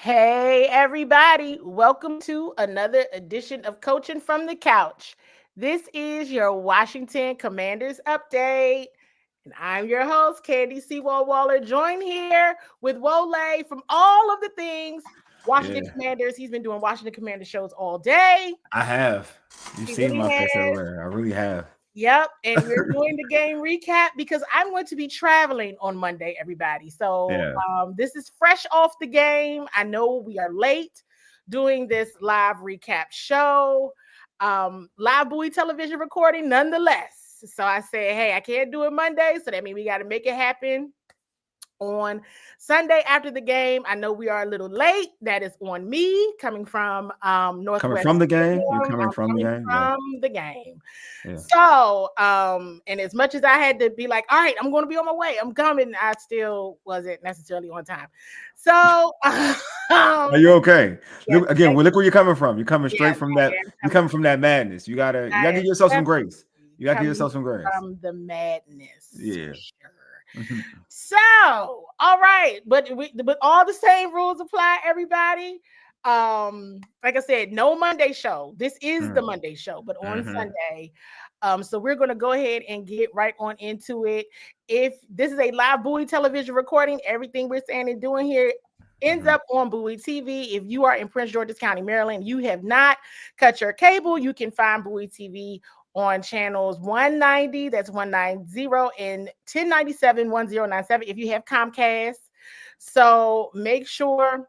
Hey, everybody. Welcome to another edition of Coaching from the Couch. This is your Washington Commanders update. And I'm your host, Candi Waller, joined here with Wole from all of the things Washington Yeah, Commanders. He's been doing Washington Commander shows all day. I have. You've He seen really my face has. everywhere. I really have. Yep. And we're doing the game recap because I'm going to be traveling on Monday, everybody. So Yeah. this is fresh off the game. I know we are late doing this live recap show, live Bowie television recording nonetheless. So I said, hey, I can't do it Monday. So that means we got to make it happen on Sunday after the game. I know we are a little late. That is on me coming from Coming Northwest from the game? You're Stadium. coming I'm from the coming game? Yeah. from the game. Yeah. So, and as much as I had to be like, all right, I'm going to be on my way, I'm coming, I still wasn't necessarily on time. So, Are you okay? yes, Look again, well, look where you're coming from. You're coming straight yes, from I that. am You're coming, coming from that madness. You I gotta am give yourself some definitely grace. You gotta give coming yourself some grace. from the madness Yeah. for sure. So, all right, but all the same rules apply, everybody. Like I said, no Monday show. This is the Monday show, but on Mm-hmm. Sunday. So we're gonna go ahead and get right on into it. If this is a live Bowie television recording, everything we're saying and doing here ends up on Bowie TV. If you are in Prince George's County, Maryland, you have not cut your cable, you can find Bowie TV on channels 190, that's 190, and 1097, 1097 if you have Comcast. So make sure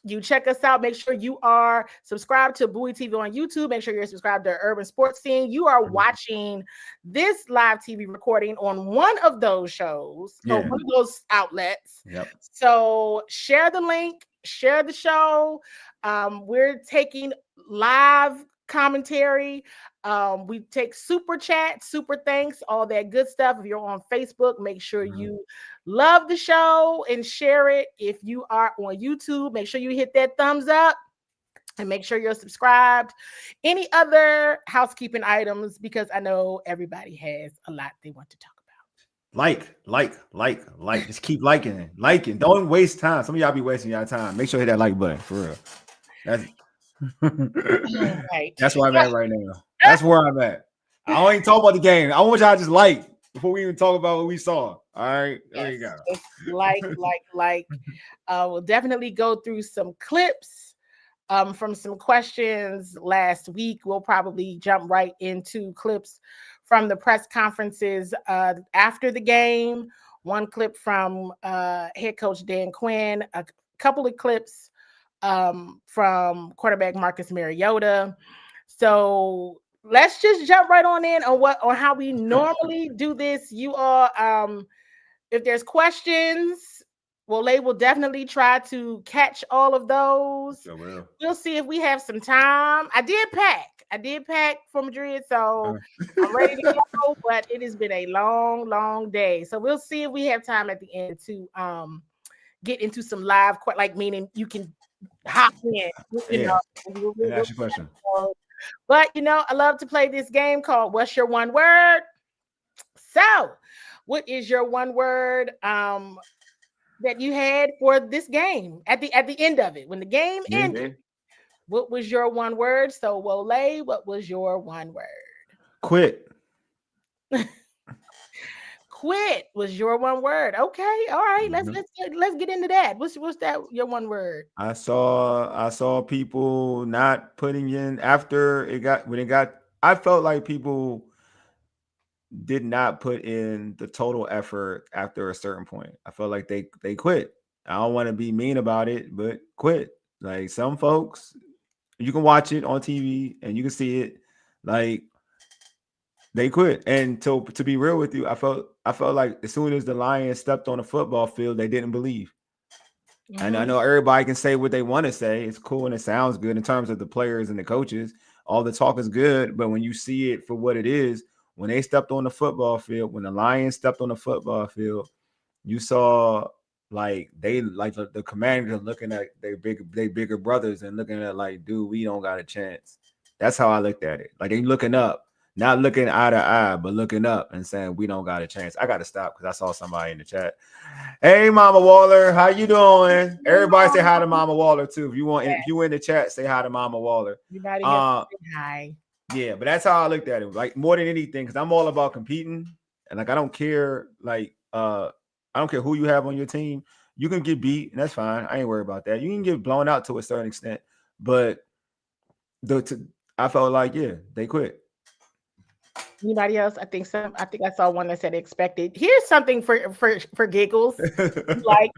you check us out. Make sure you are subscribed to Bowie TV on YouTube. Make sure you're subscribed to Urban Sports Scene. You are watching this live TV recording on one of those shows or Yeah. one of those outlets. Yep. So share the link, share the show. We're taking live commentary. We take super chat, super thanks, all that good stuff. If you're on Facebook, make sure you love the show and share it. If you are on YouTube, make sure you hit that thumbs up and make sure you're subscribed. Any other housekeeping items, because I know everybody has a lot they want to talk Like. Just keep liking. Don't waste time. Some of y'all be wasting y'all time. Make sure you hit that like button for real. That's about. Right. that's where I'm at right now. That's where I'm at. I don't even talk about the game. I want y'all to just like before we even talk about what we saw. All right, there you go. It's like. We'll definitely go through some clips from some questions last week. We'll probably jump right into clips from the press conferences after the game. One clip from head coach Dan Quinn, a couple of clips from quarterback Marcus Mariota. So let's just jump right on in on how we normally do this. You all, if there's questions, Wole will definitely try to catch all of those. Sure will. We'll see if we have some time. I did pack for Madrid, so I'm ready to go. But it has been a long, long day. So we'll see if we have time at the end to get into some live, like meaning you can hop in. Yeah. And ask your question. But I love to play this game called What's Your One Word? So, what is your one word that you had for this game at the end of it? When the game ended, what was your one word? So, Wole, what was your one word? Quit. Quit was your one word. Okay, all right. Let's get into that. What's that? Your one word? I saw people not putting in after it got when it got. I felt like people did not put in the total effort after a certain point. I felt like they quit. I don't want to be mean about it, but quit. Like some folks, you can watch it on TV and you can see it. Like they quit. And to be real with you, I felt like as soon as the Lions stepped on the football field, they didn't believe. And I know everybody can say what they want to say. It's cool and it sounds good in terms of the players and the coaches. All the talk is good, but when you see it for what it is, when they stepped on the football field, when the Lions stepped on the football field, you saw like the Commanders are looking at their bigger brothers and looking at like, dude, we don't got a chance. That's how I looked at it. Like they looking up. not looking eye to eye, but looking up and saying we don't got a chance. I got to stop because I saw somebody in the chat. Hey, Mama Waller, how you doing? Everybody say hi to Mama Waller too. If you in the chat, say hi to Mama Waller. Everybody have to say hi. Yeah, but that's how I looked at it. Like more than anything, because I'm all about competing, and like I don't care. Like I don't care who you have on your team. You can get beat, and that's fine. I ain't worried about that. You can get blown out to a certain extent, but I felt like they quit. Anybody else? I think I saw one that said expected. Here's something for giggles. Like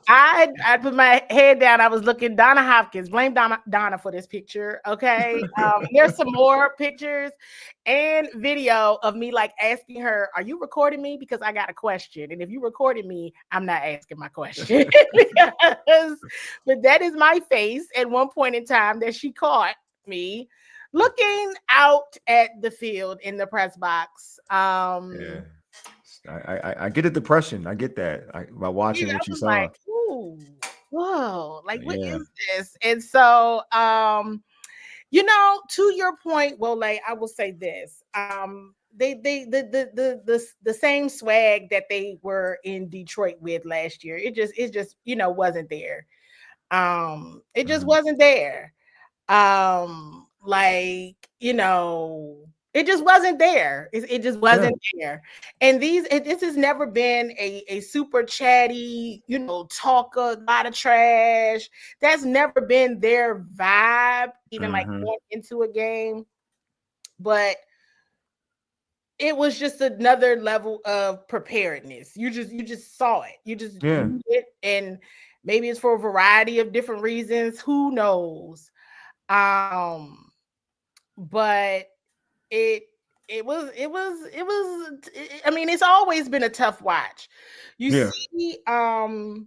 I put my head down. I was looking. Donna Hopkins. Blame Donna for this picture. Okay. There's some more pictures and video of me like asking her, "Are you recording me? Because I got a question. And if you recorded me, I'm not asking my question." But that is my face at one point in time that she caught me looking out at the field in the press box. I get the depression. I get that by watching what you saw. Like, ooh, whoa, like what is this? And so, to your point, Wole, I will say this. The same swag that they were in Detroit with last year. It just wasn't there. It just wasn't there. It just wasn't there. It just wasn't there. And this has never been a super chatty, talk a lot of trash. That's never been their vibe, even like going into a game. But it was just another level of preparedness. You just saw it. You just knew it, and maybe it's for a variety of different reasons. Who knows? But it was I mean, it's always been a tough watch. You see, I know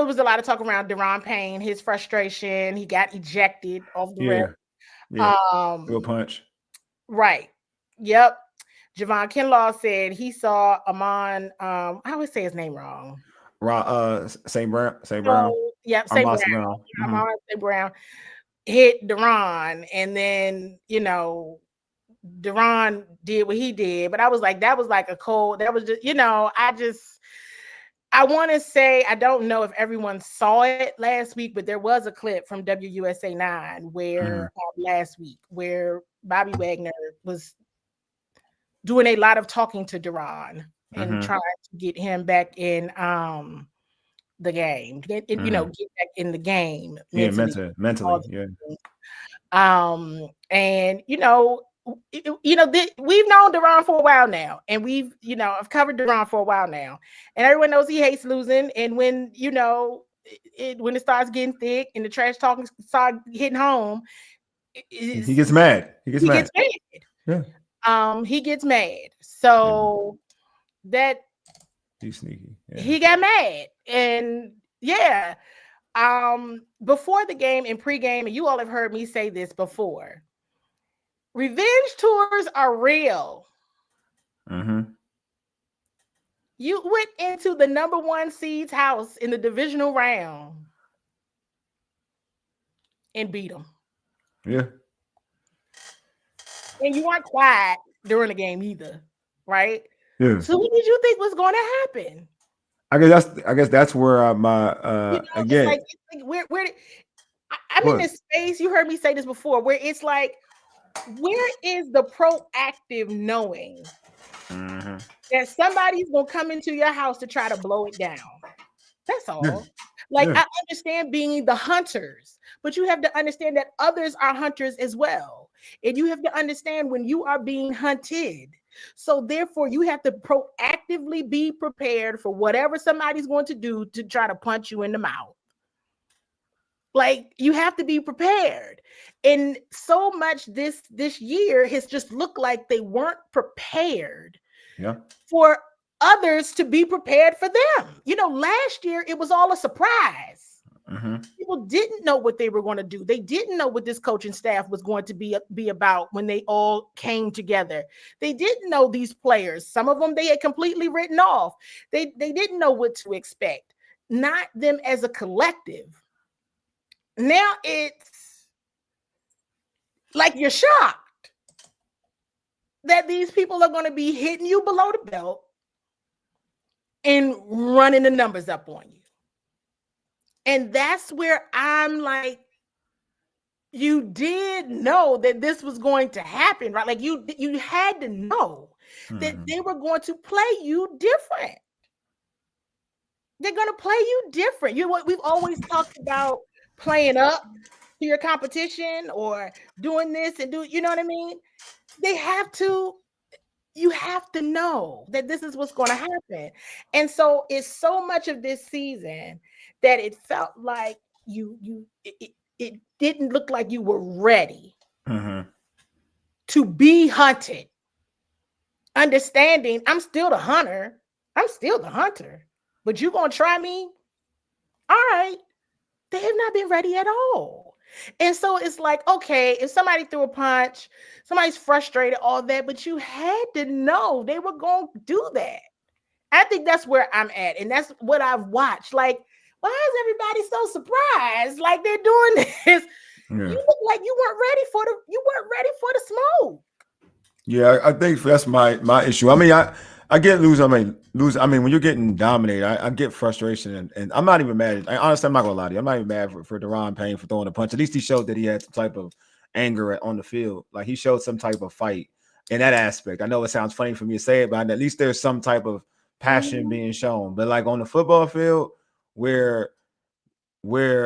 it was a lot of talk around Deron Payne, his frustration. He got ejected off the rip. Real punch. Right. Yep. Javon Kinlaw said he saw Amon, I always say his name wrong. St. Brown. Yep, St. Brown. St. Brown hit Deron, and then Deron did what he did. But I was like, that was like a cold. That was just, I want to say, I don't know if everyone saw it last week, but there was a clip from WUSA 9 where last week where Bobby Wagner was doing a lot of talking to Deron and trying to get him back in the game, get back in the game mentally. And we've known Deron for a while now, and I've covered Deron for a while now, and everyone knows he hates losing. And when when it starts getting thick and the trash talking start hitting home, he gets mad. He gets mad. Yeah. He gets mad. So that he's sneaky. Yeah. He got mad. And before the game and pregame, and you all have heard me say this before, revenge tours are real. You went into the number 1 seed's house in the divisional round and beat them. Yeah. And you weren't quiet during the game either, right? Yeah. So what did you think was going to happen? I guess that's where my again. It's like I'm in this space. You heard me say this before, where it's like, where is the proactive knowing that somebody's gonna come into your house to try to blow it down? That's all. I understand being the hunters, but you have to understand that others are hunters as well, and you have to understand when you are being hunted. So therefore, you have to proactively be prepared for whatever somebody's going to do to try to punch you in the mouth. Like, you have to be prepared. And so much this year has just looked like they weren't prepared for others to be prepared for them. Last year it was all a surprise. People didn't know what they were going to do. They didn't know what this coaching staff was going to be about when they all came together. They didn't know these players. Some of them they had completely written off. They didn't know what to expect. Not them as a collective. Now it's Like you're shocked that these people are going to be hitting you below the belt and running the numbers up on you. And that's where I'm like, you did know that this was going to happen, right? Like you had to know that they were going to play you different. They're going to play you different. We've always talked about playing up to your competition or doing this and you know what I mean? You have to know that this is what's going to happen. And so it's so much of this season that it felt like it didn't look like you were ready to be hunted. Understanding I'm still the hunter. But you're going to try me? All right. They have not been ready at all. And so it's like, okay, if somebody threw a punch, somebody's frustrated, all that, but you had to know they were going to do that. I think that's where I'm at. And that's what I've watched. Like, why is everybody so surprised? Like they're doing this. Yeah. You look like you weren't ready for the smoke. Yeah, I think that's my issue. I mean, I get lose. I mean, when you're getting dominated, I get frustration, and I'm not even mad. Honestly, I'm not gonna lie to you. I'm not even mad for Deron Payne for throwing a punch. At least he showed that he had some type of anger on the field. Like he showed some type of fight in that aspect. I know it sounds funny for me to say it, but at least there's some type of passion being shown. But like on the football field, where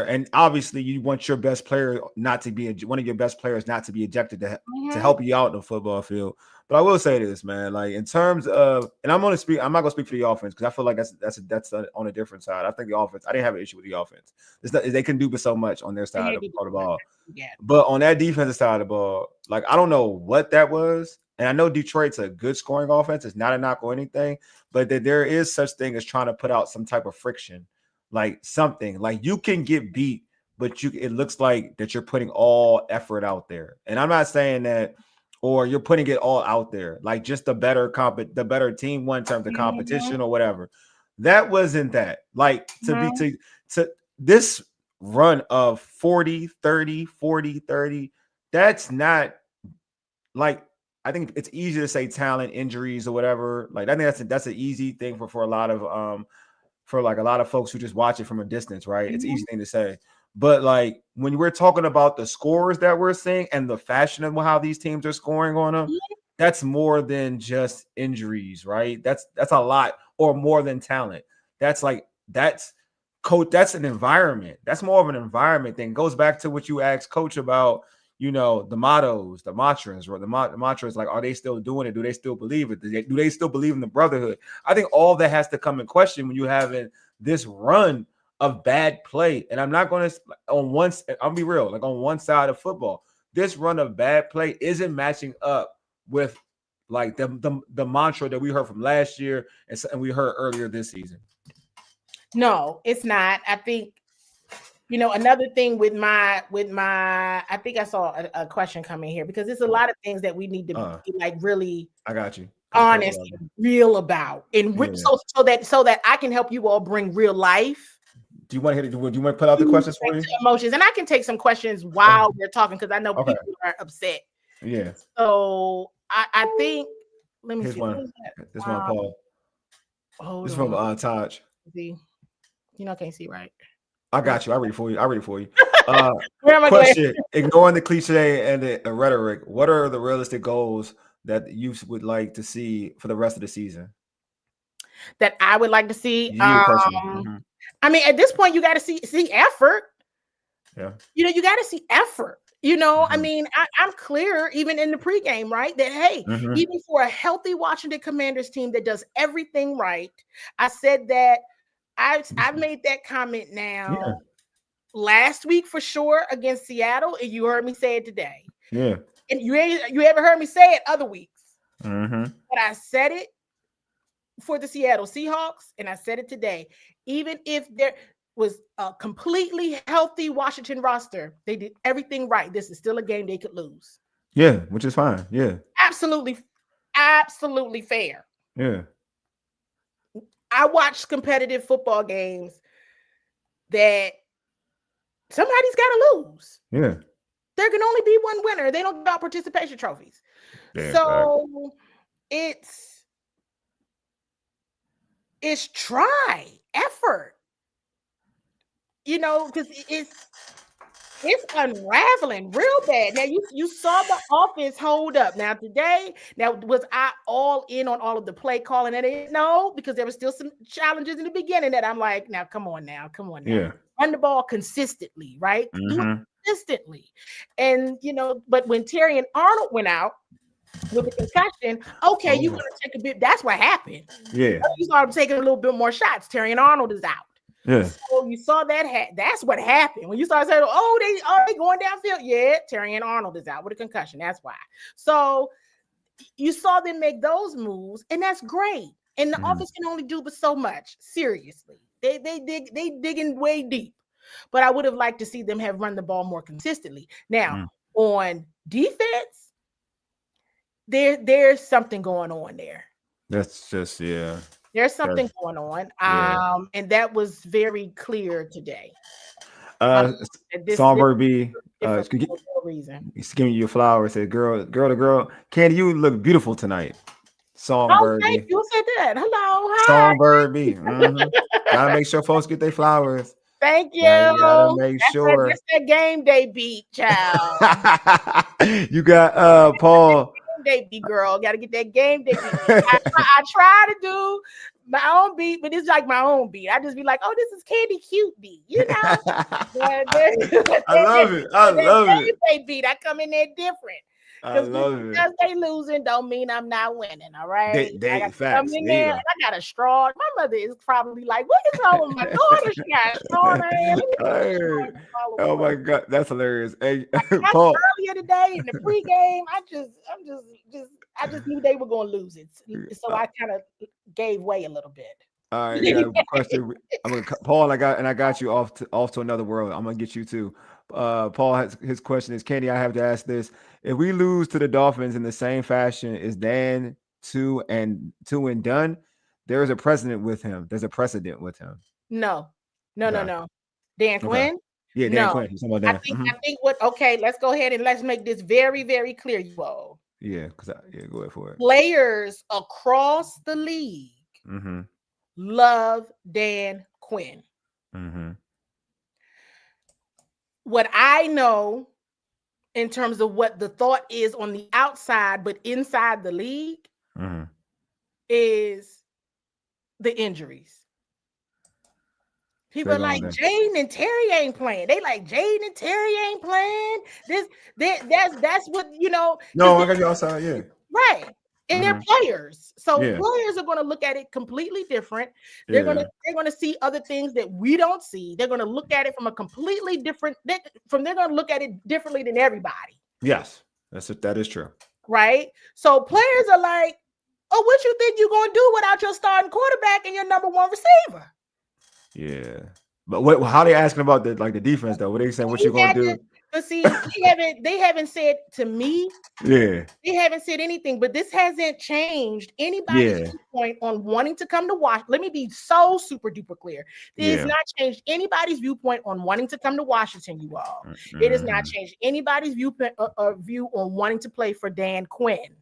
and obviously you want your best player not to be one of your best players not to be ejected to help you out in the football field. But I will say this, man, like in terms of, and I'm not gonna speak for the offense because I feel like that's on a different side. I think the offense, I didn't have an issue with the offense. They can do but so much on their side of the ball. Yeah. But on that defensive side of the ball, like I don't know what that was. And I know Detroit's a good scoring offense. It's not a knock or anything, but that there is such thing as trying to put out some type of friction. Like something like you can get beat, but it looks like that you're putting all effort out there. And I'm not saying that, or you're putting it all out there, like just the better team in terms of competition or whatever. That wasn't that. Like to this run of 40-30, that's not like, I think it's easy to say talent, injuries or whatever. Like I think that's an easy thing for a lot of for like a lot of folks who just watch it from a distance, right? It's an easy thing to say. But like when we're talking about the scores that we're seeing and the fashion of how these teams are scoring on them, that's more than just injuries, right? That's a lot, or more than talent. That's coach. That's an environment. That's more of an environment thing. It goes back to what you asked Coach about, you know, the mottos, the mantras, or the mantras, like, are they still doing it? Do they still believe it? Do they still believe in the brotherhood? I think all that has to come in question when you having this run of bad play. And I'm not going to, I'll be real, like on one side of football, this run of bad play isn't matching up with like the mantra that we heard from last year and we heard earlier this season. No, it's not. I think, you know, another thing with my, I think I saw a question coming here because there's a lot of things that we need to be like really, I got you, honest and real about, and so that I can help you all bring real life. Do you want to do you want to put out the questions for you? Emotions, and I can take some questions while we're talking because I know people are upset. Yeah. So I think, let me see. This one, Paul. This from Taj. See, you know, I can't see right. I got you. I read for you. Question: ignoring the cliche and the rhetoric, what are the realistic goals that you would like to see for the rest of the season? That I would like to see. I mean, at this point, you got to see effort. Yeah. You know, you got to see effort. You know, I mean, I'm clear even in the pregame, right? That hey, even for a healthy Washington Commanders team that does everything right, I said that. I've made that comment now last week for sure against Seattle, and you heard me say it today. Yeah. And you ever heard me say it other weeks. But I said it for the Seattle Seahawks, and I said it today. Even if there was a completely healthy Washington roster, they did everything right. This is still a game they could lose. Yeah, which is fine. Yeah. Absolutely fair. Yeah. I watched competitive football games that somebody's got to lose. Yeah. there can only be one winner. They don't give out participation trophies. Yeah, So it's try effort, because it's unraveling real bad. Now you saw the offense hold up. Now today, was I all in on all of the play calling? And no, because there were still some challenges in the beginning that I'm like, now come on now. Yeah. Run the ball consistently, right? Do it Mm-hmm. consistently. And but when Terry and Arnold went out with the concussion, okay, you're gonna take a bit. That's what happened. Yeah. You started taking a little bit more shots. Terry and Arnold is out. Yeah. So you saw that. That's what happened when you started saying, "Oh, they going downfield." Yeah, Terry and Arnold is out with a concussion. That's why. So you saw them make those moves, and that's great. And the offense can only do but so much. Seriously, they digging way deep. But I would have liked to see them have run the ball more consistently. Now on defense, there's something going on there. That's just There's something going on. And that was very clear today. Songbird B, reason. He's giving you flowers. Said, girl to girl, Candi, you look beautiful tonight. Songbird thank you. Said that. Hello, hi. Songbird B. Gotta make sure folks get their flowers. Thank you. Gotta make sure. That's that game day beat, child. You got Paul. Game day beat, girl. Got to get that game day beat. I try to do my own beat, but it's like my own beat. I just be like, oh, this is Candi cute beat, I love it. I love it. Game day beat. I come in there different. I love it. Because they losing don't mean I'm not winning. All right. They facts. Come in there and I got a straw. My mother is probably like, what is wrong with my daughter? She got a straw in her hand. Oh my God, that's hilarious. Hey, Paul. Earlier today in the pregame, I just knew they were going to lose it, so I kind of gave way a little bit. All right, got a question. I'm gonna Paul. I got you off to another world. I'm gonna get you too. Paul his question is, Candi, I have to ask this: if we lose to the Dolphins in the same fashion as Dan 2 and done, there is a precedent with him. There's a precedent with him. No. Dan Quinn. Yeah, Dan Quinn. He's talking about Dan. I think okay, let's go ahead and let's make this very, very clear, you all. Yeah, go ahead for it. Players across the league love Dan Quinn. What I know in terms of what the thought is on the outside, but inside the league is the injuries. People are like, Jaden and Terry ain't playing. They like, Jaden and Terry ain't playing. That's what, No, I got you outside, yeah. Right. And they're players. So players are going to look at it completely different. They're going to see other things that we don't see. They're going to look at it from a completely different, they're going to look at it differently than everybody. Yes, that is true. Right. So players are like, oh, what you think you're going to do without your starting quarterback and your number one receiver? Yeah, but how they asking about the defense though? What they saying? What you gonna do? But see, they haven't said to me. Yeah, they haven't said anything. But this hasn't changed anybody's viewpoint on wanting to come to Washington. Let me be so super duper clear. This has not changed anybody's viewpoint on wanting to come to Washington. You all, it has not changed anybody's view on wanting to play for Dan Quinn.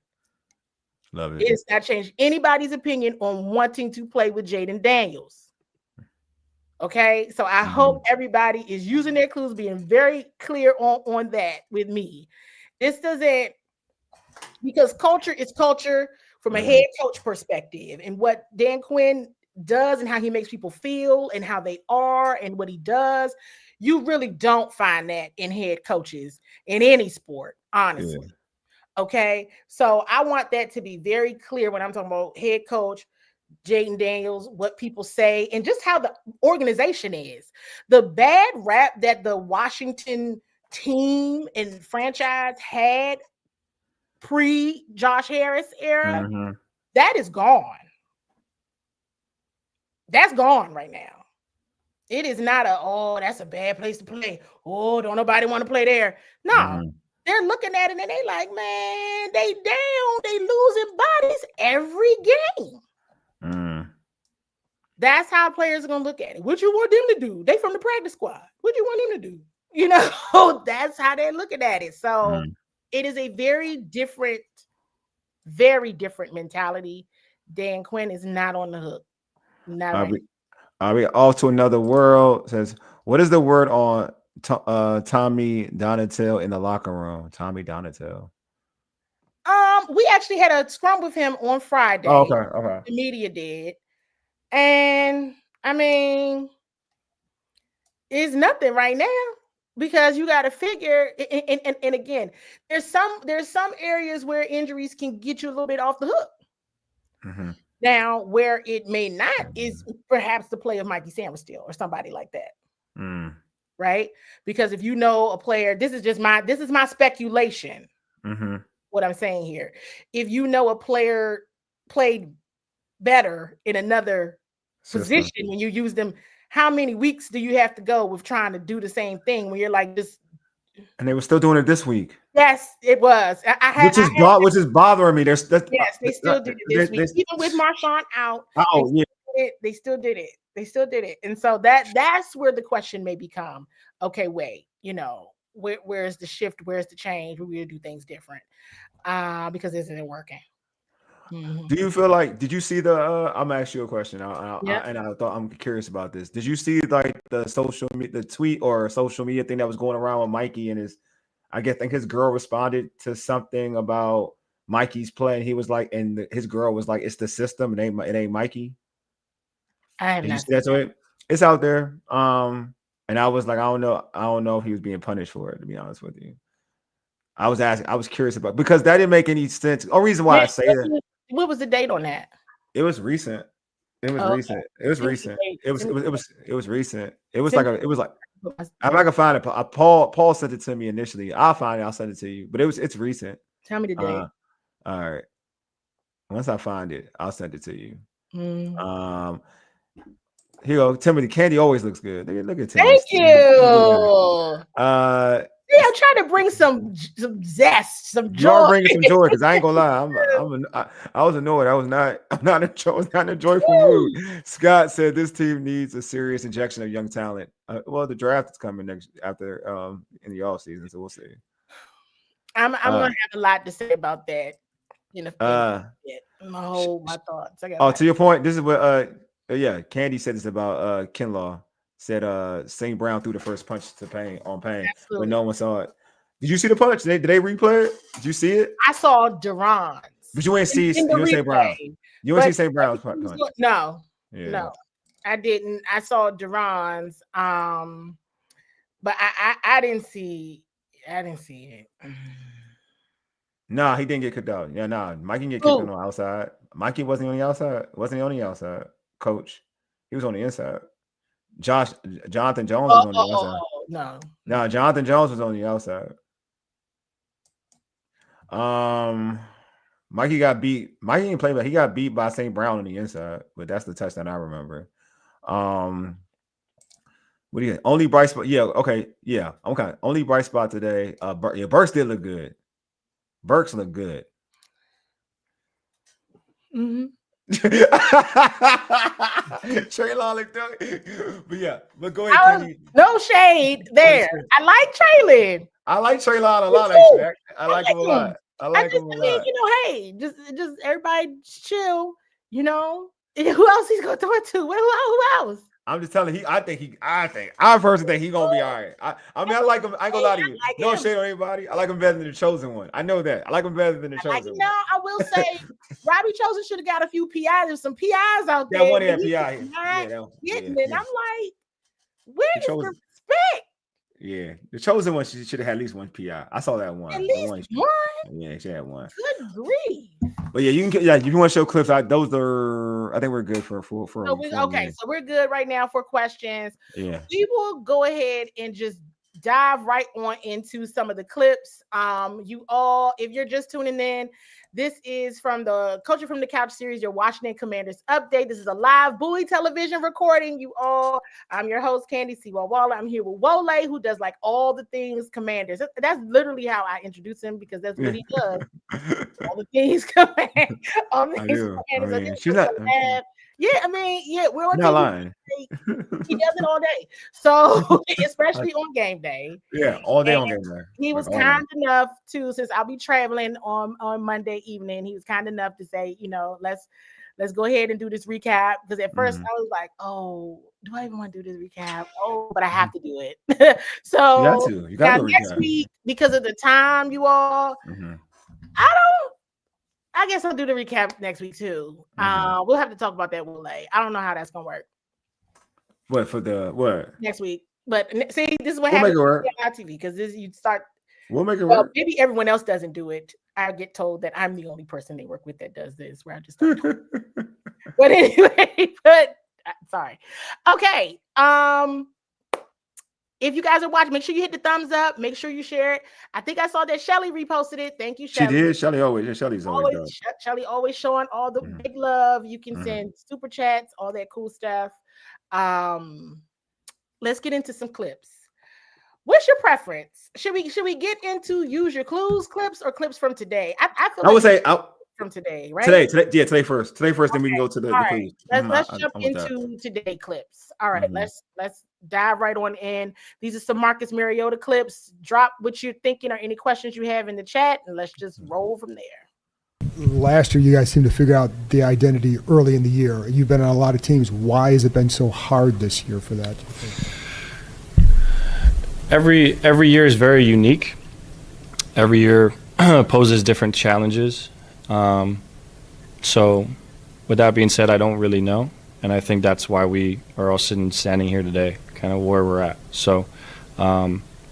Love it. It has not changed anybody's opinion on wanting to play with Jaden Daniels. Okay, so I hope everybody is using their clues, being very clear on that with me. This doesn't, because culture is culture from a head coach perspective, and what Dan Quinn does and how he makes people feel and how they are and what he does. You really don't find that in head coaches in any sport, honestly. Okay, so I want that to be very clear when I'm talking about head coach Jaden Daniels, what people say, and just how the organization is. The bad rap that the Washington team and franchise had pre-Josh Harris era, that is gone. That's gone right now. It is not that's a bad place to play. Oh, don't nobody want to play there. No. They're looking at it and they like, man, they down. They losing bodies every game. That's how players are gonna look at it. What you want them to do? They from the practice squad. What you want them to do? You know, that's how they're looking at it. So Mm. it is a very different mentality. Dan Quinn is not on the hook. Not right. Are we off to another world? Says, what is the word on Tommy Donatel in the locker room? Tommy Donatel. We actually had a scrum with him on Oh, Friday. okay, okay. The media did. And I mean, it's nothing right now because you got to figure and again, there's some areas where injuries can get you a little bit off the hook. Mm-hmm. Now, where it may not is perhaps the play of Mikey Samerstill or somebody like that. Mm. Right? Because if you know a player, this is my speculation. Mm-hmm. What I'm saying here. If you know a player played better in another position when you use them, how many weeks do you have to go with trying to do the same thing when you're like this? And they were still doing it this week. Yes, it was. Which is bothering me. Yes, they still did it this week. Even with Marshawn out, they still did it. They still did it. And so that's where the question may become, okay, wait, where's the shift? Where's the change? We're going to do things different because this isn't working. Mm-hmm. Do you feel like? Did you see the? I'm gonna ask you a question. I'm curious about this. Did you see like the tweet or social media thing that was going around with Mikey and his? I think his girl responded to something about Mikey's play, and he was like, and his girl was like, "It's the system. It ain't Mikey." I have not. That's it. It's out there. And I was like, I don't know if he was being punished for it. To be honest with you, I was curious about because that didn't make any sense. The reason why I say that. What was the date on that? It was recent. It was recent. It was recent. It was recent. It was like I'm not gonna find it. Paul sent it to me initially. I'll find it. I'll send it to you. But it's recent. Tell me the date. All right. Once I find it, I'll send it to you. Here you go. Timothy Candi always looks good. Look at Timothy. Thank you. Yeah, I'm trying to bring some zest, some joy. You're bringing some joy because I ain't gonna lie. I was annoyed. I'm not in a joyful mood. Scott said this team needs a serious injection of young talent. Well, the draft is coming after in the off season, so we'll see. I'm gonna have a lot to say about that. My thoughts. To your point, this is what Candi said this about Kinlaw. Said St. Brown threw the first punch to Payne when no one saw it. Did you see the punch? Did they replay it? Did you see it? I saw Duran's. But you ain't see St. Brown. You ain't see St. Brown's punch. No. I didn't. I saw Duran's. But I didn't see it. Nah, he didn't get kicked out. Yeah, nah. Mikey didn't get kicked on the outside. Mikey wasn't on the outside. Wasn't he on the outside? Coach. He was on the inside. Jonathan Jones was on the outside. No, Jonathan Jones was on the outside. Mikey got beat. Mikey didn't play, but he got beat by St. Brown on the inside. But that's the touchdown I remember. What do you think? Only bright spot? Yeah, okay. Yeah, okay. Only bright spot today. Burks did look good. Burks looked good. Mm-hmm. Traylon looked good. But go ahead, Kenny. No shade there. I like Traylon. I like Traylon a lot, actually. I like him a lot. I like him a lot. Hey, just everybody chill, Who else he's gonna throw it to? Who else? I'm just telling I personally think he's gonna be all right. I like him. I ain't gonna lie to you. No shade on anybody. I like him better than the chosen one. I know that. I like him better than the chosen one. I will say Robbie Chosen should have got a few PIs. There's some PIs out there. That one had PI. And I'm like, where is the respect? Yeah, the chosen one should have had at least one PI. I saw that one. At least one. Yeah, she had one. Good grief. But yeah, you can. Yeah, if you want to show clips, those are. I think we're good for. Okay, so we're good right now for questions. Yeah, we will go ahead and just dive right on into some of the clips. You all, if you're just tuning in, this is from the Coaching from the Couch series, your Washington Commanders update. This is a live Bowie television recording. You all, I'm your host, CWall Waller. I'm here with Wole, who does like all the things Commanders. That's literally how I introduce him because that's what he does. All the things Commanders. She's not. Yeah, I mean, yeah, we're on Not TV. lying. He does it all day. So especially on game day. Yeah, all day And on game day. he was kind enough to, since I'll be traveling on Monday evening, he was kind enough to say, let's go ahead and do this recap. Because at first I was like, oh, do I even want to do this recap? Oh, but I have to do it. So You got to next week, because of the time, you all, I guess I'll do the recap next week too. We'll have to talk about that Wole. I don't know how that's gonna work. What for the what next week? But see, this is what we'll happens on TV, because this you start. We'll make it work. Maybe everyone else doesn't do it. I get told that I'm the only person they work with that does this, where I just start. But anyway, sorry. Okay. If you guys are watching, make sure you hit the thumbs up. Make sure you share it. I think I saw that Shelly reposted it. Thank you, Shelly. She did. Shelly always. Shelly's always. Shelly always showing all the big love. You can send super chats, all that cool stuff. Let's get into some clips. What's your preference? Should we get into use your clues clips or clips from today? I feel I would say from today, right? Today first. Today first, then we can go to the clues. Let's jump into today clips. All right, let's dive right on in. These are some Marcus Mariota clips. Drop what you're thinking or any questions you have in the chat, and let's just roll from there. Last year, you guys seemed to figure out the identity early in the year. You've been on a lot of teams. Why has it been so hard this year for that? Every year is very unique. Every year poses different challenges. So with that being said, I don't really know. And I think that's why we are all standing here today, kind of where we're at. So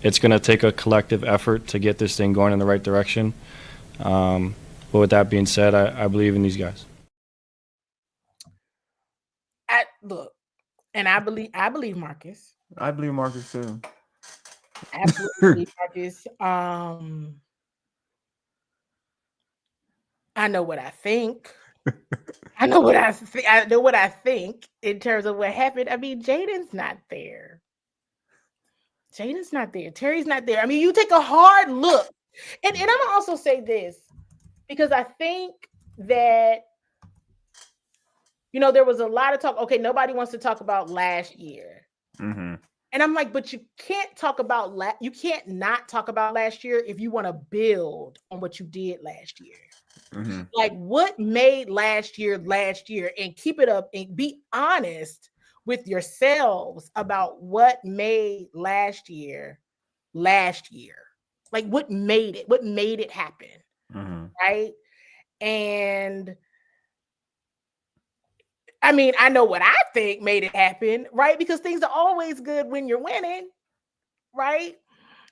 it's going to take a collective effort to get this thing going in the right direction. But with that being said, I believe in these guys. Look, and I believe Marcus. I believe Marcus too. Absolutely, Marcus. I know what I think. I know what I think in terms of what happened. I mean, Jaden's not there. Terry's not there. I mean, you take a hard look. And I'm gonna also say this, because I think that, there was a lot of talk. Okay, nobody wants to talk about last year. And I'm like, but you can't you can't not talk about last year if you want to build on what you did last year. Like, what made last year, and keep it up and be honest with yourselves about what made last year. Like, what made it happen, right? And I mean, I know what I think made it happen, right? Because things are always good when you're winning, right?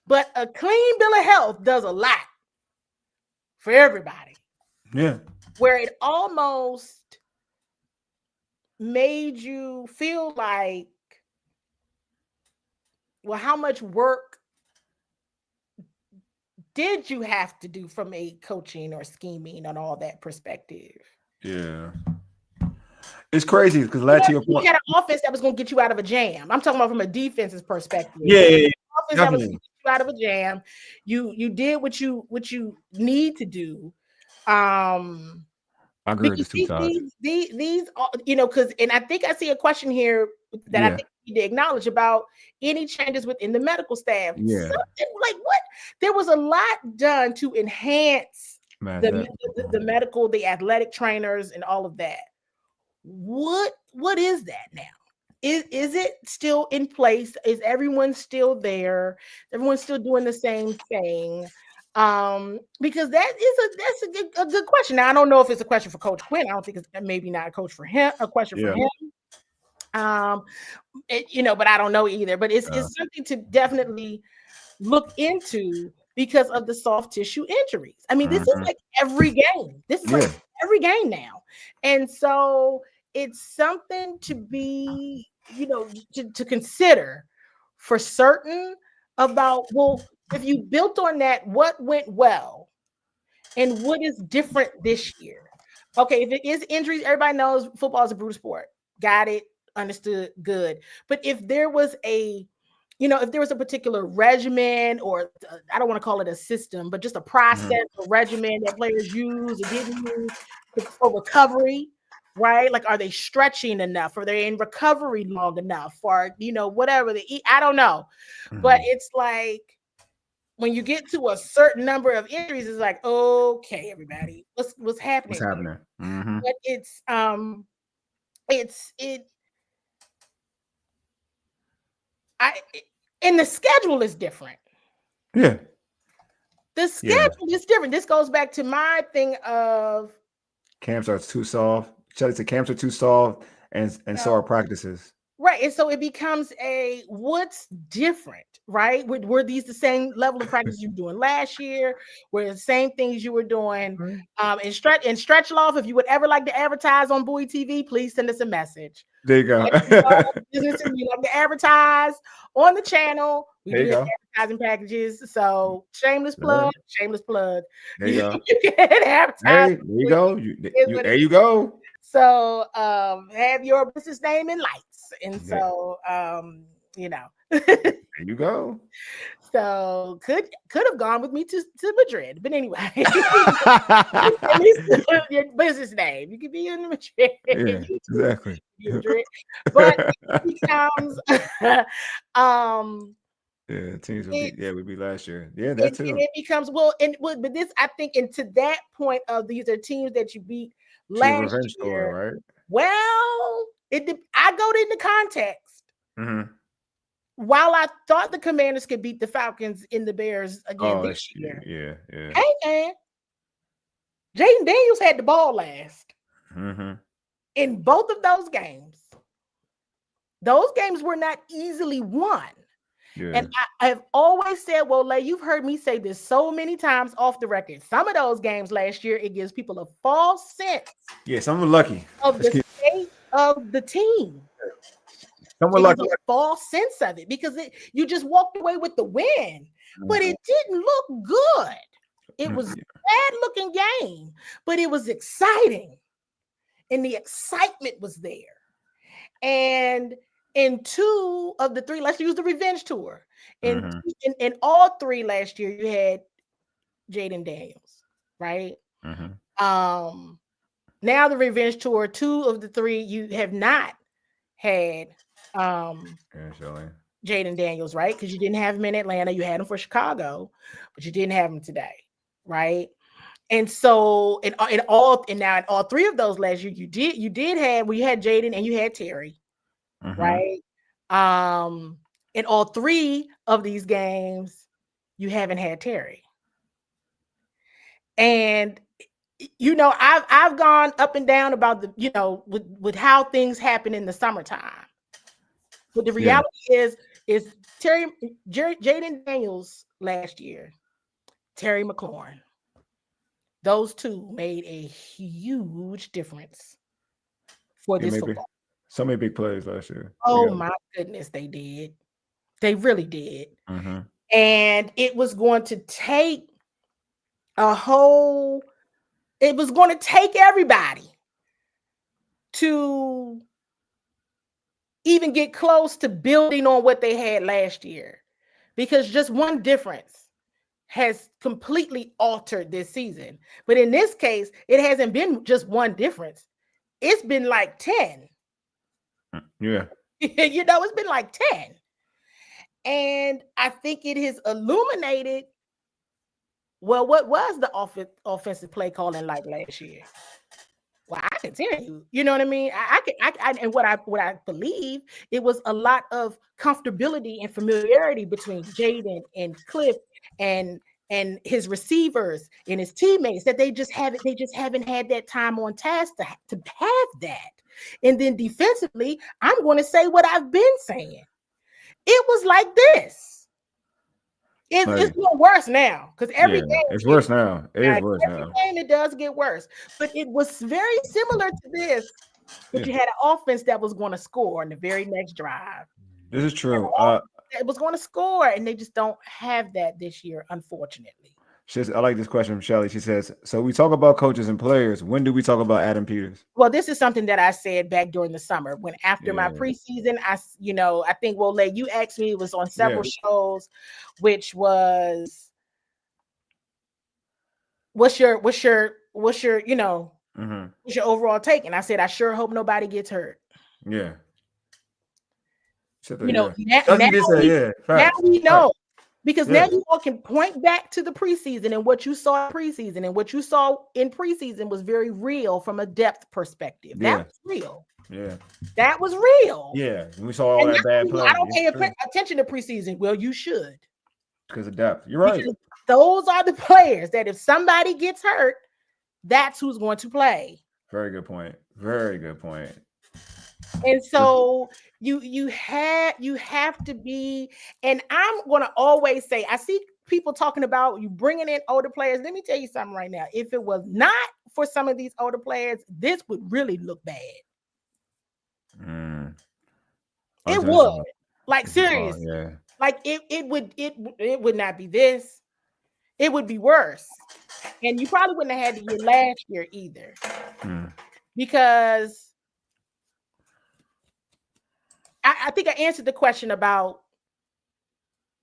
But a clean bill of health does a lot for everybody. Yeah. Where it almost made you feel like, well, how much work did you have to do from a coaching or scheming and all that perspective? Yeah. It's crazy because last year you had an offense that was going to get you out of a jam. I'm talking about from a defense's perspective. Yeah. Offense that was going to get you out of a jam. You did what you need to do. I agree with these because, and I think I see a question here that I think you need to acknowledge about any changes within the medical staff. Yeah. Something like what? There was a lot done to enhance the medical, the athletic trainers, and all of that. What is that now? Is it still in place? Is everyone still there? Everyone's still doing the same thing? Because that's a good question. Now, I don't know if it's a question for Coach Quinn. I don't think it's maybe not a question for him. But I don't know either. But it's something to definitely look into because of the soft tissue injuries. I mean, this is like every game. This is like every game now, and so it's something to be, to consider for certain about, well, if you built on that, what went well and what is different this year? Okay, if it is injuries, everybody knows football is a brutal sport. Got it, understood, good. But if there was a particular regimen, or I don't want to call it a system, but just a process or regimen that players use or didn't use for recovery, right? Like, are they stretching enough? Are they in recovery long enough? Or, whatever they eat? I don't know. But it's like, when you get to a certain number of injuries, it's like, okay, everybody, what's happening? What's happening? Mm-hmm. But and the schedule is different. Yeah. The schedule is different. This goes back to my thing of camps are too soft. Shelly said camps are too soft, and so are practices. Right. And so it becomes what's different, right? Were these the same level of practice you were doing last year? Were the same things you were doing? And Stretch Love, if you would ever like to advertise on Bowie TV, please send us a message. There you go. Business you like to advertise on the channel. We do advertising packages. So shameless plug. There you go. You can advertise. Hey, there you go. There you go. So have your business name in lights. And so there you go. So could have gone with me to Madrid, but anyway, your business name. You could be in Madrid. Yeah, exactly. Madrid. But it becomes teams would be last year. Yeah, that too. It becomes but this, I think, and to that point of these are teams that you beat last year, story, right? Well, I go into context. Mm-hmm. While I thought the Commanders could beat the Falcons in the Bears again this year. Yeah. Hey, man. Jaden Daniels had the ball last. Mm-hmm. In both of those games. Those games were not easily won. Yeah. And I have always said, Wole, you've heard me say this so many times off the record. Some of those games last year, it gives people a false sense. Yeah, some were lucky. Of the state of the team. Some were lucky. A false sense of it because you just walked away with the win, but it didn't look good. It was a bad looking game, but it was exciting. And the excitement was there. And in 2 of the 3, let's use the revenge tour. In all 3 last year, you had Jaden Daniels, right? Now the revenge tour, 2 of the 3, you have not had Jaden Daniels, right? Because you didn't have him in Atlanta, you had him for Chicago, but you didn't have him today, right? And so in all 3 of those last year, you did have, we had Jaden and you had Terry, right? In all 3 of these games, you haven't had Terry. And I've gone up and down about the, with how things happen in the summertime. But the reality is Jaden Daniels last year, Terry McLaurin. Those 2 made a huge difference for this football. So many big plays last year. Oh my goodness, they did. They really did. And it was going to take it was going to take everybody to even get close to building on what they had last year, because just one difference has completely altered this season. But in this case, it hasn't been just one difference. It's been like 10. Yeah. It's been like 10. And I think it has illuminated, well, what was the offensive play calling like last year? Well, I can tell you, you know what I mean? And what I believe, it was a lot of comfortability and familiarity between Jaden and Cliff and his receivers and his teammates, that they just haven't had that time on task to have that. And then defensively, I'm going to say what I've been saying. It was like this. It's getting worse now, because every game it's worse now. It is worse now. Every game it does get worse, but it was very similar to this. But you had an offense that was going to score in the very next drive. This is true. It was going to score, and they just don't have that this year, unfortunately. I like this question from Shelly. She says, so we talk about coaches and players. When do we talk about Adam Peters? Well, this is something that I said back during the summer when after my preseason, I think Wole, you asked me, it was on several shows, which was what's your What's your overall take? And I said, I sure hope nobody gets hurt. Yeah. You know, now Facts. we know. Facts. Because now you all can point back to the preseason and what you saw in preseason, and what you saw in preseason was very real from a depth perspective. That was real. Yeah. That was real. Yeah. And we saw all that bad play. I don't pay attention to preseason. Well, you should. Because of depth. You're right. Because those are the players that if somebody gets hurt, that's who's going to play. Very good point. Very good point. And so you have to be, and I'm going to always say, I see people talking about you bringing in older players. Let me tell you something right now. If it was not for some of these older players, this would really look bad. It would. Like, seriously. Like it would not be this. It would be worse. And you probably wouldn't have had the year last year either. Because I think I answered the question about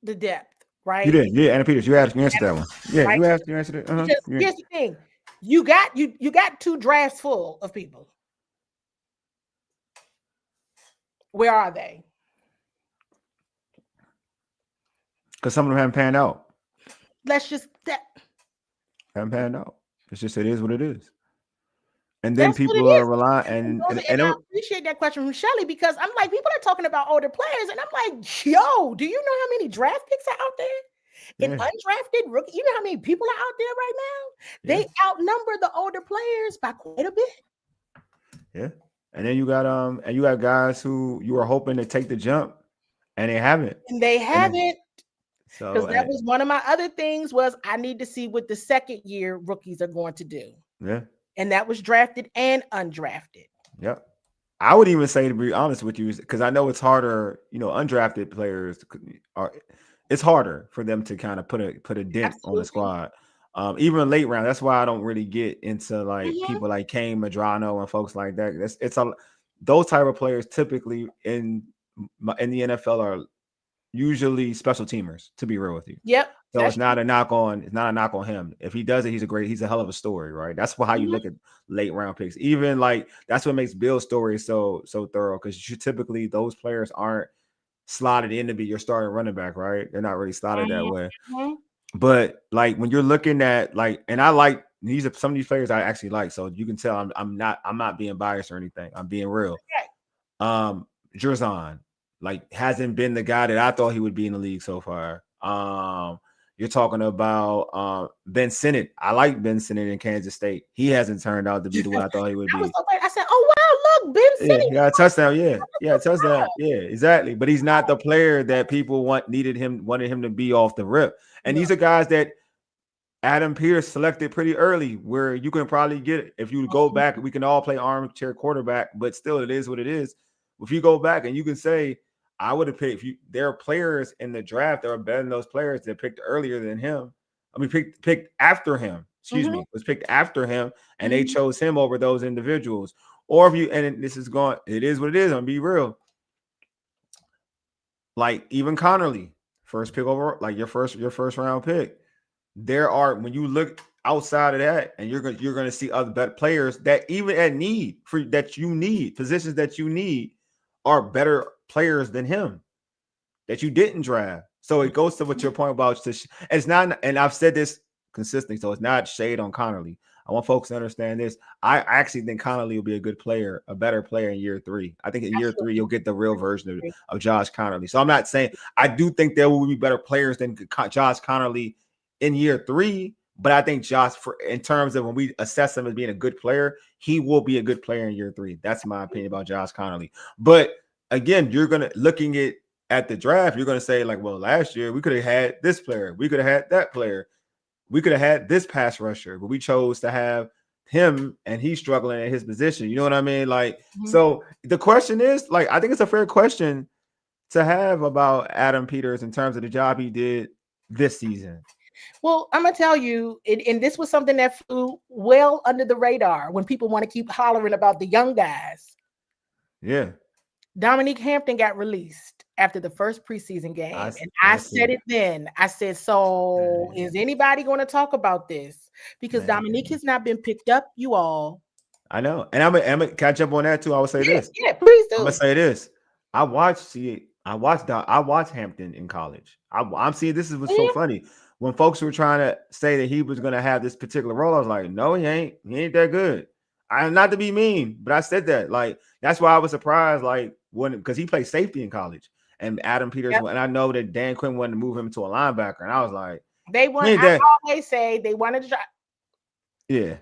the depth, right? You did, yeah. Anna Peters, you answered that one. Yeah, right? you answered it. Here's the thing: you got 2 drafts full of people. Where are they? Because some of them haven't panned out. Haven't panned out. It's just, it is what it is. And then people are relying, and I appreciate that question from Shelly, because I'm like, people are talking about older players, and I'm like, yo, do you know how many draft picks are out there? And undrafted rookie, you know how many people are out there right now? They outnumber the older players by quite a bit. Yeah. And then you got guys who you are hoping to take the jump, and they haven't. Because that was one of my other things, was I need to see what the second year rookies are going to do. Yeah. And that was drafted and undrafted. Yep. I would even say, to be honest with you, because I know it's harder, undrafted players it's harder for them to kind of put a dent on the squad. Even late round. That's why I don't really get into people like Kane Madrano and folks like that. Those type of players typically in the NFL are usually special teamers, to be real with you. Yep. So it's not a knock on him. If he does it, he's a hell of a story, right? That's how you look at late round picks. Even that's what makes Bill's story so thorough, because typically those players aren't slotted in to be your starting running back, right? They're not really slotted that way. But when you're looking at and I like these are some of these players I actually like, so you can tell I'm not being biased or anything. I'm being real. Jerzon hasn't been the guy that I thought he would be in the league so far. You're talking about Ben Sinnott. I like Ben Sinnott in Kansas State. He hasn't turned out to be the one I thought he would be. I said, oh wow, look, Ben Sinnott. Yeah, a touchdown. Yeah, touchdown. Yeah, exactly. But he's not the player that people wanted him to be off the rip. And these are guys that Adam Peters selected pretty early, where you can probably get it. If you go back, we can all play armchair quarterback, but still, it is what it is. If you go back and you can say, I would have picked. There are players in the draft that are better than those players that picked earlier than him. I mean, picked after him. Was picked after him, and they chose him over those individuals. Or if you, and this is going, it is what it is. I'm gonna be real. Even Connerly, first pick over, your first round pick. There are, when you look outside of that, and you're gonna see other better players that even at positions that you need are better players than him that you didn't draft. So it goes to what your point about it's not, and I've said this consistently, so it's not shade on Connerly. I want folks to understand this. I actually think Connerly will be a good player, a better player in year 3. I think in year 3 you'll get the real version of Josh Connerly. So I'm not saying, I do think there will be better players than Josh Connerly in year 3, but I think Josh, in terms of when we assess him as being a good player, he will be a good player in year 3. That's my opinion about Josh Connerly. But again, you're looking at the draft, you're gonna say well, last year we could have had this player, we could have had that player, we could have had this pass rusher, but we chose to have him, and he's struggling at his position. You know what I mean? So the question is, I think it's a fair question to have about Adam Peters in terms of the job he did this season. Well, I'm gonna tell you, and this was something that flew well under the radar when people want to keep hollering about the young guys. Yeah. Dominique Hampton got released after the first preseason game. I said it then. I said, so is anybody going to talk about this? Because Dominique has not been picked up, you all. I know. And I'm gonna catch up on that too. I would say this. Yeah, please do. I'm gonna say this. I watched Hampton in college. I'm seeing this is what's so funny. When folks were trying to say that he was gonna have this particular role, I was like, no, he ain't. He ain't that good. I'm not to be mean, but I said that. Like, that's why I was surprised, like, because he played safety in college. And Adam Peters, and I know that Dan Quinn wanted to move him to a linebacker. And I was like, I always say they wanted to try. Yeah.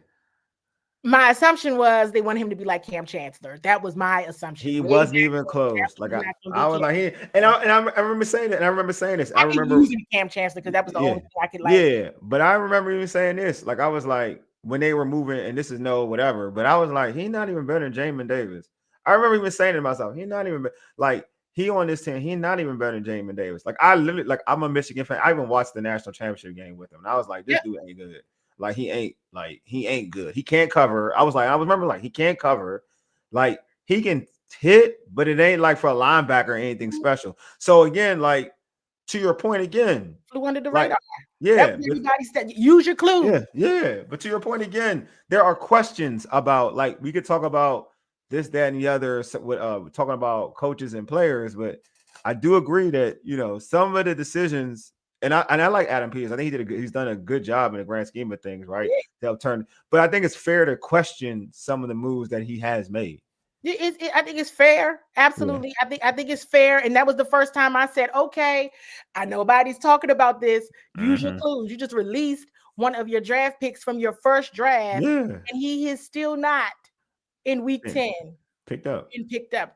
My assumption was they wanted him to be like Cam Chancellor. That was my assumption. He wasn't even close. Like I was like, I remember saying that. And I remember saying this. I remember using Cam Chancellor because that was the only thing I could like. Yeah, but I remember even saying this. Like, I was like, when they were moving, and this is no whatever, but I was like, he's not even better than Jamin Davis. I remember even saying to myself, he's not even like he on this team. He's not even better than Jamin Davis. Like, I literally, like, I'm a Michigan fan. I even watched the national championship game with him, and I was like, this dude ain't good. Like, he ain't good. He can't cover. I remember like he can't cover. Like, he can hit, but it ain't like for a linebacker or anything special. So again, like, to your point again, flew under the radar. Yeah, everybody said use your clue. Yeah. But to your point again, there are questions about, like, we could talk about this, that, and the other. Talking about coaches and players, but I do agree that, you know, some of the decisions. And I like Adam Peters. I think he's done a good job in the grand scheme of things, right? They'll turn, but I think it's fair to question some of the moves that he has made. I think it's fair. Absolutely. Yeah. I think it's fair. And that was the first time I said, okay, I know nobody's talking about this. Use your clues. You just released one of your draft picks from your first draft, and he is still not in week 10. Picked up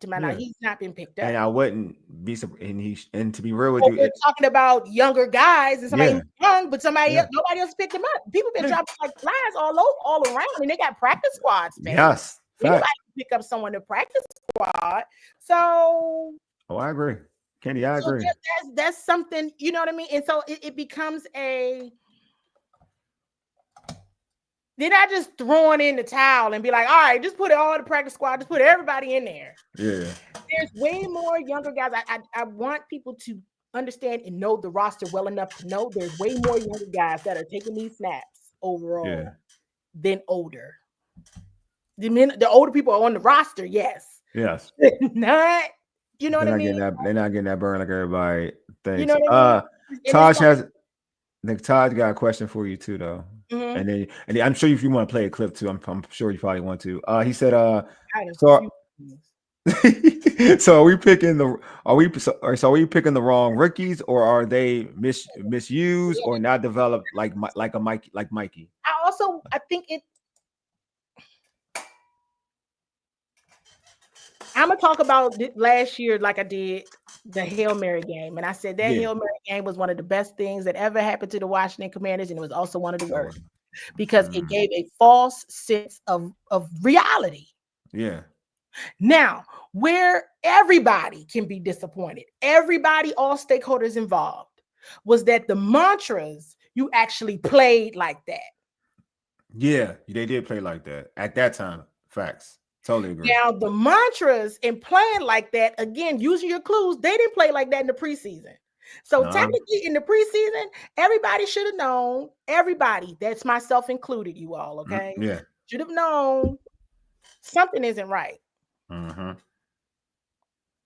to my knowledge. He's not been picked up. And I wouldn't be surprised. And to be real with you, we're talking about younger guys and somebody who's young, but nobody else picked him up. People been dropping like flies all around, and they got practice squads, man. Yes. Anybody can pick up someone to practice squad. So I agree. Candi, I agree. That's something, you know what I mean? And so it becomes they're not just throwing in the towel and be like, all right, just put it all in the practice squad, just put everybody in there. Yeah. There's way more younger guys. I want people to understand and know the roster well enough to know there's way more younger guys that are taking these snaps overall than older. The older people are on the roster, yes. Yes. Not, you know what I mean? They're not getting that burn like everybody thinks. You know what I mean? Todd got a question for you too, though. And then I'm sure if you want to play a clip too, I'm sure you probably want to. He said, so are we picking the wrong rookies, or are they misused or not developed like Mikey? I think I'm gonna talk about last year like I did the Hail Mary game, and I said that Hail Mary game was one of the best things that ever happened to the Washington Commanders, and it was also one of the worst because it gave a false sense of reality. Yeah. Now, where everybody can be disappointed, everybody, all stakeholders involved, was that the mantras you actually played like that. Yeah, they did play like that at that time. Facts. Totally agree. Now, the mantras and playing like that, again, using your clues, they didn't play like that in the preseason. So technically in the preseason, everybody should have known, everybody, that's myself included, you all, okay? Yeah. Should have known something isn't right.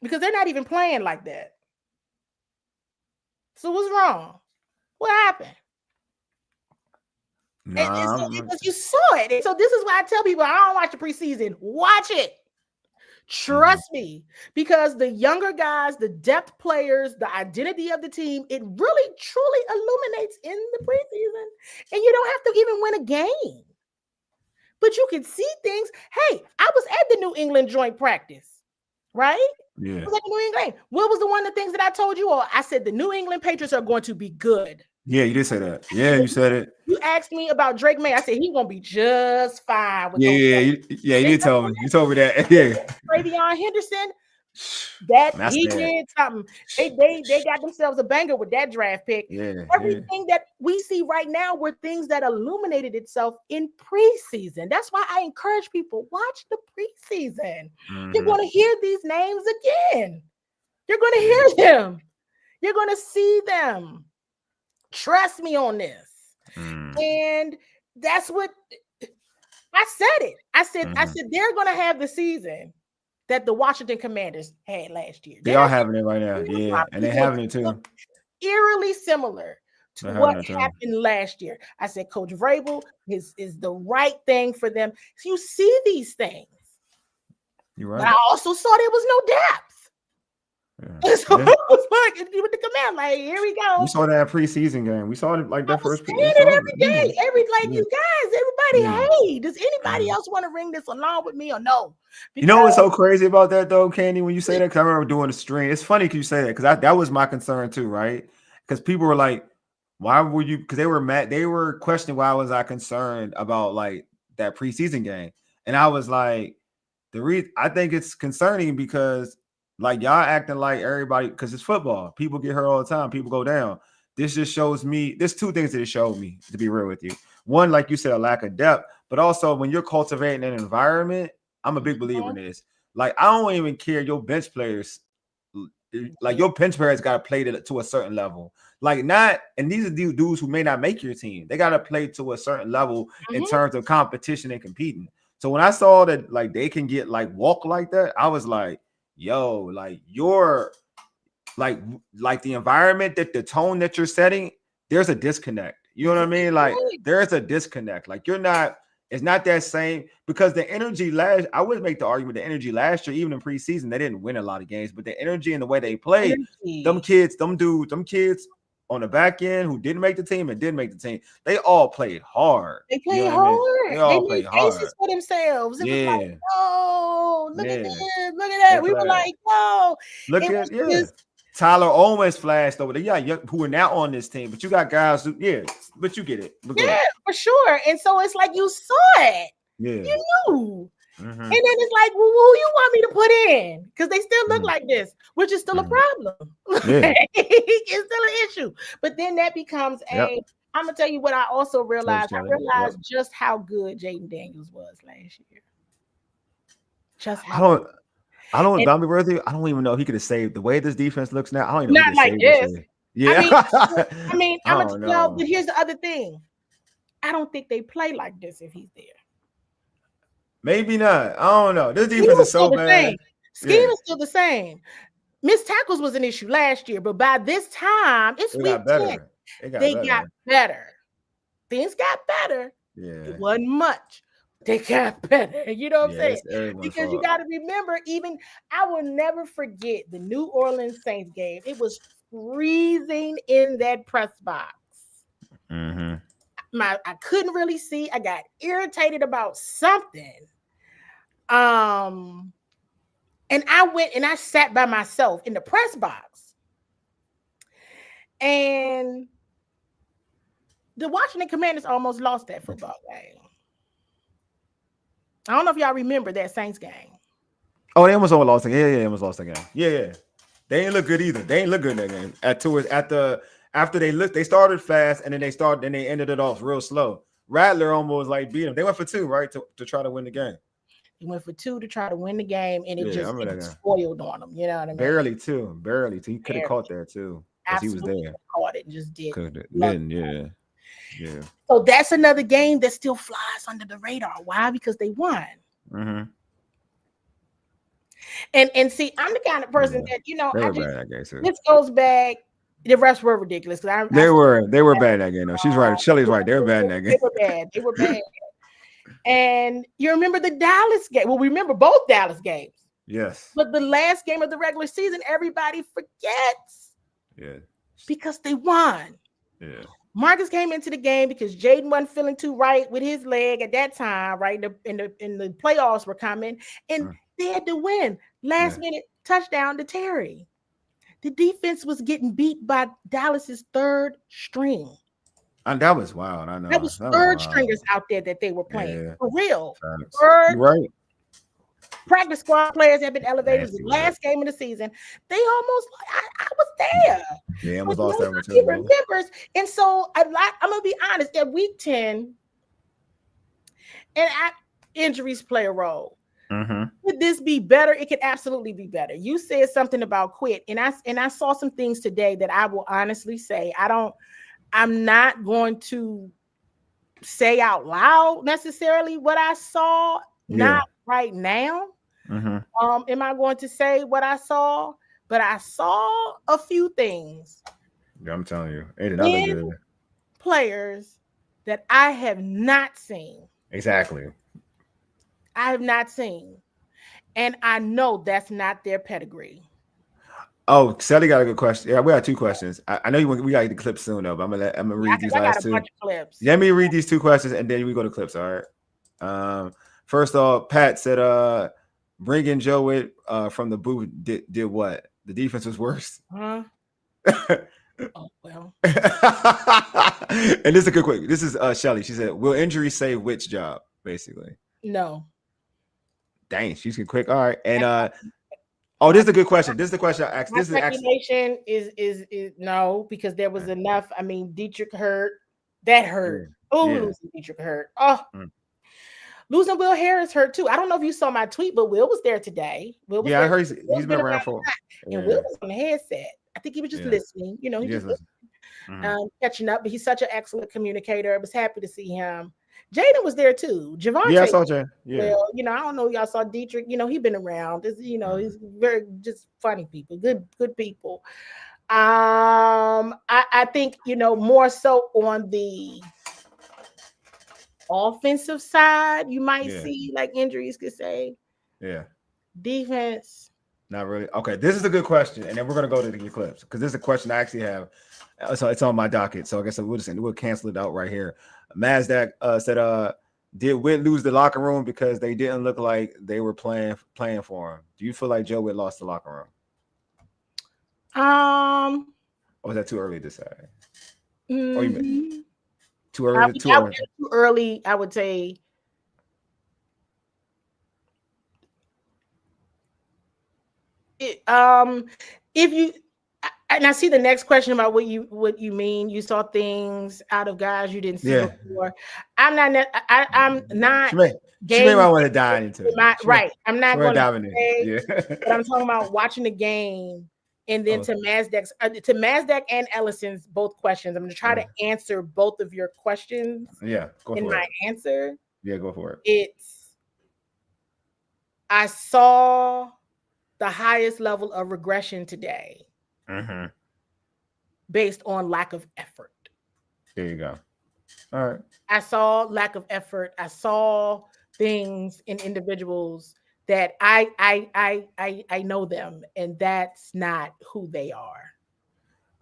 Because they're not even playing like that. So what's wrong? What happened? Because you saw it. And so this is why I tell people, I don't watch the preseason. Watch it. Trust me. Because the younger guys, the depth players, the identity of the team, it really, truly illuminates in the preseason. And you don't have to even win a game. But you can see things. Hey, I was at the New England joint practice, right? Yeah. I was at the New England. What was one of the things that I told you all? I said the New England Patriots are going to be good. Yeah, you did say that. Yeah, you said it. You asked me about Drake May. I said he's gonna be just fine. With you did tell me. You told me that. Yeah. Travion Henderson, he did something. They got themselves a banger with that draft pick. Yeah. Everything that we see right now were things that illuminated itself in preseason. That's why I encourage people, watch the preseason. You're going to hear these names again. You're going to hear them. You're going to see them. Trust me on this. And that's what I said it. I said Mhm. they're going to have the season that the Washington Commanders had last year. They are having it right now. Yeah, and they're having it too. Eerily similar to They're what having it too. happened last year. I said Coach Vrabel is the right thing for them. So you see these things. You're But right. I also saw there was no depth. Yeah. So Yeah. it was like with the command, like here we go. We saw that preseason game. We saw it like I that was first. saying it every day. Yeah. You guys, everybody, Yeah. hey, does anybody else want to ring this along with me or no? You know what's so crazy about that though, Candy? When you say that, because I remember doing the stream. It's funny because you say that because that was my concern too, right? Because people were like, "Why were you?" Because they were mad. They were questioning why was I concerned about like that preseason game, and I was like, I think it's concerning because like y'all acting like everybody because it's football. People get hurt all the time. People go down. This just shows me. There's two things that it showed me. To be real with you, one, like you said, a lack of depth, but also when you're cultivating an environment. I'm a big believer in this. Like, I don't even care your bench players. Like, your bench players got to play to a certain level. Like, not, and these are these dudes who may not make your team. They got to play to a certain level in terms of competition and competing. So when I saw that, like, they can get like walk like that, I was like, yo, like you're like the environment that the tone that you're setting, there's a disconnect. You know what I mean? Like, there's a disconnect. Like, you're not. It's not that same because the energy I would make the argument the energy last year, even in preseason, they didn't win a lot of games, but the energy and the way they played, them kids on the back end who didn't make the team and didn't make the team, they all played hard. They played hard. They all played hard. Cases for themselves. It was like, oh, look at this, look at that. We were like, oh, look at Tyler Owens flashed over there. Yeah, who are now on this team, but you got guys who, but you get it. For sure. And so it's like you saw it. Yeah. You knew. And then it's like, well, who you want me to put in? Because they still look like this, which is still a problem. It's still an issue. But then that becomes I'm gonna tell you what I also realized. I realized just how good Jaden Daniels was last year. Just how I don't even know if he could have saved the way this defense looks now. I don't even know. Not like this. Yeah. I mean, I'm gonna tell, but here's the other thing. I don't think they play like this if he's there. Maybe not. I don't know. This defense is so bad. Scheme is still the same. Missed tackles was an issue last year, but by this time, it's week 10. They got better. Things got better. Yeah. It wasn't much. They got better. You know what I'm saying? Because you got to remember, even I will never forget the New Orleans Saints game. It was freezing in that press box. I couldn't really see. I got irritated about something. And I went and I sat by myself in the press box. And the Washington Commanders almost lost that football game. I don't know if y'all remember that Saints game. Oh, they almost lost the game. Yeah, almost lost the game. Yeah. They ain't look good either. They ain't look good in that game. After they started fast and then they ended it off real slow. Rattler almost like beat them. They went for 2, right? To try to win the game. They went for 2 to try to win the game, and it just spoiled on them. You know what I mean? Barely too. He could have caught that too. Because he was there. Caught it and just did. Yeah. So that's another game that still flies under the radar. Why? Because they won. And see, I'm the kind of person that this goes back. The refs were ridiculous. They were bad in that game. No, she's right. Shelly's right. They were bad in that game. They were bad. And you remember the Dallas game? Well, we remember both Dallas games. Yes. But the last game of the regular season, everybody forgets. Yeah. Because they won. Yeah. Marcus came into the game because Jaden wasn't feeling too right with his leg at that time, right? In the playoffs were coming, and they had to win. Last minute touchdown to Terry. The defense was getting beat by Dallas's third string. And that was wild. I know. That was third stringers out there that they were playing. For real. You're right. Practice squad players have been elevated. The last game of the season, they almost, I was there. Yeah, almost lost that one too. Remembers. And so I'm gonna be honest, at week 10, and injuries play a role. Could this be better? It could absolutely be better. You said something about quit, and I saw some things today that I will honestly say I'm not going to say out loud necessarily what I saw. Not right now. Am I going to say what I saw? But I saw a few things. Yeah, I'm telling you, it did not look good. Players that I have not seen. Exactly. I have not seen. And I know that's not their pedigree. Oh, Sally got a good question. Yeah, we got 2 questions. I know we got to get the clips soon though, but I'm gonna read these last 2. Bunch of clips. Let me read these 2 questions and then we go to clips. All right. First off, Pat said, bringing Joe Witt from the booth did what? The defense was worse. Oh well. And this is a good quick. This is Shelly. She said, "Will injury save Witt's job?" Basically. No. Dang, she's quick. All right, and oh, this is a good question. This is the question I asked. My speculation is no, because there was enough. I mean, Dietrich hurt. That hurt. Losing Dietrich hurt. Losing Will Harris hurt too. I don't know if you saw my tweet, but Will was there today. I heard he's been around for. And Will was on the headset. I think he was just listening. You know, he just catching up. But he's such an excellent communicator. I was happy to see him. Jaden was there too. Javante. Yeah, I saw Jaden. Yeah. Well, you know, I don't know. Y'all saw Dietrich. You know, he's been around. You know, he's very just funny people. Good people. I think, you know, more so on the offensive side, you might see like injuries could say. Yeah. Defense. Not really. Okay, this is a good question, and then we're gonna go to the clips because this is a question I actually have. So it's on my docket. So I guess we'll cancel it out right here. Mazdak said, did Witt lose the locker room because they didn't look like they were playing for him? Do you feel like Joe Witt lost the locker room? Or was that too early to say? Or you mean too early? Too early, I would say. If you and I see the next question about what you mean. You saw things out of guys you didn't see before. I'm not. She may want to dive into it. Right. I'm not going to say. But I'm talking about watching the game, and then to Mazdak and Ellison's both questions. I'm going to try to answer both of your questions. Yeah, go for it. In my answer. Yeah, go for it. I saw the highest level of regression today. Based on lack of effort. There you go. All right. I saw lack of effort. I saw things in individuals that I know them, and that's not who they are.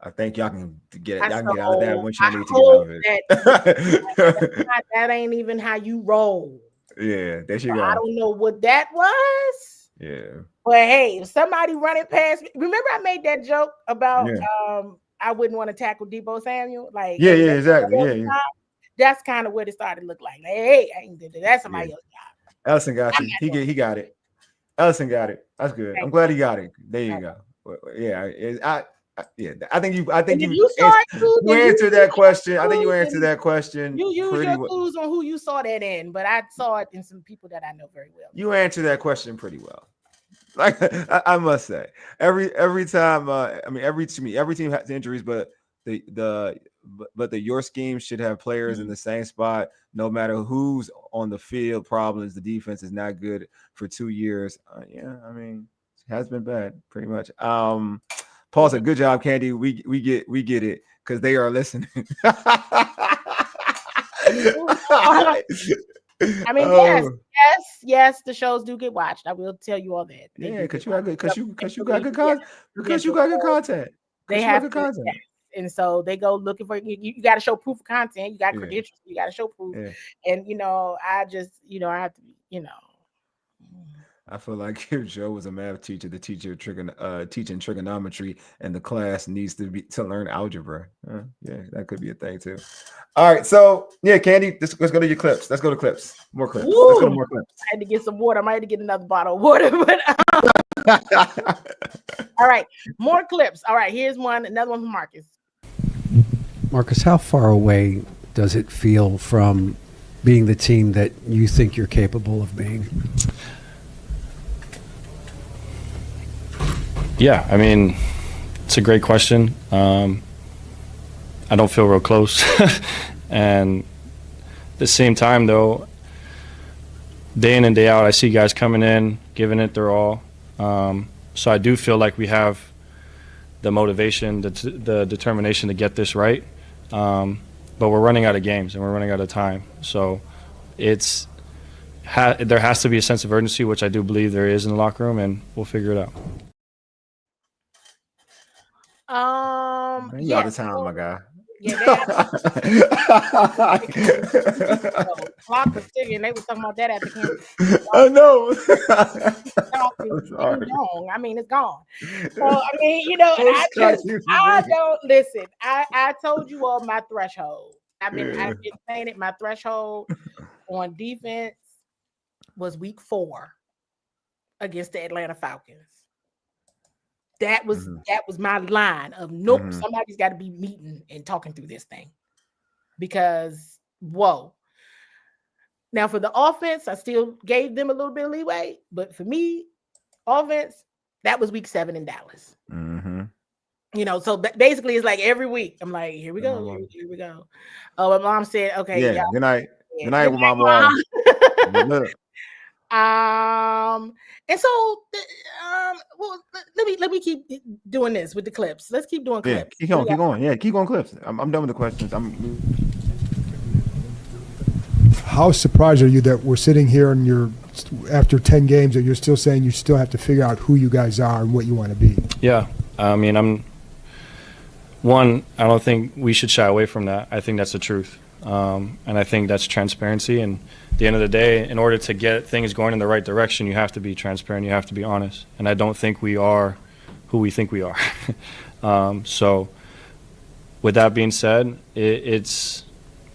I think y'all can get out of that once you need to get out of it. That ain't even how you roll. Yeah, there you go. I don't know what that was. Yeah. But hey, if somebody running past me, remember I made that joke about I wouldn't want to tackle Debo Samuel. Like exactly. Yeah. That's kind of what it started to look like. Hey, I ain't did that. That's somebody else's job. Ellison got you. He got it. Ellison got it. That's good. I'm glad he got it. There you go. Yeah, I think you answered that question. I think you answered that question. You use your clues on who you saw that in, but I saw it in some people that I know very well. You answered that question pretty well. Like I must say, every time, every team has injuries, but your scheme should have players in the same spot, no matter who's on the field. Problems, the defense is not good for 2 years. It has been bad, pretty much. Paul said, "Good job, Candi. We get it because they are listening." Yes, the shows do get watched. I will tell you all that. Because you got good content. They have good content. Yes. And so they go looking for you got to show proof of content. You got credentials. You got to show proof. And I just I have to I feel like if Joe was a math teacher, the teacher teaching trigonometry, and the class needs to learn algebra. That could be a thing too. All right, so Candi, let's go to your clips. Let's go to clips. More clips. Ooh, let's go to more clips. I had to get some water. I might have to get another bottle of water, but all right, more clips. All right, here's another one from Marcus. Marcus, how far away does it feel from being the team that you think you're capable of being? Yeah, it's a great question. I don't feel real close. And the same time, though, day in and day out, I see guys coming in, giving it their all. So I do feel like we have the motivation, the determination to get this right. But we're running out of games and we're running out of time. So there has to be a sense of urgency, which I do believe there is in the locker room, and we'll figure it out. You out of town, my guy. Yeah, clock was ticking. They were talking about that at the camp. I know. I mean, it's gone. So I mean, you know, I don't listen. I told you all my threshold. I've been saying it. My threshold on defense was week 4 against the Atlanta Falcons. That was my line of nope. Somebody's got to be meeting and talking through this thing, because whoa. Now for the offense, I still gave them a little bit of leeway, but for me, offense, that was week 7 in Dallas. You know, so basically it's like every week I'm like, here we go, here we go. Oh, my mom said, okay, yeah. Good night. Good night with my mom. And so, well, let me keep doing this with the clips. Let's keep doing clips. Keep going. Yeah, keep going clips. I'm done with the questions. How surprised are you that we're sitting here and you're after 10 games that you're still saying you still have to figure out who you guys are and what you want to be? Yeah, I mean, I don't think we should shy away from that. I think that's the truth. And I think that's transparency. And at the end of the day, in order to get things going in the right direction, you have to be transparent. You have to be honest. And I don't think we are who we think we are. So with that being said, it's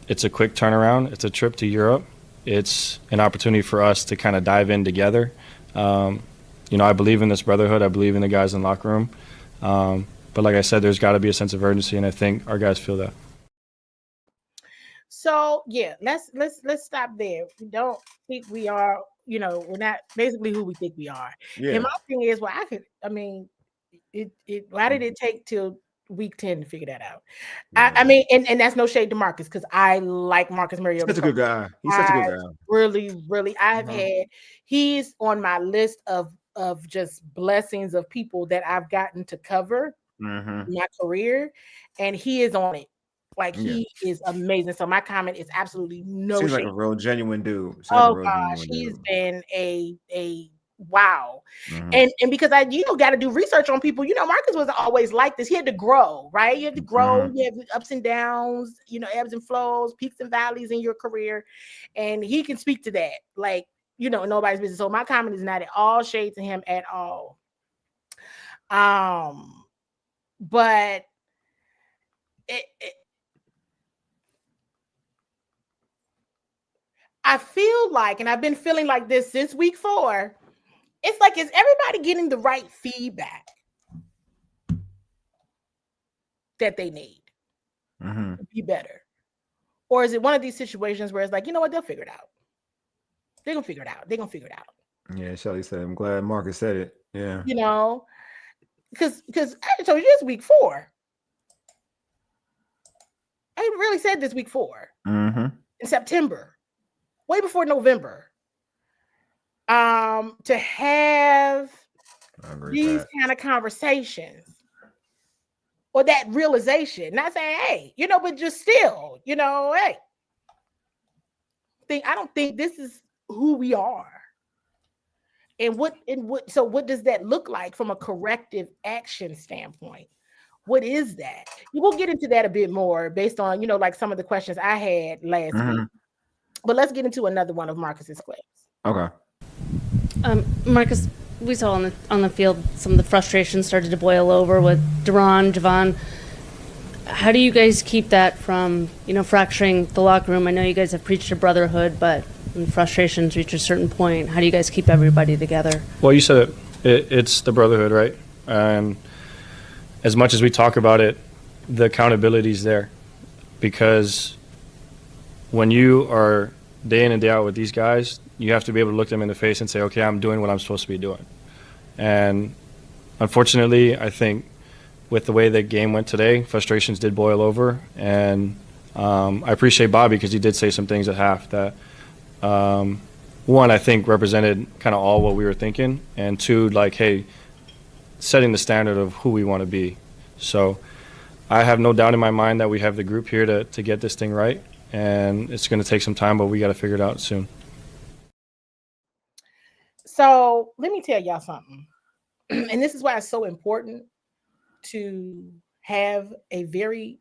a quick turnaround. It's a trip to Europe. It's an opportunity for us to kind of dive in together. You know, I believe in this brotherhood. I believe in the guys in the locker room. But like I said, there's got to be a sense of urgency, and I think our guys feel that. So yeah, let's stop there. We don't think we are, you know, we're not basically who we think we are. Yeah. And my thing is, well, why did it take till week 10 to figure that out? Yeah. I mean, and that's no shade to Marcus, because I like Marcus Mariota. He's such a good guy. He's such a good guy. Really, he's on my list of just blessings of people that I've gotten to cover in my career, and he is on it. Like, he is amazing. So my comment is absolutely no Seems shade. like a real genuine dude. He's been a wow. And because I got to do research on people. You know, Marcus wasn't always like this. He had to grow, right? You had to grow. You have ups and downs, you know, ebbs and flows, peaks and valleys in your career. And he can speak to that. Like, you know, nobody's business. So my comment is not at all shade to him at all. But I feel like, and I've been feeling like this since week 4, it's like, is everybody getting the right feedback that they need to be better? Or is it one of these situations where it's like, you know what, they'll figure it out. They're going to figure it out. They're going to figure it out. Yeah, Shelly said, I'm glad Marcus said it. Yeah. You know, because I told you this week 4. I really said this week 4 in September. Way before November, to have these kind of conversations or that realization, not saying, hey, you know, but just still, you know, hey, I don't think this is who we are. So what does that look like from a corrective action standpoint? What is that? We'll get into that a bit more based on, you know, like some of the questions I had last week. But let's get into another one of Marcus's clips. Okay. Marcus, we saw on the field some of the frustration started to boil over with Duran, Javon. How do you guys keep that from, you know, fracturing the locker room? I know you guys have preached a brotherhood, but when frustrations reach a certain point, how do you guys keep everybody together? Well, you said it's the brotherhood, right? And as much as we talk about it, the accountability is there, because when you are day in and day out with these guys, you have to be able to look them in the face and say, okay, I'm doing what I'm supposed to be doing. And unfortunately, I think with the way the game went today, frustrations did boil over. And I appreciate Bobby because he did say some things at half that, one, I think represented kind of all what we were thinking, and two, like, hey, setting the standard of who we want to be. So I have no doubt in my mind that we have the group here to get this thing right, and it's going to take some time, but we got to figure it out soon. So let me tell y'all something, and this is why it's so important to have a very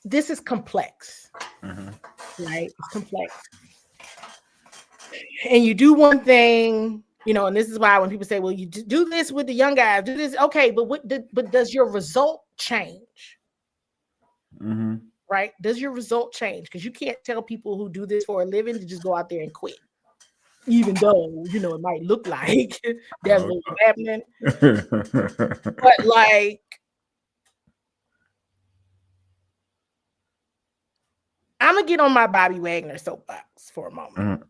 this is complex, right? It's complex, and you do one thing, you know, and this is why when people say, well, you do this with the young guys, do this, okay, but does your result change? Right? Does your result change? Because you can't tell people who do this for a living to just go out there and quit, even though, you know, it might look like that's what's happening. But like, I'm gonna get on my Bobby Wagner soapbox for a moment,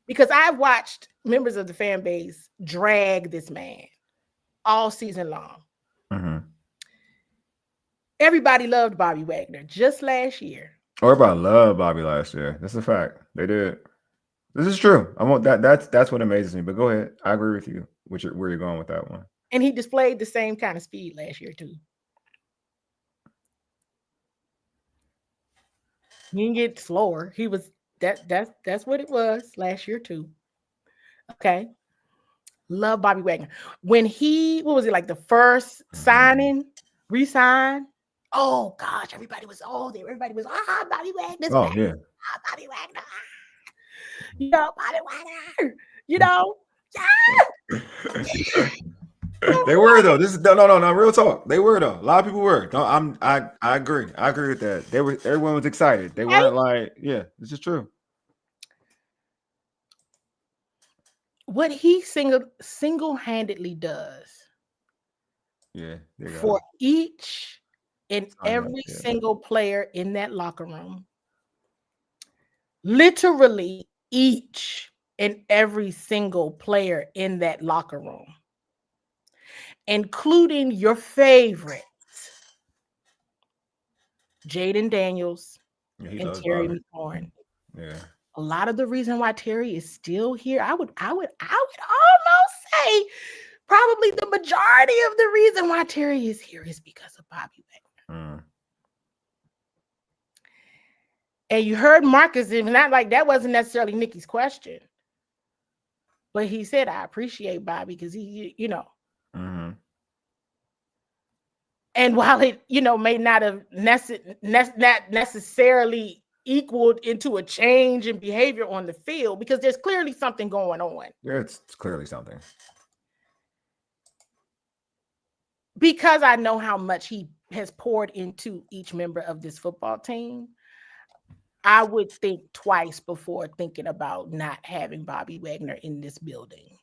because I've watched members of the fan base drag this man all season long. Everybody loved Bobby Wagner just last year. Everybody loved Bobby last year. That's a fact. They did. This is true. I want that. That's what amazes me. But go ahead. I agree with you. Where you're going with that one. And he displayed the same kind of speed last year too. He didn't get slower. He was that's what it was last year too. Okay. Love Bobby Wagner. When what was it, like the first signing, re-sign? Oh gosh, everybody was there. Everybody was Bobby Wagner. Yeah. Bobby Wagner. You know, Bobby Wagner. You know, They were though. This is no real talk. They were though. A lot of people were. No, I agree. I agree with that. Everyone was excited. They weren't like, yeah, this is true. What he single-handedly does, for each and every single player in that locker room, literally each and every single player in that locker room, including your favorites, Jaden Daniels and Terry McLaurin. Yeah. A lot of the reason why Terry is still here, I would almost say probably the majority of the reason why Terry is here is because of Bobby Wagner. And you heard Marcus, even not like that wasn't necessarily Nikki's question, but he said, I appreciate Bobby because he, you know. And while it, you know, may not have necessarily equaled into a change in behavior on the field, because there's clearly something going on. Yeah, it's clearly something. Because I know how much he has poured into each member of this football team, I would think twice before thinking about not having Bobby Wagner in this building.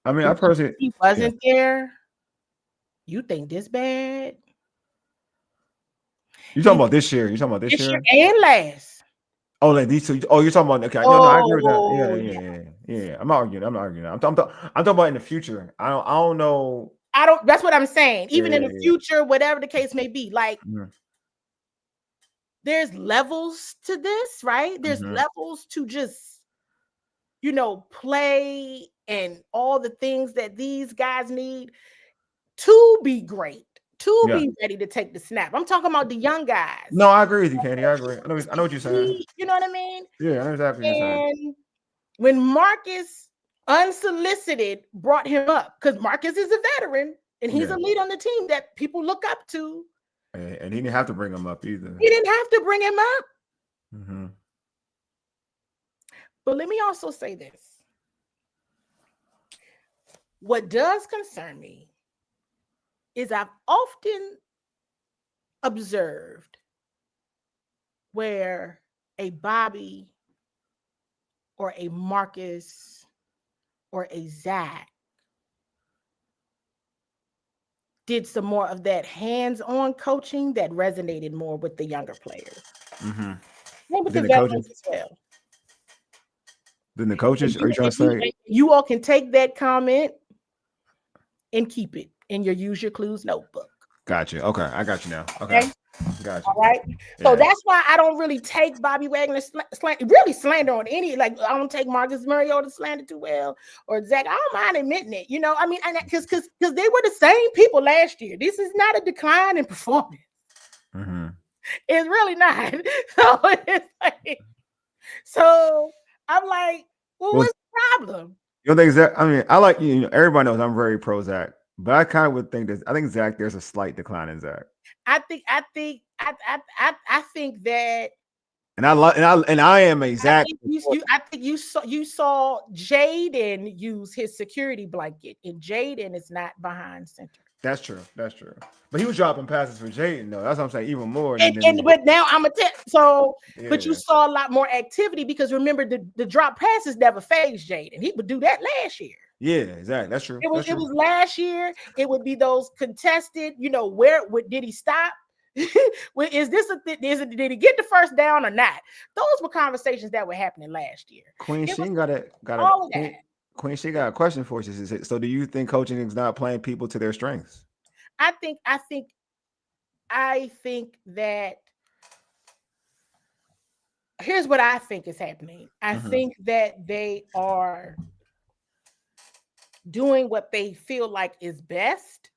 I mean, I personally, he wasn't there. You think this bad? You talking about this year? You talking about this year and last? Oh, like these two. Oh, you're talking about okay. No, I agree with that. Yeah. I'm not arguing. I'm talking about in the future. I don't know. That's what I'm saying. Even in the future, whatever the case may be, like there's levels to this, right? There's levels to just, you know, play and all the things that these guys need to be great, to be ready to take the snap. I'm talking about the young guys. No, I agree with you, Candi. I agree. I know what you're saying. You know what I mean? Yeah, I know exactly what you're saying. And when Marcus unsolicited brought him up, because Marcus is a veteran and he's a lead on the team that people look up to. And he didn't have to bring him up either. He didn't have to bring him up. But let me also say this. What does concern me is I've often observed where a Bobby or a Marcus or a Zach did some more of that hands-on coaching that resonated more with the younger players. Maybe with the veterans as well. Then the coaches, are you trying to say? You all can take that comment and keep it in your Use Your Clues notebook. Gotcha. Okay, I got you now. Okay, gotcha. All right. So Yeah. that's why I don't really take Bobby Wagner slander on any. Like I don't take Marcus Mariota slander too well, or Zach. I don't mind admitting it. You know, I mean, because they were the same people last year. This is not a decline in performance. Mm-hmm. It's really not. So it's like, so I'm like, well, what's the problem? You don't think Zach? I mean, I like you know, everybody knows I'm very pro Zach, but I kind of would think that I think Zach, there's a slight decline in Zach. I think that, And I am a Zach. I think you saw Jaden use his security blanket, and Jaden is not behind center. That's true. That's true. But he was dropping passes for Jaden, though. That's what I'm saying. Even more. But now I'm a so. Yeah. But you saw a lot more activity because remember the drop passes never phased Jaden. He would do that last year. Yeah, exactly. That's true. It was last year. It would be those contested. You know, where did he stop? Did he get the first down or not? Those were conversations that were happening last year. Queen Sheen got a question for you. So do you think coaching is not playing people to their strengths? I think that here's what I think is happening. I think that they are doing what they feel like is best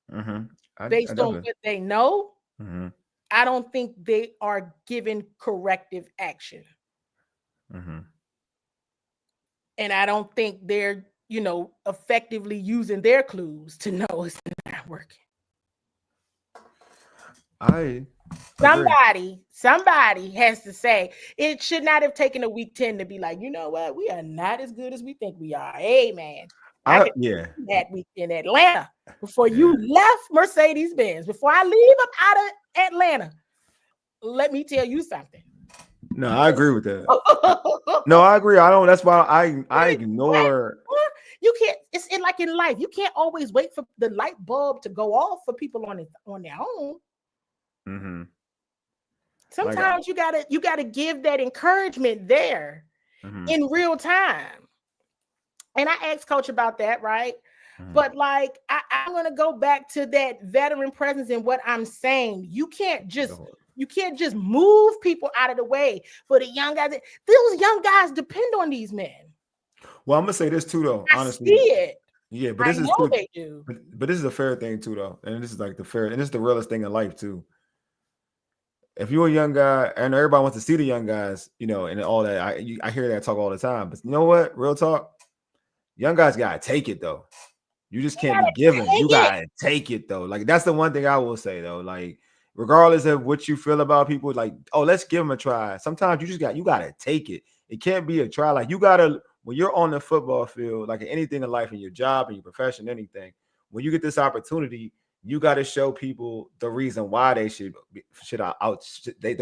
based on what they know. I don't think they are given corrective action. And I don't think they're, effectively using their clues to know it's not working. Somebody has to say it should not have taken a week 10 to be like, you know what, we are not as good as we think we are. Hey, man. That week in Atlanta before you left Mercedes-Benz, before I leave up out of Atlanta, let me tell you something. No, I agree with that. No, I agree. I don't. That's why I ignore. You can't. It's like in life. You can't always wait for the light bulb to go off for people on their own. Sometimes you gotta give that encouragement there in real time. And I asked Coach about that, right? But like I'm gonna go back to that veteran presence and what I'm saying. You can't just move people out of the way for the young guys. Those young guys depend on these men. Well, I'm gonna say this too, though. Honestly, I see it. Yeah, but this is true. They do. But this is a fair thing too, though, and this is like the fair, and this is the realest thing in life too. If you're a young guy, and everybody wants to see the young guys, and all that, I hear that talk all the time. But you know what? Real talk, young guys gotta take it though. You just can't be given. You gotta take it though. Like that's the one thing I will say though. Like regardless of what you feel about people, like let's give them a try. Sometimes you gotta take it. It can't be a try. Like you gotta. When you're on the football field, like anything in life, in your job, in your profession, anything, when you get this opportunity, you got to show people the reason why they the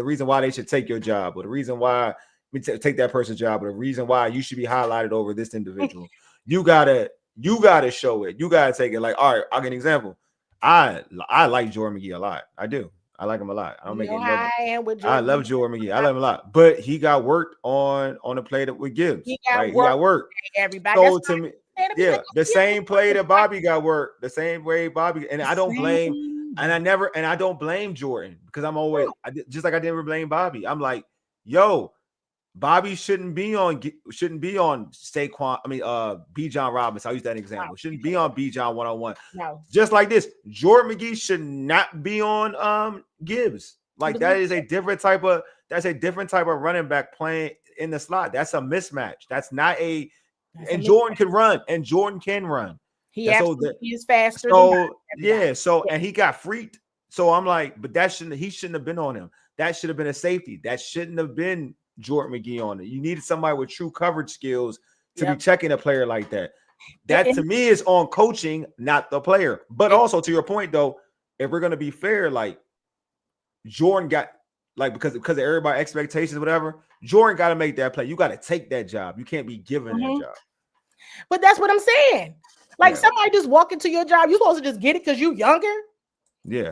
reason why they should take your job, or the reason why take that person's job, or the reason why you should be highlighted over this individual. You gotta show it. You gotta take it. Like, all right, I'll give an example. I like Jordan McGee a lot. I do. I like him a lot. I don't make it. I love Jordan McGee. I love him a lot. But he got worked on the play that with Gibbs. He got worked. Everybody. So to me, the same play that Bobby got worked, the same way Bobby. And I don't blame. And I don't blame Jordan because I'm always just like I never blame Bobby. I'm like, yo, Bobby shouldn't be on Saquon. I mean, B. John Robinson. I'll use that example. Shouldn't be on B. John 1-on-1. No. Just like this, Jordan McGee should not be on Gibbs. Like that is a different type of running back playing in the slot. That's a mismatch. That's not and Jordan can run, and Jordan can run. He is faster. And he got freaked. So I'm like, but he shouldn't have been on him. That should have been a safety. That shouldn't have been Jordan McGee on it. You needed somebody with true coverage skills to be checking a player like that. That to me is on coaching, not the player. But also to your point though, if we're gonna be fair, like Jordan got because of everybody's expectations, whatever, Jordan got to make that play. You got to take that job. You can't be given that job. But that's what I'm saying. Like somebody just walk into your job, you're supposed to just get it because you're younger. Yeah.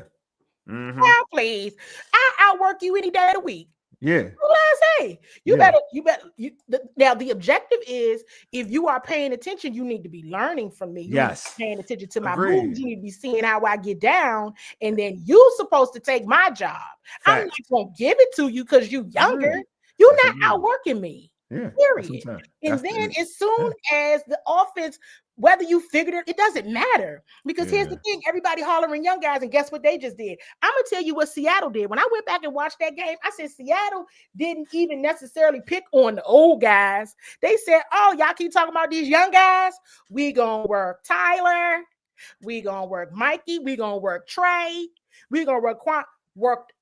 Now, please, I outwork you any day of the week. Yeah. What I say? You Yeah. better. Now the objective is, if you are paying attention, you need to be learning from me. You need to Yes. be paying attention to my Agreed. moves. You need to be seeing how I get down, and then you supposed to take my job. I'm not Facts. gonna give it to you because you younger. Yeah. You're That's not what it is. outworking me. Yeah. That's what I'm Period. saying. And That's then the, as soon as the offense, whether you figured it doesn't matter. Because here's the thing: everybody hollering young guys, and guess what they just did? I'm gonna tell you what Seattle did. When I went back and watched that game, I said Seattle didn't even necessarily pick on the old guys. They said, "Oh, y'all keep talking about these young guys. We gonna work Tyler. We gonna work Mikey. We gonna work Trey. We gonna work worked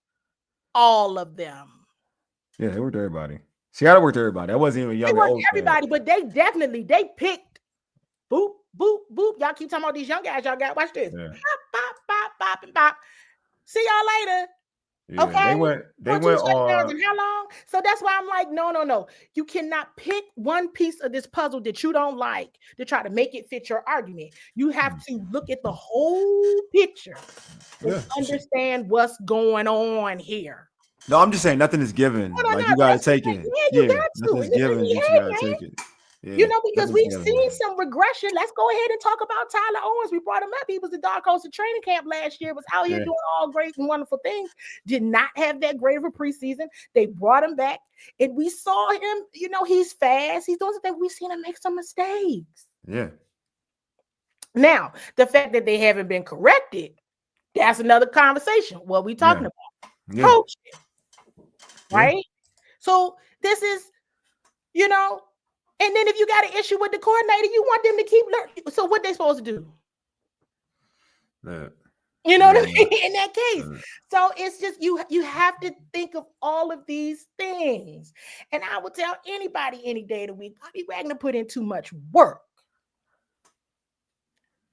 all of them." Yeah, they worked everybody. Seattle worked everybody. That wasn't even They young and worked old. everybody, but they picked boop, boop, boop. Y'all keep talking about these young guys. Y'all got watch this. Yeah. Bop, bop, bop, bop, and bop. See y'all later. Yeah. Okay. They went Two touchdowns in how long? So that's why I'm like, no. You cannot pick one piece of this puzzle that you don't like to try to make it fit your argument. You have to look at the whole picture and understand what's going on here. No, I'm just saying nothing is given. No, Like you gotta take it. Yeah, you got to. Nothing's In the given. You NBA, gotta man. take it. Yeah, You know, because nothing's we've given. seen some regression. Let's go ahead and talk about Tyler Owens. We brought him up. He was the dark horse of training camp last year, was out here doing all great and wonderful things. Did not have that great of a preseason. They brought him back, and we saw him, he's fast. He's doing something. We've seen him make some mistakes. Yeah. Now, the fact that they haven't been corrected, that's another conversation. What we talking about? Yeah. Coaching. Right? So this is, and then if you got an issue with the coordinator, you want them to keep learning. So what they supposed to do? Yeah. You know what I mean? In that case. So it's just, you have to think of all of these things. And I would tell anybody any day of the week, Bobby Wagner put in too much work.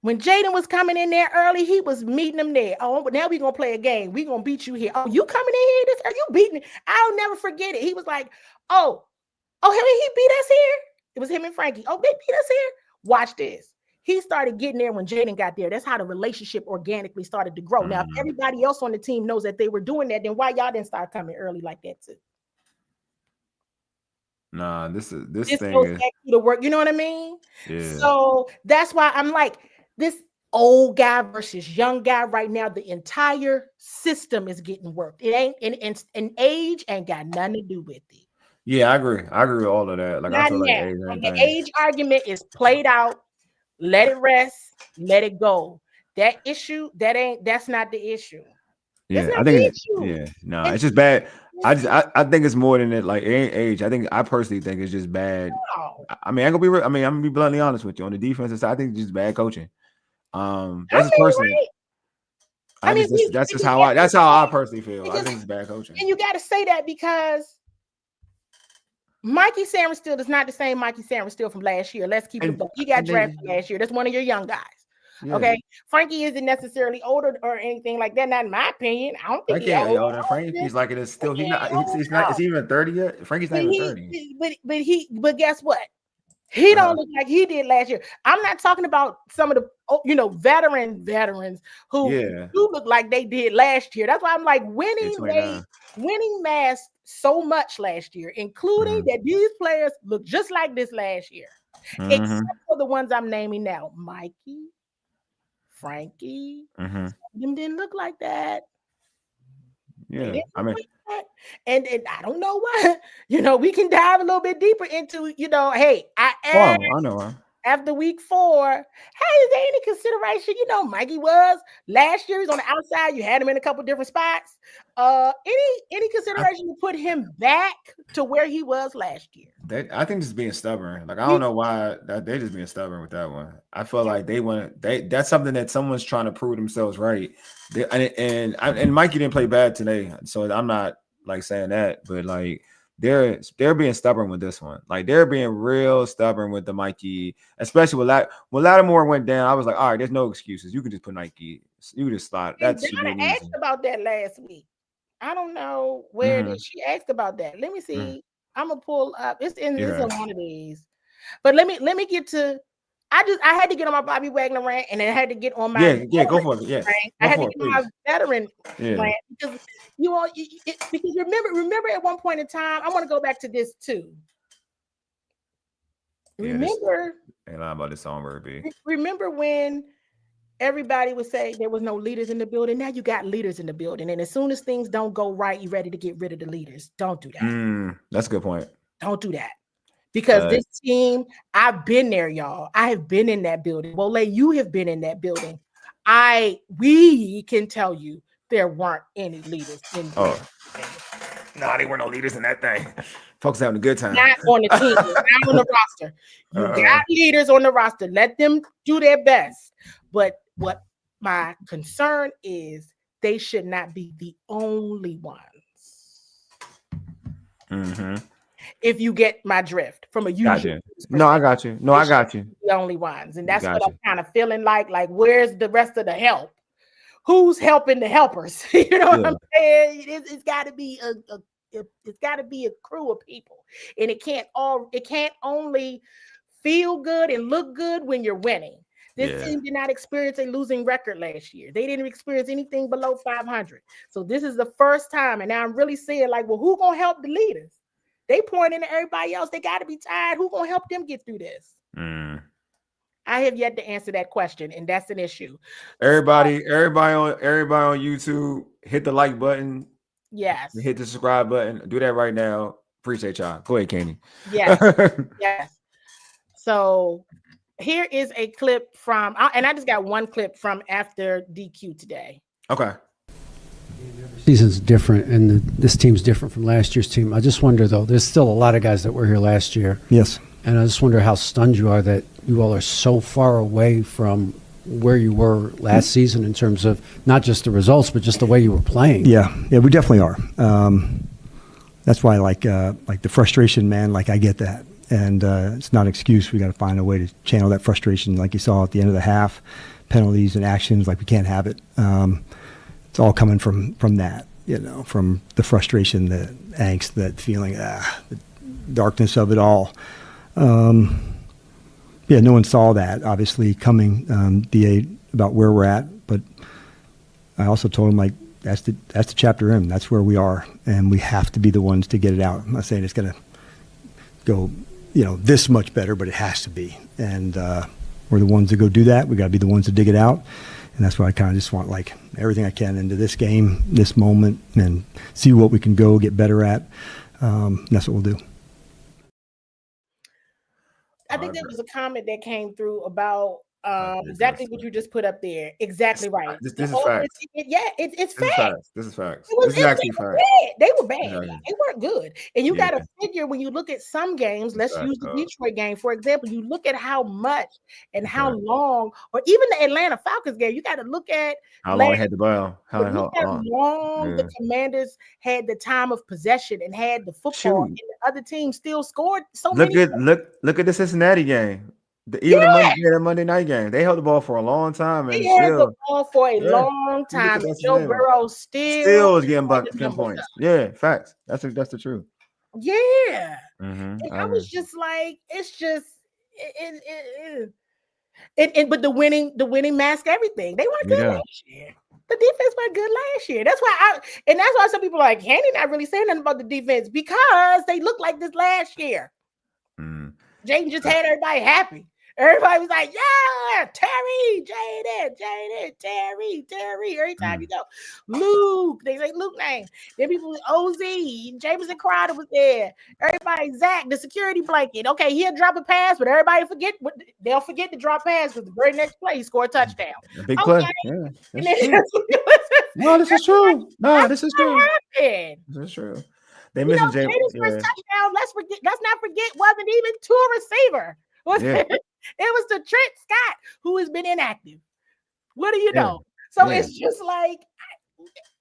When Jaden was coming in there early, he was meeting them there. Oh, but now we're going to play a game. We're going to beat you here. Oh, you coming in here? Are you beating me? I'll never forget it. He was like, he beat us here? It was him and Frankie. Oh, they beat us here? Watch this. He started getting there when Jaden got there. That's how the relationship organically started to grow. Now, if everybody else on the team knows that they were doing that, then why y'all didn't start coming early like that too? Nah, this This thing goes is back to the work. You know what I mean? Yeah. So that's why I'm like, this old guy versus young guy right now, the entire system is getting worked. It ain't, and age ain't got nothing to do with it. Yeah, I agree. I agree with all of that. Like Not I feel now. like The age argument is played out. Let it rest. Let it go. That issue, that's not the issue. Yeah, I think it's just bad. I think it's more than it. Like it ain't age. I personally think it's just bad. No. I mean, I'm gonna be bluntly honest with you. On the defensive side, I think it's just bad coaching. That's just personally. Right? That's how I personally feel. I think it's bad coaching. And you got to say that because Mikey Sarenstill is not the same Mikey Sarenstill from last year. Let's keep it above. He got drafted last year. That's one of your young guys. Yeah. Okay, Frankie isn't necessarily older or anything like that. Not in my opinion. I don't think he's older. Frankie's like it is still. He's not. Is he even 30 yet? Frankie's not even 30. But guess what? He don't look like he did last year. I'm not talking about some of the veterans who do look like they did last year. That's why I'm like winning masked so much last year, including that these players look just like this last year, except for the ones I'm naming now. Mikey, Frankie, them didn't look like that. Yeah, I mean, and I don't know why. We can dive a little bit deeper into. Hey, I know. After week 4, hey, is there any consideration? Mikey was last year. He's on the outside. You had him in a couple different spots. Any consideration to put him back to where he was last year? I think just being stubborn. Like I don't know why they're just being stubborn with that one. I feel like that's something that someone's trying to prove themselves right. And Mikey didn't play bad today, so I'm not like saying that, but like. They're being stubborn with this one. Like they're being real stubborn with the Mikey, especially when Lattimore went down. I was like, all right, there's no excuses. You can just put Nike. You can just slide. That's Donna asked about that last week. I don't know where did she asked about that. Let me see. I'm gonna pull up. It's on one of these. But let me get to. I had to get on my Bobby Wagner rant, and then I had to get on my go for it. Yeah, I had to go for get on it, my please. veteran Yeah. rant because because remember at one point in time, I want to go back to this too. Remember, ain't lying about this songbird, B. Remember when everybody would say there was no leaders in the building? Now you got leaders in the building, and as soon as things don't go right, you're ready to get rid of the leaders. Don't do that. That's a good point. Don't do that. Because this team, I've been there, y'all. I have been in that building. Wole, you have been in that building. We can tell you there weren't any leaders in the building. No, they weren't no leaders in that thing. Folks having a good time. Not on the team, not on the roster. You got leaders on the roster. Let them do their best. But what my concern is, they should not be the only ones. If you get my drift from a usual. No, I got you. I got you. The only ones. And that's what I'm kind of feeling like. Like, where's the rest of the help? Who's helping the helpers? You know what I'm saying? It's got to be a crew of people, and it can't only feel good and look good when you're winning. This team did not experience a losing record last year. They didn't experience anything below 500. So this is the first time, and now I'm really saying, like, well, who gonna help the leaders? They pouring into everybody else. They got to be tired. Who gonna help them get through this? I have yet to answer that question, and that's an issue. Everybody on YouTube, hit the like button. Yes. Hit the subscribe button. Do that right now. Appreciate y'all. Go ahead, Candi. Yes. Yes. So here is a clip from, and I just got one clip from after DQ today. Okay. Season's different, and this team's different from last year's team. I just wonder, though, there's still a lot of guys that were here last year. Yes. And I just wonder how stunned you are that you all are so far away from where you were last season in terms of not just the results, but just the way you were playing. Yeah, we definitely are. That's why, like the frustration, man. Like, I get that, and it's not an excuse. We got to find a way to channel that frustration, like you saw at the end of the half, penalties and actions. Like, we can't have it. It's all coming from that, from the frustration, the angst, that feeling, the darkness of it all. No one saw that, obviously, coming, DA, about where we're at. But I also told him, like, that's the chapter in. That's where we are, and we have to be the ones to get it out. I'm not saying it's going to go, this much better, but it has to be. And we're the ones to go do that. We got to be the ones to dig it out. And that's why I kind of just want, like, everything I can into this game, this moment, and see what we can get better at. That's what we'll do. I think there was a comment that came through about exactly what you just put up there. Exactly right. This is facts. It's facts. This is facts. This is actually facts. They were bad. Exactly. They weren't good. And you got to figure, when you look at some games, let's use the Detroit game, for example, you look at how much and how long, or even the Atlanta Falcons game, you got to look at how long they had the ball. How long the Commanders had the time of possession and had the football, and the other team still scored so many. Look at the Cincinnati game. The Monday night game, they held the ball for a long time, and they held the ball for a long time. Joe Burrow still was getting points. Yeah, facts. That's the truth. Yeah, I was just like, it's just but the winning mask everything. They weren't good last year. The defense went good last year. That's why some people are like, Candi not really saying nothing about the defense, because they looked like this last year. Jaden just had everybody happy. Everybody was like, yeah, Terry, Jaden, Terry. Every time you go, Luke, they say Luke name. Then people with OZ, Jameson Crowder was there. Everybody, Zach, the security blanket. Okay, he'll drop a pass, but everybody they'll forget to drop pass, because the very next play, he scored a touchdown. A big play. Yeah, no, this is true. This is true. They mentioned Jaden's first touchdown. Let's not forget, wasn't even to a receiver. It was to Trent Scott, who has been inactive. What do you know? So it's just like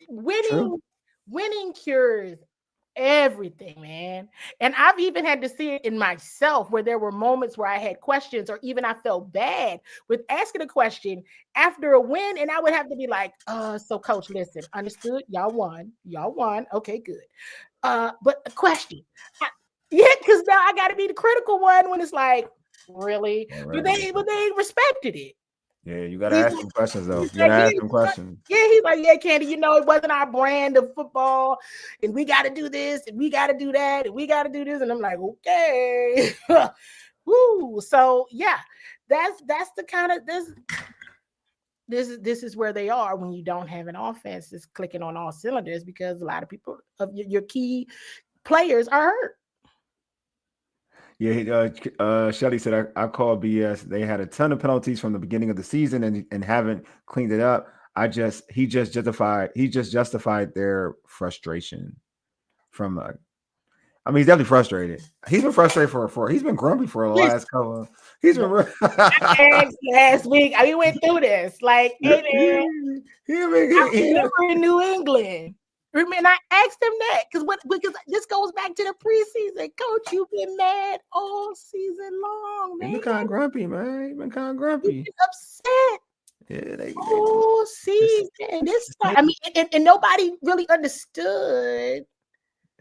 winning cures everything, man. And I've even had to see it in myself, where there were moments where I had questions, or even I felt bad with asking a question after a win, and I would have to be like, so coach, listen, understood, y'all won, okay, good. But a question, because now I got to be the critical one when it's like, really? Already. But they respected it. Yeah, you gotta He's ask like, them questions though. he's You gotta like, ask them questions. yeah, he's like, yeah, Candy, you know, it wasn't our brand of football, and we got to do this, and we got to do that, and we got to do this, and I'm like, okay, woo. So yeah, that's the kind of this is where they are when you don't have an offense that's clicking on all cylinders, because a lot of people of your key players are hurt. Yeah, Shelly said I call BS. They had a ton of penalties from the beginning of the season and haven't cleaned it up. He just justified their frustration from I mean, he's definitely frustrated. He's been frustrated he's been grumpy for the last couple. He's been last week. We went through this. Like, hey man, I remember in New England. And I asked him that because this goes back to the preseason. Coach, you've been mad all season long, man. He's been kind of grumpy, man. He's been kind of grumpy. He's upset. Yeah, all season. I mean, and nobody really understood.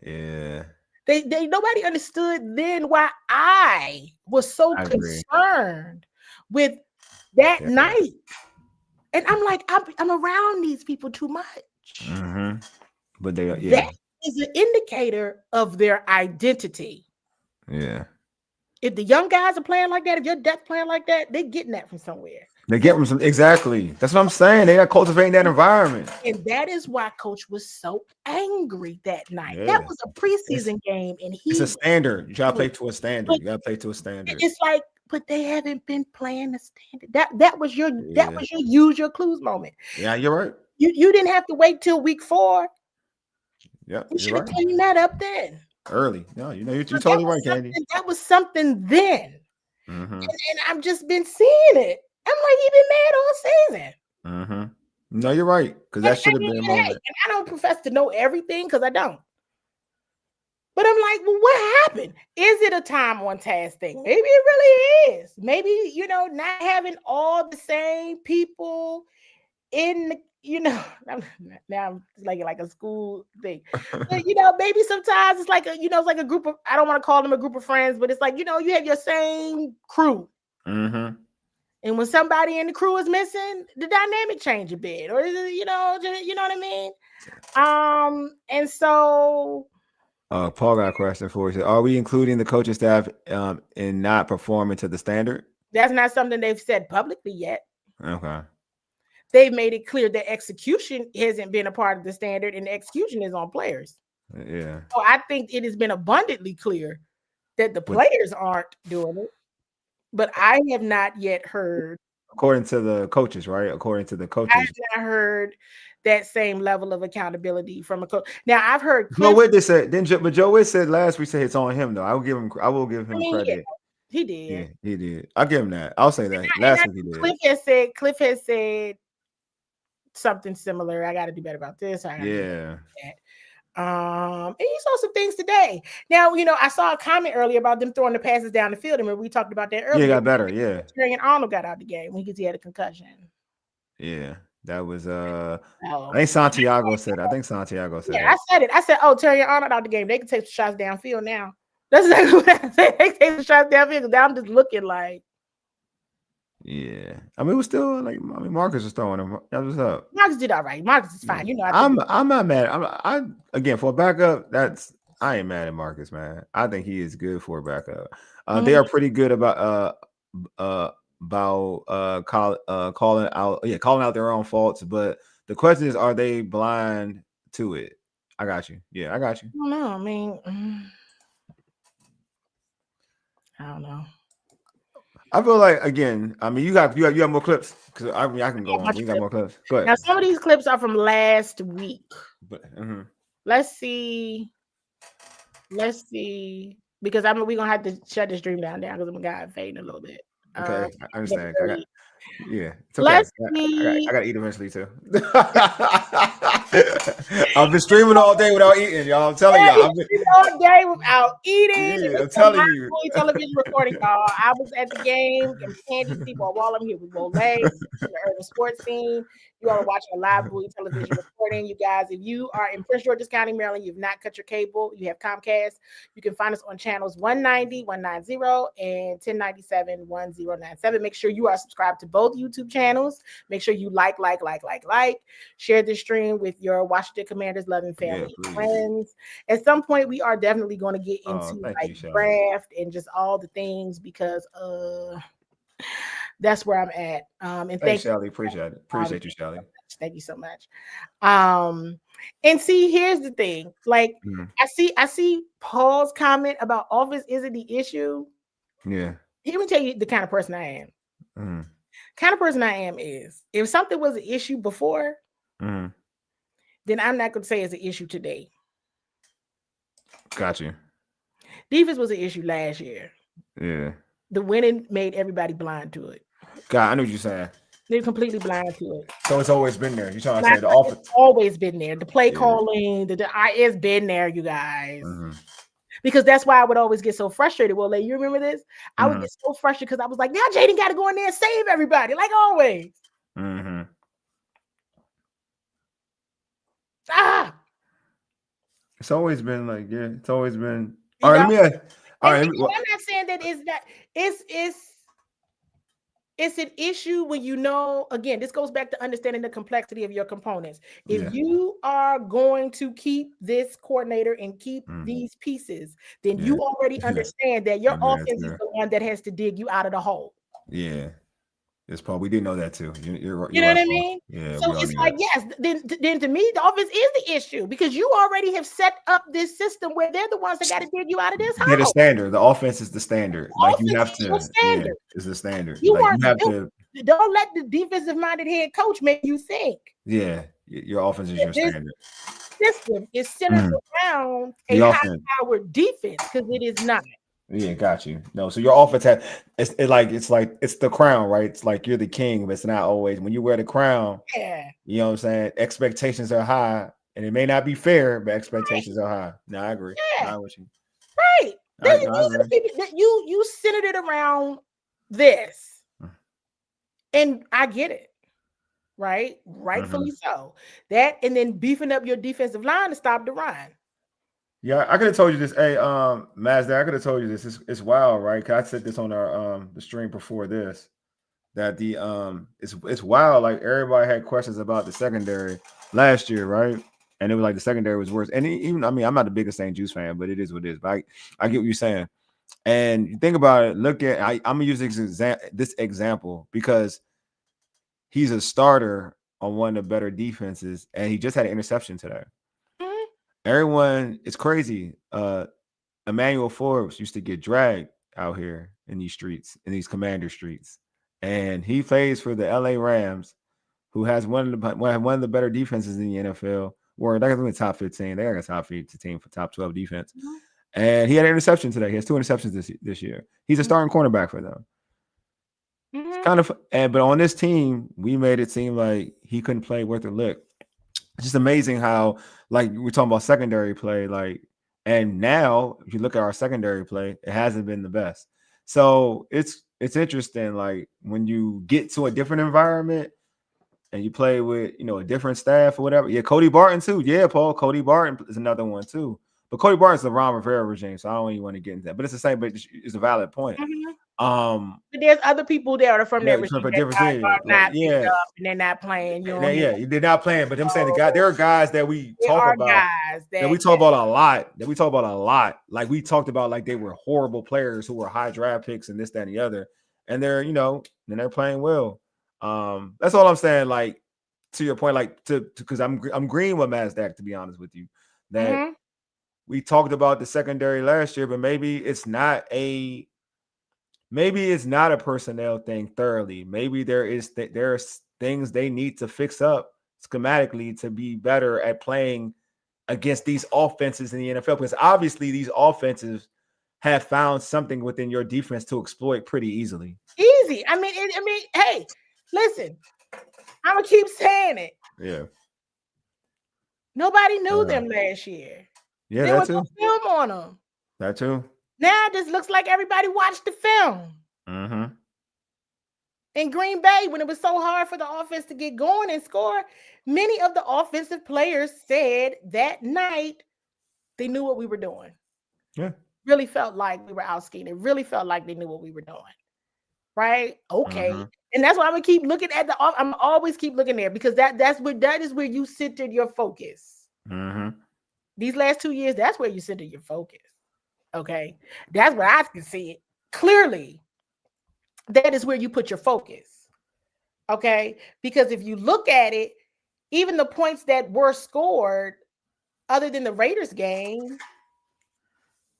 Yeah. They nobody understood then why I was so concerned with that night. And I'm like, I'm around these people too much. Mm-hmm. But that is an indicator of their identity. Yeah. If the young guys are playing like that, if your depth playing like that, they're getting that from somewhere. They get from exactly. That's what I'm saying. They are cultivating that environment. And that is why Coach was so angry that night. Yeah. That was a preseason game, and it's a standard. You gotta play to a standard. You gotta play to a standard. It's like, but they haven't been playing the standard. That was your use your clues moment. Yeah, you're right. You didn't have to wait till week 4. Yeah, you should have cleaned that up then. Early. No, you're totally right, Candy. That was something then. Mm-hmm. And I've just been seeing it. I'm like, you've been mad all season. Mm-hmm. No, you're right. Because that should have been a moment. And I don't profess to know everything because I don't. But I'm like, well, what happened? Is it a time on task thing? Maybe it really is. Maybe, not having all the same people in the, now I'm like a school thing. But, maybe sometimes it's like it's like a group of, I don't want to call them a group of friends, but it's like, you have your same crew. Mm-hmm. And when somebody in the crew is missing, the dynamic change a bit, or is it, you know what I mean? And so Paul got a question for you. Are we including the coaching staff in not performing to the standard? That's not something they've said publicly yet. Okay. They've made it clear that execution hasn't been a part of the standard, and the execution is on players. Yeah. So I think it has been abundantly clear that the players aren't doing it. But I have not yet heard. According to the coaches, right? According to the coaches. I have not heard that same level of accountability from a coach. Now I've heard. Joe Witt said. But Joe Witt said last week it's on him though. I will give him credit. Yeah, he did. Yeah, he did. I'll give him that. I'll say that. Last week he did. Cliff has said something similar. I got to do better about this. Yeah. And you saw some things today. Now, I saw a comment earlier about them throwing the passes down the field. And we talked about that earlier. Yeah, got better. Yeah. Terry and Arnold got out the game because he had a concussion. Yeah, that was I think Santiago said. Yeah, I said it. I said, "Oh, Terry and Arnold out the game. They can take the shots downfield now." That's exactly what I said. They take the shots downfield because now I'm just looking like. Yeah, I mean, it was still like Marcus was throwing him. That was up. Marcus did all right. Marcus is fine. I'm not mad. I again for a backup. I ain't mad at Marcus, man. I think he is good for a backup. They are pretty good about calling out their own faults. But the question is, are they blind to it? I got you. Yeah, I got you. I don't know. I mean, I don't know. I feel like again. I mean, you have more clips because I can go on. You got more clips. Go ahead. Now, some of these clips are from last week. But let's see, because we're gonna have to shut the stream down because I'm gonna fading a little bit. Okay, I understand. Yeah, it's okay. Let's see. I gotta eat eventually too. I've been streaming all day without eating, y'all. I'm telling y'all. I've been, all day without eating. yeah, I'm It's a telling live you. Bowie television recording, y'all. I was at the game. I'm Candi Waller. I'm here with Wole, the urban sports scene. You all are watching a live Bowie television recording. You guys, if you are in Prince George's County, Maryland, you've not cut your cable, you have Comcast, you can find us on channels 190, 190, and 1097, 1097. Make sure you are subscribed to both YouTube channels. Make sure you like, share this stream with your Washington Commanders loving family and friends. At some point, we are definitely going to get into draft and just all the things because that's where I'm at. And thank you, Shelly. Appreciate it. Appreciate you, Shelly. Thank you so much. And see, here's the thing. Like, I see Paul's comment about offense isn't the issue. Yeah. Let me tell you the kind of person I am. Kind of person I am is if something was an issue before, then I'm not going to say it's an issue today. Got you. Defense was an issue last year. Yeah. The winning made everybody blind to it. God, I know what you're saying. They're completely blind to it. So it's always been there. You're trying to say the offense. It's always been there. The play calling, it's been there, you guys. Because that's why I would always get so frustrated. Well, you remember this? I would get so frustrated because I was like, now Jaden got to go in there and save everybody, like always. It's always been like, it's always been. All right, I'm not saying that it's an issue when you know, again, this goes back to understanding the complexity of your components. If you are going to keep this coordinator and keep these pieces, then you already understand that your offense is the one that has to dig you out of the hole. Yeah. It's Paul. We did know that too. You're you know right, what I mean? Yeah. So it's like, yes, then to me, the offense is the issue because you already have set up this system where they're the ones that got to dig you out of this hole. Yeah, the standard. The offense is the standard. Like you have to. Standard. Is the standard. You have to. Don't let the defensive-minded head coach make you think. Yeah, your offense is your standard. System is centered around a high-powered defense because it is not. Yeah, got you. No, so your offense has it's the crown, right? It's like you're the king, but it's not always. When you wear the crown, you know what I'm saying? Expectations are high, and it may not be fair, but expectations are high. No, I agree. Yeah. I with you. Right. You centered it around this, and I get it. Right, rightfully so. That and then beefing up your defensive line to stop the run. Yeah, I could have told you this. Hey, Mazda, I could have told you this. It's wild, right? Cause I said this on our the stream before this. That the it's wild. Like everybody had questions about the secondary last year, right? And it was like the secondary was worse. And even I'm not the biggest St. Juice fan, but it is what it is. But I get what you're saying. And you think about it. Look at I'm gonna use this example because he's a starter on one of the better defenses, and he just had an interception today. Everyone, it's crazy. Emmanuel Forbes used to get dragged out here in these streets, in these commander streets. And he plays for the LA Rams, who has one of the better defenses in the NFL. Or they're going to be top 15. They're a top 15 for top 12 defense. And he had an interception today. He has 2 interceptions this year. He's a starting cornerback for them. It's kind of, but on this team, we made it seem like he couldn't play worth a lick. It's just amazing how, like, we're talking about secondary play, like, and now if you look at our secondary play, it hasn't been the best. So it's interesting, like, when you get to a different environment and you play with, a different staff or whatever. Yeah, Cody Barton too. Yeah, Paul, Cody Barton is another one too. But Cody Barton's the Ron Rivera regime, so I don't even want to get into that. But it's the same, but it's a valid point. But there's other people there that are from that regime for different things. And they're not playing. They're not playing. But I'm saying there are guys that we talk about that we talk about a lot. Like we talked about, like they were horrible players who were high draft picks and this, that, and the other. And they're, and they're playing well. That's all I'm saying. Like to your point, like because I'm agreeing with Mazdak, to be honest with you, that we talked about the secondary last year, but maybe it's not a personnel thing thoroughly. Maybe there's things they need to fix up schematically to be better at playing against these offenses in the NFL. Because obviously these offenses have found something within your defense to exploit pretty easily. Easy. I mean, hey, listen, I'm gonna keep saying it. Yeah. Nobody knew them last year. Yeah, There that was no too. film on them. That too. Now it just looks like everybody watched the film. Mm-hmm. In Green Bay, when it was so hard for the offense to get going and score, many of the offensive players said that night they knew what we were doing. Yeah. Really felt like we were out skating. It really felt like they knew what we were doing. Right? Okay. Mm-hmm. And that's why I'm gonna keep looking at I'm always keep looking there because that is where you centered your focus. Mm-hmm. These last 2 years, that's where you centered your focus. Okay. That's where I can see it clearly. That is where you put your focus. Okay. Because if you look at it, even the points that were scored, other than the Raiders game,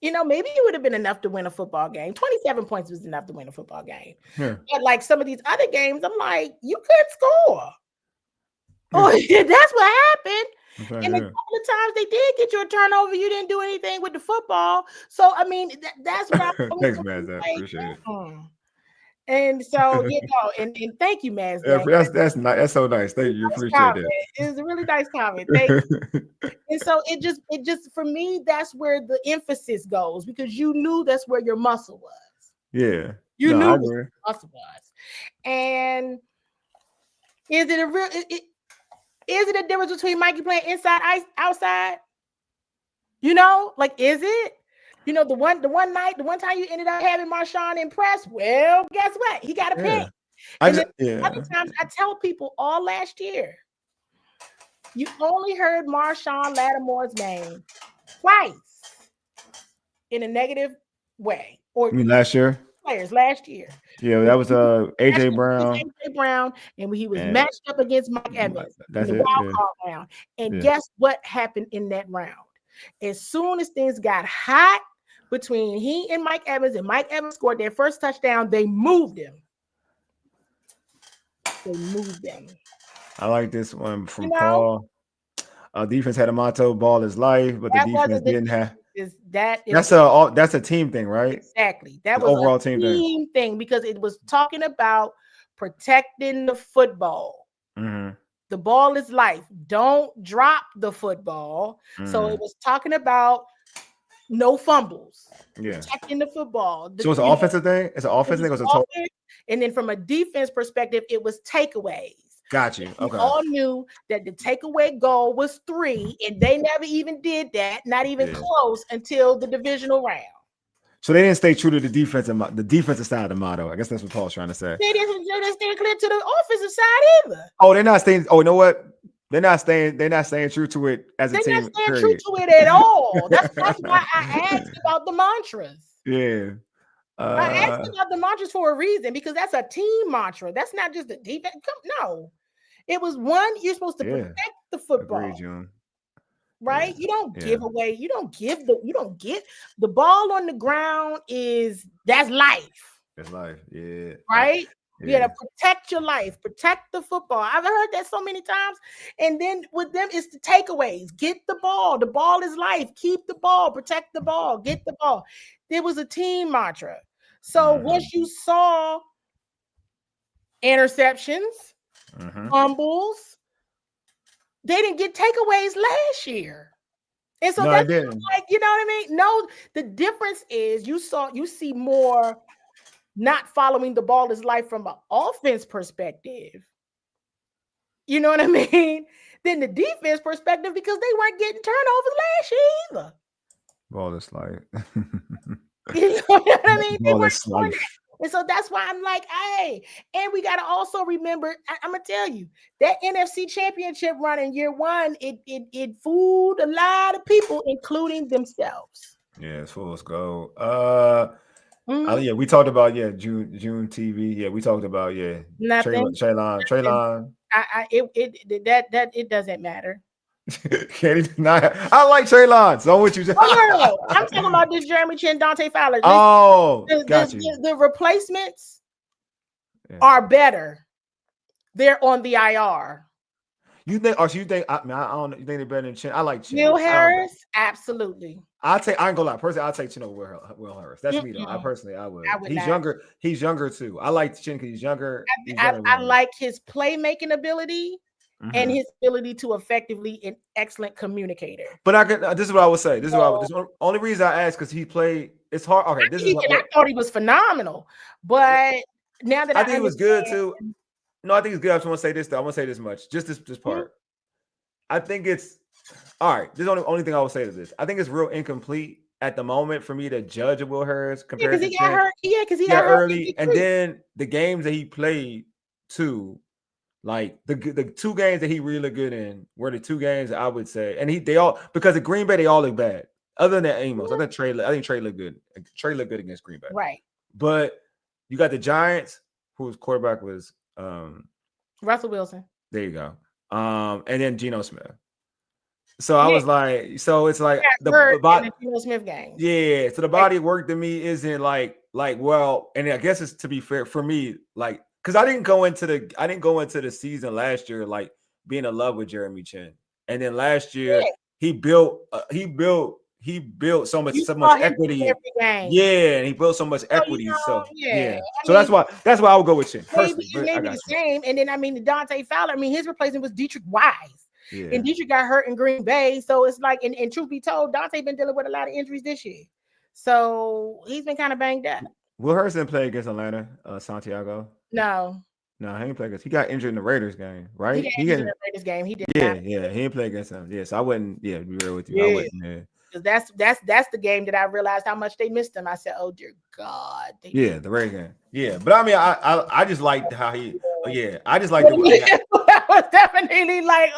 maybe it would have been enough to win a football game. 27 points was enough to win a football game. Yeah. But like some of these other games, I'm like, you could score. Oh, that's what happened. Okay, And a couple of times they did get you a turnover. You didn't do anything with the football. So, I mean, that's what I'm Thanks, Mazda. Appreciate it. And so, and thank you, Mazda. Yeah, that's nice. That's so nice. Thank you. Appreciate that. It was a really nice comment. Thank you. And so it just for me, that's where the emphasis goes because you knew that's where your muscle was. Yeah. You knew where your muscle was. And is it a difference between Mikey playing inside, outside? Is it? The one time you ended up having Marshawn impressed. Well, guess what? He got a pick. Other times I tell people all last year, you only heard Marshawn Lattimore's name twice in a negative way. Or you mean last year? Players last year. Yeah, that was AJ Brown. AJ Brown, and when he was matched up against Mike Evans in the wild card round. And guess what happened in that round? As soon as things got hot between he and Mike Evans scored their first touchdown, they moved him. I like this one from Paul. Defense had a motto, ball is life, but the defense didn't have. That's a team thing, right? Exactly. That was overall team thing because it was talking about protecting the football. Mm-hmm. The ball is life. Don't drop the football. Mm-hmm. So it was talking about no fumbles. Yeah. Protecting the football. So it's an offensive thing? It's an offensive thing? And then from a defense perspective, it was takeaways. Got you. Okay. We all knew that the takeaway goal was 3, and they never even did that, not even close until the divisional round. So they didn't stay true to the defensive side of the motto. I guess that's what Paul's trying to say. They didn't stay clear to the offensive side either. Oh, they're not staying. Oh, you know what? They're not staying true to it as a team. They're not staying true to it at all. That's why I asked about the mantras. Yeah. I asked about the mantras for a reason because that's a team mantra. That's not just a defense. No. It was one, you're supposed to protect the football. Agreed, June. Right? Yeah. You don't give away, you don't get the ball on the ground that's life. That's life, yeah. Right? Yeah. You gotta protect your life, protect the football. I've heard that so many times. And then with them, it's the takeaways. Get the ball. The ball is life. Keep the ball, protect the ball, get the ball. There was a team mantra. So once you saw interceptions, fumbles, they didn't get takeaways last year. And so that's like, you know what I mean? No, the difference is you see more not following the ball is life from an offense perspective. You know what I mean? Than the defense perspective because they weren't getting turnovers last year either. Ball is life. You know what I mean? Ball is life. And so that's why I'm like, hey, and we got to also remember, I'm going to tell you, that NFC championship run in year 1, it fooled a lot of people, including themselves. Yeah, it's fool's gold. We talked about, June TV. Yeah, we talked about, nothing. Traylon. It doesn't matter. Can't even deny it. I like Traylon. So what you just no. I'm talking about this Jeremy Chin, Dante Fowler. Got you. The replacements are better. They're on the IR. You think? Or you think? I don't know. You think they're better than Chin? I like Chin. Will Harris, absolutely. I ain't gonna lie. Personally, I'll take Chin over Will Harris. That's me though. I would. He's younger. He's younger too. I like Chin because he's younger. I like his playmaking ability. and his ability to effectively an excellent communicator. But I could. This is what I would say. This is what I would. This is only reason I asked because he played. It's hard. Okay, this is. I thought he was phenomenal, but now that I think he was good too. No, I think it's good. I just want to say this though. I want to say this much. Just this part. I think it's all right. This is the only thing I will say to this. I think it's real incomplete at the moment for me to judge a Will Harris compared because he got hurt. Yeah, because he got hurt early, and then the games that he played too. Like the 2 games that he really looked good in were the 2 games that I would say, and they all because at Green Bay they all look bad. Other than Amos, I think Trey looked good. Trey looked good against Green Bay, right? But you got the Giants, whose quarterback was Russell Wilson. There you go. And then Geno Smith. So I was like, so it's like the Geno Smith game. Yeah, so the body of work to me isn't like well, and I guess it's to be fair for me, like. Because I didn't go into the season last year like being in love with Jeremy Chin, and then last year he built so much equity. Yeah, and he built so much equity. So so that's why I would go with Chin. Maybe the same. And then Dante Fowler. I mean, his replacement was Dietrich Wise, and Dietrich got hurt in Green Bay. So it's like, and truth be told, Dante been dealing with a lot of injuries this year, so he's been kind of banged up. Will Hurst didn't play against Atlanta, Santiago. No, he didn't play against. He got injured in the Raiders game, right? He got injured in the Raiders game. He did. Yeah, he didn't play against them. Yeah, so I wouldn't. Yeah, to be real with you, I wouldn't. Yeah. Because that's the game that I realized how much they missed him. I said, "Oh dear God." The Raiders game. Yeah, but I mean, I just liked how he. I just liked the way. That was definitely like,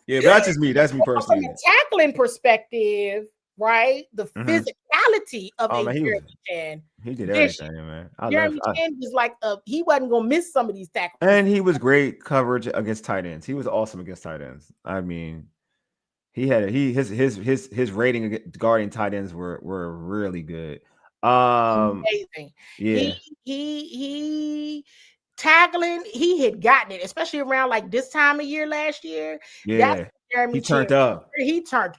yeah. But that's just me. That's me personally. From a tackling perspective. Right, the physicality of Jeremy Chin. He did everything, man. Jeremy Chin was like he wasn't gonna miss some of these tackles, and he was great coverage against tight ends. He was awesome against tight ends. I mean, his rating guarding tight ends were really good. Amazing. Yeah, he tackling. He had gotten it, especially around like this time of year last year. Yeah. He turned up. He turned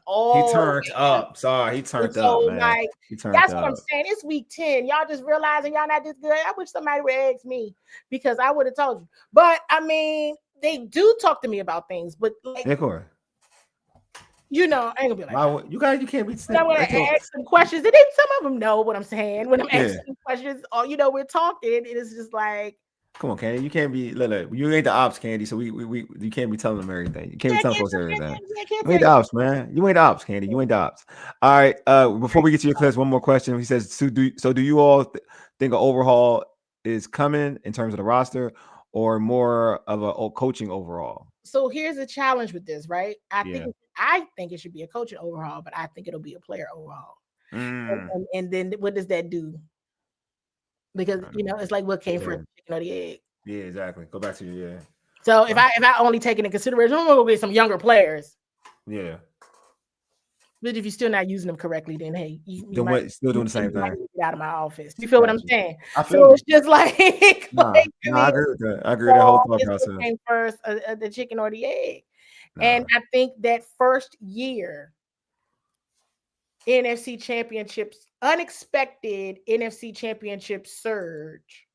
up. Sorry, he turned up, man. Like, that's what I'm saying. It's week 10. Y'all just realizing y'all not this good. I wish somebody would ask me because I would have told you. But I mean, they do talk to me about things, but like, you know, I ain't gonna be like, you can't be. I'm gonna ask some questions, and then some of them know what I'm saying when I'm asking questions. Or we're talking, and it's just like. Come on, Candy. You can't be look, you ain't the ops, Candy. So you can't be telling them everything. You can't be telling folks everything. You ain't the ops, man. You ain't the ops, Candy. You ain't the ops. All right. Before we get to your clips, one more question. He says, so do you all think an overhaul is coming in terms of the roster, or more of a coaching overhaul? So here's a challenge with this, right? I think it should be a coaching overhaul, but I think it'll be a player overhaul. And then what does that do? Because it's like what came first, the chicken or the egg. Yeah, exactly. Go back to you. So if I only take into consideration, I'm gonna go get some younger players. Yeah. But if you're still not using them correctly, then hey, you might still doing the same thing. Get out of my office. You feel what I'm saying? It's just like, I agree with that. I agree with the whole thought process. Came first, the chicken or the egg, and I think that first year. NFC championships, unexpected NFC championship surge.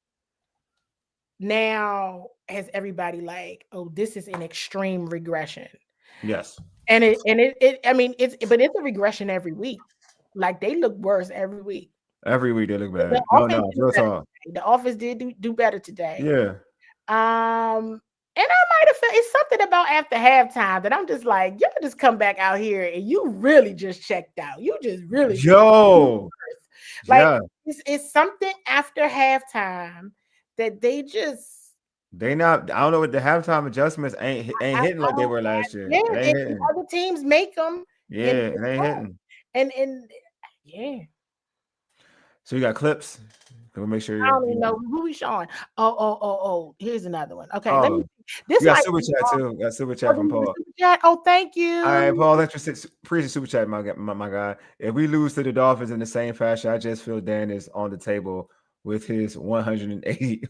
Now has everybody like, oh, this is an extreme regression. Yes. And it's a regression every week. Like they look worse every week. Every week they look bad. The offense did do better today. Yeah. And I might have felt it's something about after halftime that I'm just like, y'all just come back out here and you really just checked out. You just really it's something after halftime that they not. I don't know what the halftime adjustments ain't hitting like they were last year. Yeah, other teams make them. Yeah, it ain't hitting. And yeah. So you got clips. We'll make sure. I don't even know who we showing. Oh. Here's another one. Okay, let me. This got super chat too. Got super chat from Paul. Oh, thank you. All right, Paul. Let's appreciate super chat, my guy. If we lose to the Dolphins in the same fashion, I just feel Dan is on the table with his 180.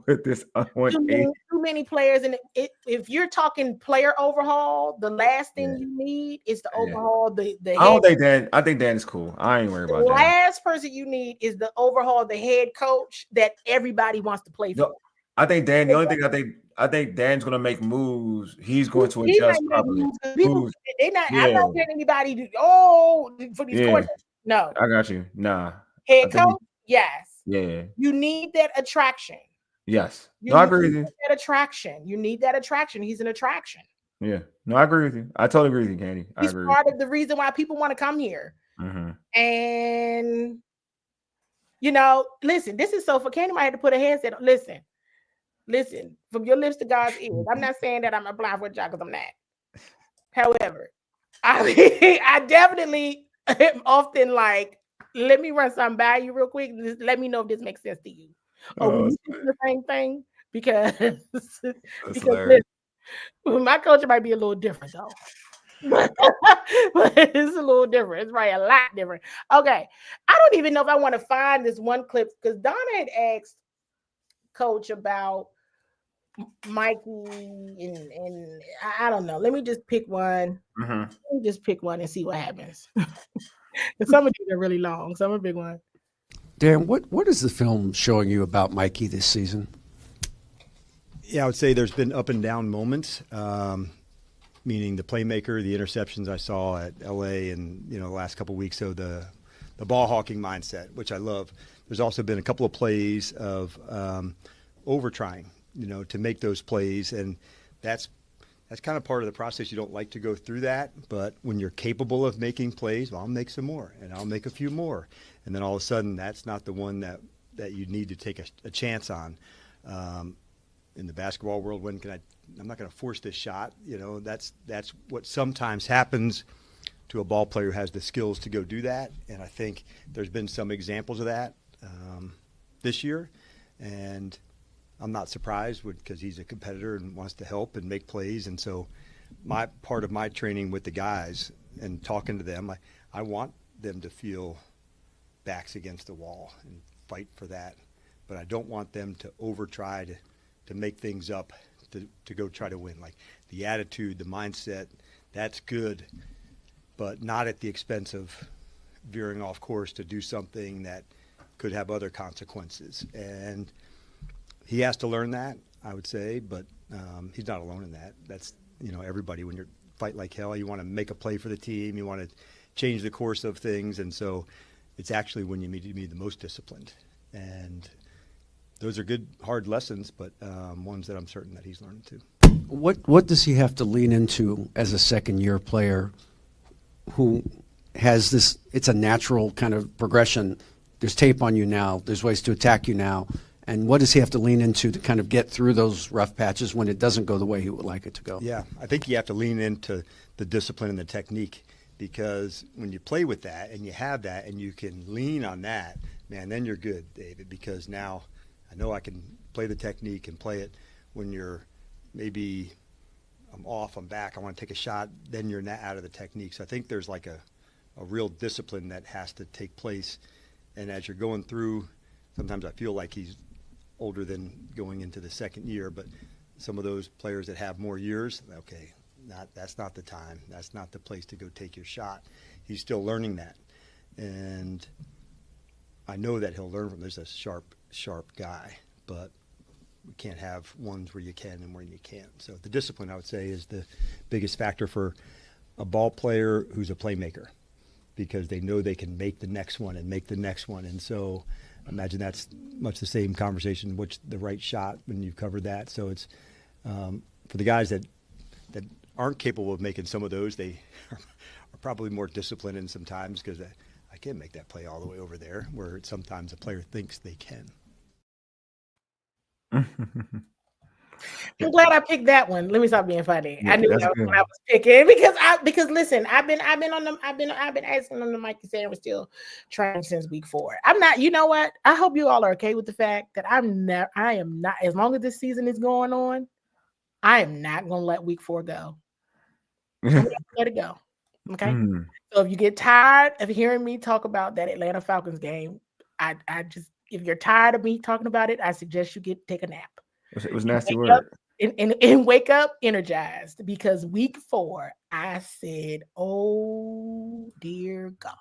With this 180. Too many players, and if you're talking player overhaul, the last thing you need is to overhaul the. I don't think Dan. I think Dan is cool. I ain't worried about that. The last person you need is the overhaul the head coach that everybody wants to play for. I think Dan. The only thing I think Dan's going to make moves. He's going to He adjust might make properly. moves 'cause people, Moves. they not. I'm Yeah, not getting anybody to for these yeah. courses. No, I got you. Nah, I head think. coach. Yes, Yeah. you need that attraction. Yes. You No, I need agree with you. that attraction. You need that attraction. He's an attraction. Yeah. No, I agree with you. I totally agree with you, Candy. I He's agree. part of the reason why people want to come here. Mm-hmm. And listen, this is so for Candy might have to put a headset on. Listen, from your lips to God's ears. I'm not saying that I'm applying for a job because I'm not. However, I definitely am often like, let me run something by you real quick. Just let me know if this makes sense to you. Or when you do the same thing, because listen, my culture might be a little different though. But it's a little different. It's probably a lot different. Okay. I don't even know if I want to find this one clip because Donna had asked Coach about Mikey and I don't know. Let me just pick one. Mm-hmm. Let me just pick one and see what happens. Some of these are really long. Some are big ones. Dan, what is the film showing you about Mikey this season? Yeah, I would say there's been up and down moments, meaning the playmaker, the interceptions I saw at LA and the last couple of weeks. So the ball hawking mindset, which I love. There's also been a couple of plays of over trying, to make those plays, and that's kind of part of the process. You don't like to go through that, but when you're capable of making plays, well, I'll make some more, and I'll make a few more, and then all of a sudden, that's not the one that you need to take a chance on. In the basketball world, I'm not going to force this shot. That's what sometimes happens to a ball player who has the skills to go do that. And I think there's been some examples of that this year. And I'm not surprised because he's a competitor and wants to help and make plays. And so part of my training with the guys and talking to them, I want them to feel backs against the wall and fight for that. But I don't want them to over-try to make things up, to go try to win. Like the attitude, the mindset, that's good, but not at the expense of veering off course to do something that could have other consequences. And he has to learn that, I would say, but he's not alone in that. That's, everybody, when you're fight like hell, you want to make a play for the team, you want to change the course of things, and so it's actually when you need to be the most disciplined. And those are good, hard lessons, but ones that I'm certain that he's learning too. What does he have to lean into as a second-year player who has this? It's a natural kind of progression. There's tape on you now. There's ways to attack you now. And what does he have to lean into to kind of get through those rough patches when it doesn't go the way he would like it to go? Yeah, I think you have to lean into the discipline and the technique, because when you play with that and you have that and you can lean on that, man, then you're good, David, because now – I know I can play the technique and play it when you're maybe I'm off, I'm back, I want to take a shot, then you're not out of the technique. So I think there's like a real discipline that has to take place. And as you're going through, sometimes I feel like he's older than going into the second year, but some of those players that have more years, okay, that's not the time. That's not the place to go take your shot. He's still learning that. And I know that he'll learn from this. A sharp guy, but we can't have ones where you can and where you can't. So the discipline, I would say, is the biggest factor for a ball player who's a playmaker, because they know they can make the next one and make the next one. And so I imagine that's much the same conversation, which the right shot when you've covered that. So it's for the guys that aren't capable of making some of those, they are probably more disciplined in sometimes, because I can't make that play all the way over there, where sometimes a player thinks they can. I'm glad I picked that one. Let me stop being funny. Yeah, I knew that's that was good. what I was picking because listen, I've been asking them to Mikey saying we're still trying since week 4. I'm not. You know what? I hope you all are okay with the fact that I am not. As long as this season is going on, I am not going to let week 4 go. I'm gonna let it go. Okay. So if you get tired of hearing me talk about that Atlanta Falcons game, I just, if you're tired of me talking about it, I suggest you take a nap. It was nasty Wake word. up and wake up energized, because week 4, I said, oh dear God,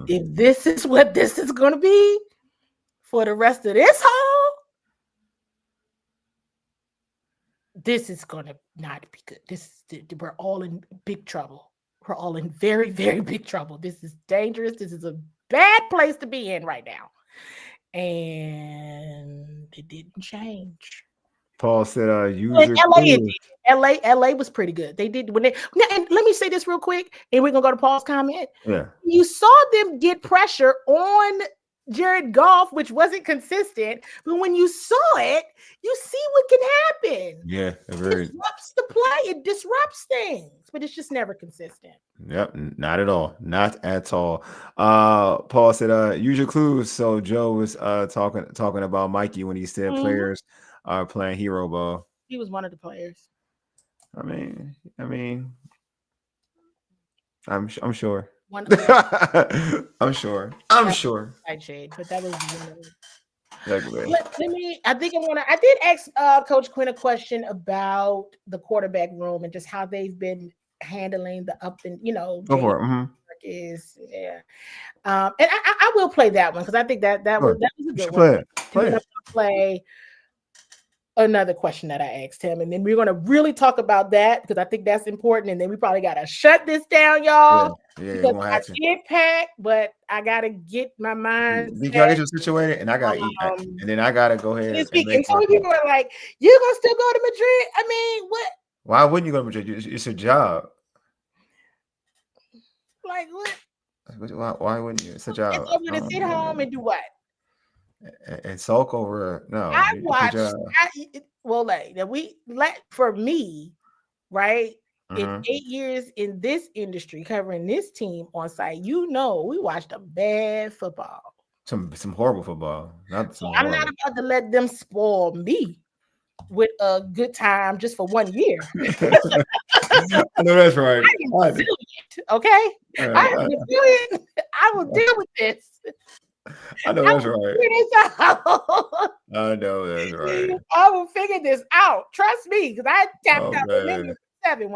if this is what this is going to be for the rest of this haul, this is going to not be good. We're all in big trouble. We're all in very, very big trouble. This is dangerous. This is a bad place to be in right now. And it didn't change. Paul said, LA was pretty good. They did when they, and let me say this real quick, and we're gonna go to Paul's comment. Yeah. You saw them get pressure on Jared Goff, which wasn't consistent, but when you saw it, you see what can happen. Yeah, It disrupts the play, it disrupts things, but it's just never consistent. Yep, not at all. Not at all. Paul said, use your clues. So Joe was talking about Mikey when he said players are playing hero ball. He was one of the players. I mean, I'm sure. One of the I'm sure. side shade, but that was one of them. Exactly. I did ask Coach Quinn a question about the quarterback room and just how they've been handling the up and Go for it. is and I will play that one because I think that was a good one. Play another question that I asked him, and then we're going to really talk about that because I think that's important. And then we probably got to shut this down, y'all. Yeah, because I did pack, but I got to get my mind. You gotta get you situated, and I gotta eat, and then I gotta go ahead. And some people are like, "You gonna still go to Madrid?" I mean, what? Why wouldn't you go to Madrid? It's a job. Like what? Why wouldn't you? It's a job. It's over to sit home and do what? And sulk over. No, I watched. For me, right? In 8 years in this industry, covering this team on site, we watched a bad football. Some horrible football. I'm not about to let them spoil me with a good time just for 1 year. I know that's right. I am resilient, okay? I am resilient. I will deal with this. I know that's right. I know that's right. I will figure this out. Trust me, because I tapped out in 7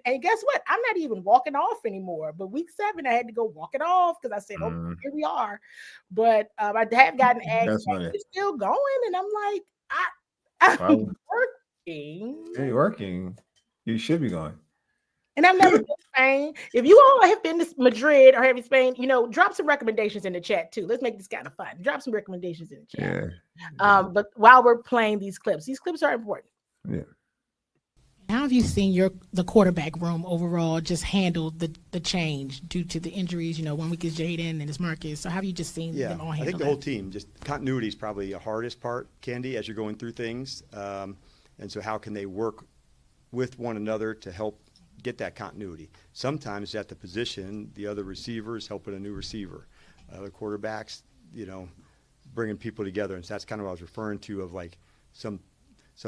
and guess what? I'm not even walking off anymore. But week 7, I had to go walking off because I said, "Oh, here we are." But I have gotten asked, "It's still going," and I'm like, I'm working. Hey, working. You should be going. And I've never been to Spain. If you all have been to Madrid or have been Spain, drop some recommendations in the chat too. Let's make this kind of fun. Drop some recommendations in the chat. Yeah. But while we're playing these clips are important. Yeah. How have you seen the quarterback room overall just handle the change due to the injuries? 1 week is Jaden and it's Marcus. So how have you just seen them all handle I think the whole team, just continuity is probably the hardest part, Candi, as you're going through things. And so how can they work with one another to help get that continuity? Sometimes at the position, the other receivers helping a new receiver, the quarterbacks, bringing people together. And so that's kind of what I was referring to of like some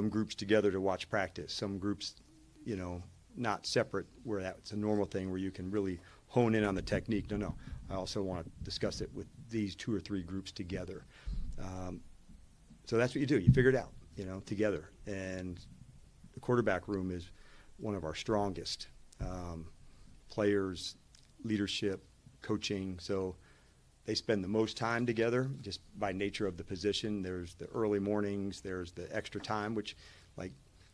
groups together to watch practice, some groups, not separate where that's a normal thing where you can really hone in on the technique. No, I also want to discuss it with these 2 or 3 groups together. So that's what you do. You figure it out, together. And the quarterback room is one of our strongest players, leadership, coaching. So they spend the most time together just by nature of the position. There's the early mornings, there's the extra time, which like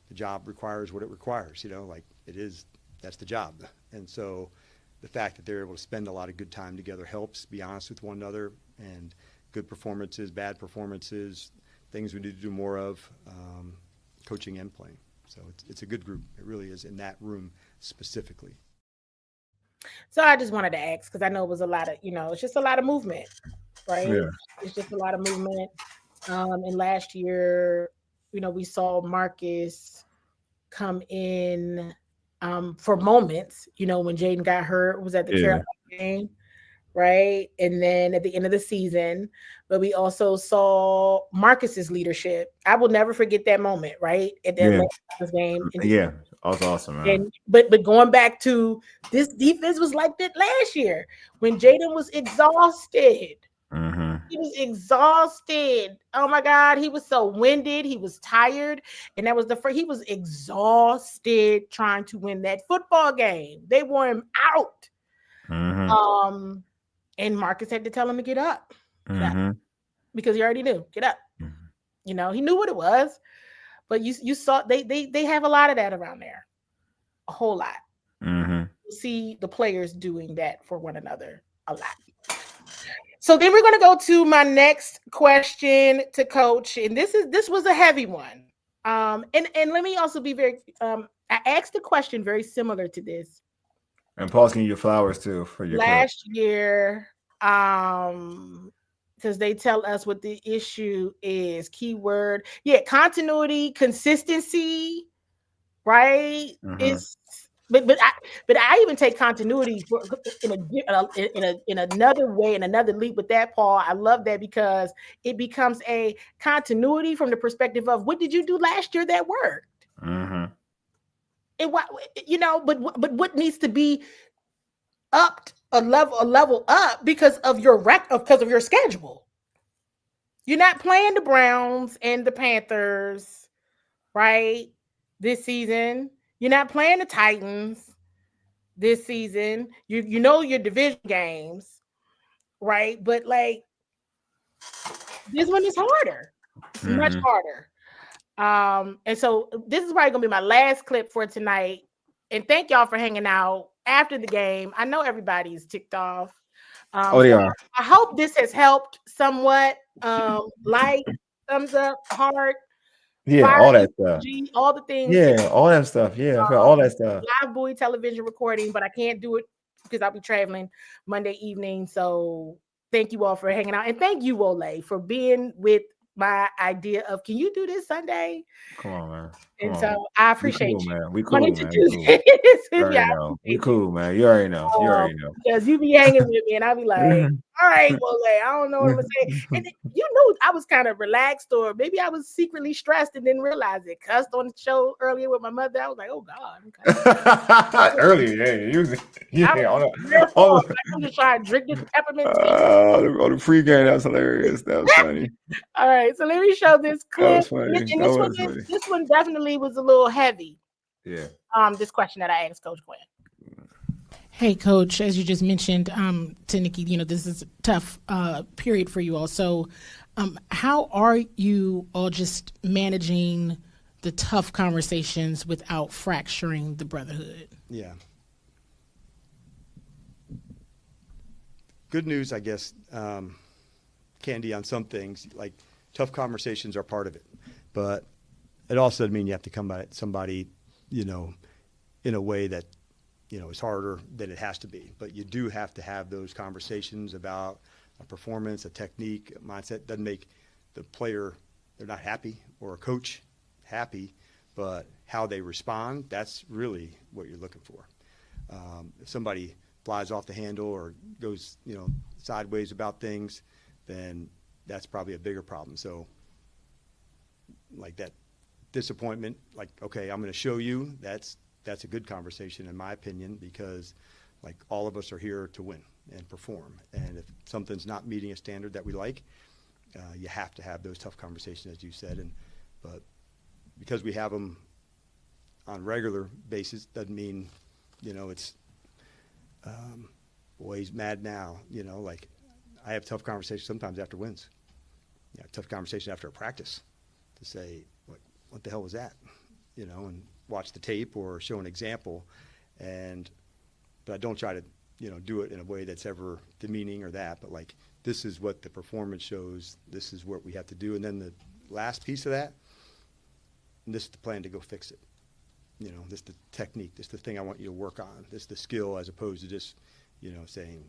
the job requires what it requires, that's the job. And so the fact that they're able to spend a lot of good time together helps be honest with one another, and good performances, bad performances, things we need to do more of, coaching and playing. So it's a good group. It really is in that room specifically. So I just wanted to ask because I know it was a lot of, it's just a lot of movement, right? Yeah. It's just a lot of movement. And last year, we saw Marcus come in for moments, when Jaden got hurt, was at the Carolina game, right? And then at the end of the season, but we also saw Marcus's leadership. I will never forget that moment, right? At that game. Yeah, that was awesome, man. But going back to this defense was like that last year when Jaden was exhausted. Mm-hmm. He was exhausted. Oh my God, he was so winded. He was tired, and that was he was exhausted trying to win that football game. They wore him out. Mm-hmm. And Marcus had to tell him to get up. Mm-hmm. Because he already knew. Get up. Mm-hmm. He knew what it was. but you saw they have a lot of that around there, a whole lot. Mm-hmm. You see the players doing that for one another a lot. So then we're going to go to my next question to Coach, and this was a heavy one. And let me also be very. I asked a question very similar to this And Paul's giving you flowers too for your clip. last year. Because they tell us what the issue is. Keyword, continuity, consistency, right? Is but I even take continuity in another way, in another leap with that, Paul. I love that because it becomes a continuity from the perspective of what did you do last year that worked? And what but what needs to be upped a level up because of your schedule. You're not playing the Browns and the Panthers, right? This season. You're not playing the Titans this season. You know your division games, right? But like this one is harder. It's much harder. And so this is probably gonna be my last clip for tonight. And thank y'all for hanging out after the game. I know everybody's ticked off. They are. I hope this has helped somewhat. Like, thumbs up, heart. Yeah, all that stuff. All the things. Yeah, all that stuff. Yeah, I feel all that stuff. Live Bowie television recording, but I can't do it because I'll be traveling Monday evening. So thank you all for hanging out. And thank you, Wole, for being with my idea of, can you do this Sunday? Come on, man. So I appreciate you. Man. We cool, man. We cool, man. You already know. Because you be hanging with me and I'll be like, all right, Wole, I don't know what I'm going to say. And you knew I was kind of relaxed, or maybe I was secretly stressed and didn't realize it. Cussed on the show earlier with my mother. I was like, oh, God. Earlier, I'm just trying to drink this peppermint tea. On the pregame, that was hilarious. That was funny. All right, so let me show this clip. That was funny. This one definitely was a little heavy. Yeah. This question that I asked Coach Quinn. Hey, Coach, as you just mentioned to Nikki, this is a tough period for you all. So how are you all just managing the tough conversations without fracturing the brotherhood? Yeah. Good news, I guess, Candi, on some things, like tough conversations are part of it. But it also doesn't mean you have to come at somebody, in a way that, is harder than it has to be. But you do have to have those conversations about a performance, a technique, a mindset. Doesn't make the player, they're not happy, or a coach happy, but how they respond, that's really what you're looking for. If somebody flies off the handle or goes, sideways about things, then that's probably a bigger problem. So like that disappointment, like, okay, I'm going to show you, that's a good conversation in my opinion, because like all of us are here to win and perform. And if something's not meeting a standard that we like, you have to have those tough conversations, as you said. But because we have them on regular basis, doesn't mean, it's, boy, he's mad now, like I have tough conversations sometimes after wins. Tough conversation after a practice to say, what the hell was that? And watch the tape or show an example. But I don't try to, do it in a way that's ever demeaning or that, but like, this is what the performance shows. This is what we have to do. And then the last piece of that, and this is the plan to go fix it. This is the technique. This is the thing I want you to work on. This is the skill, as opposed to just, saying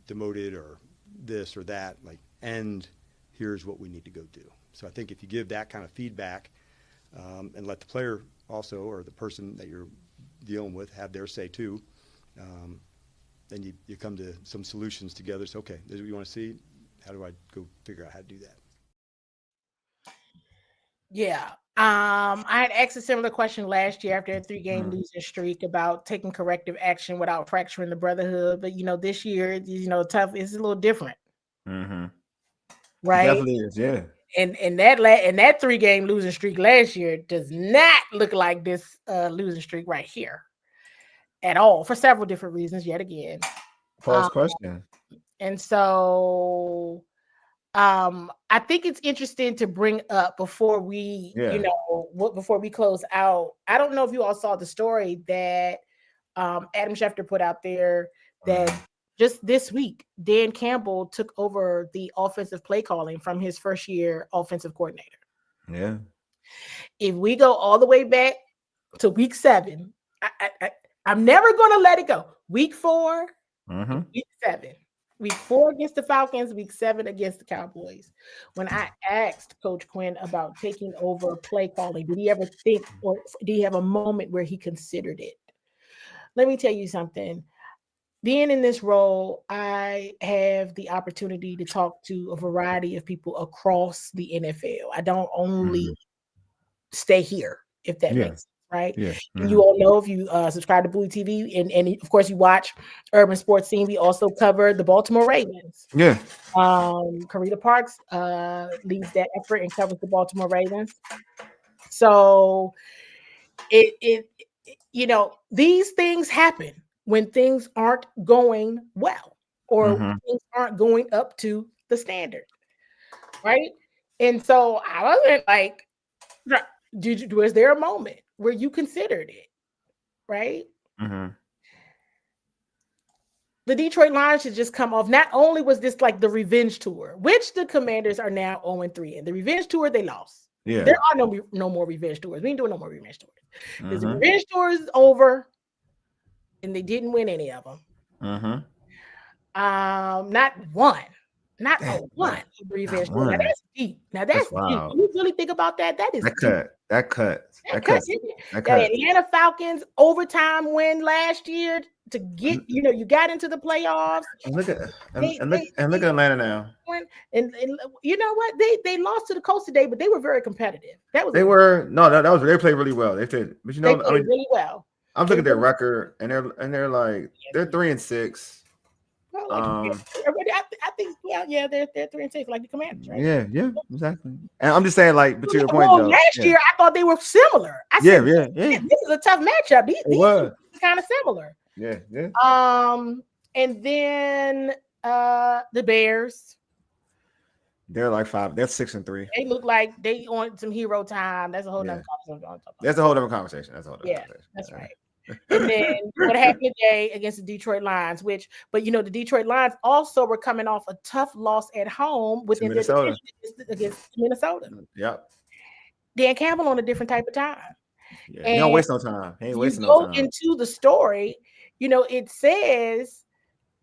demoted or this or that, like, and here's what we need to go do. So I think if you give that kind of feedback, and let the player also, or the person that you're dealing with, have their say too, then you come to some solutions together. So, okay, this is what you want to see. How do I go figure out how to do that? Yeah. I had asked a similar question last year after a 3-game losing streak about taking corrective action without fracturing the brotherhood. But, this year, tough is a little different. Mm-hmm. Right? It definitely is, yeah. And that 3-game losing streak last year does not look like this losing streak right here at all, for several different reasons, yet again. False question. And so I think it's interesting to bring up before we, before we close out. I don't know if you all saw the story that Adam Schefter put out there that just this week, Dan Campbell took over the offensive play calling from his first year offensive coordinator. Yeah. If we go all the way back to week 7, I'm never going to let it go. Week 4, week 7. Week 4 against the Falcons, week 7 against the Cowboys. When I asked Coach Quinn about taking over play calling, did he ever think, or did he have a moment where he considered it? Let me tell you something. Being in this role, I have the opportunity to talk to a variety of people across the NFL. I don't only stay here, if that makes sense, right? Yeah. And you all know, if you subscribe to Bowie TV and of course you watch Urban Sports Scene, we also cover the Baltimore Ravens. Yeah. Karita Parks leads that effort and covers the Baltimore Ravens. So these things happen when things aren't going well or things aren't going up to the standard, right? And so I wasn't like, was there a moment where you considered it, right? The Detroit Lions should just come off. Not only was this like the revenge tour, which the Commanders are now 0-3 in. The revenge tour, they lost. Yeah. There are no more revenge tours. We ain't doing no more revenge tours. Because the revenge tour is over, and they didn't win any of them. Not one revenge tour. Now that's deep. That's deep. Wow. You really think about that? That is That cut. That Atlanta Falcons overtime win last year to get, you got into the playoffs. And look at Atlanta now. And you know what? They lost to the Colts today, but they were very competitive. They played really well. They did, but they played really well. I'm looking at their record, and they're like they're 3-6. Well, I think they're 3-6 like the Commanders, right? Yeah, exactly. And I'm just saying, like, but to your point, though, last year I thought they were similar. I said, this is a tough matchup. These are kind of similar. Yeah. And then the Bears. They're like 5. They're 6-3. They look like they on some hero time. That's a whole nother conversation. That's a whole different conversation. That's right. And then what happened today against the Detroit Lions, the Detroit Lions also were coming off a tough loss at home within their division against Minnesota. Yep. Dan Campbell on a different type of time. Yeah. He don't waste no time. He ain't wasting no time. Into the story, it says,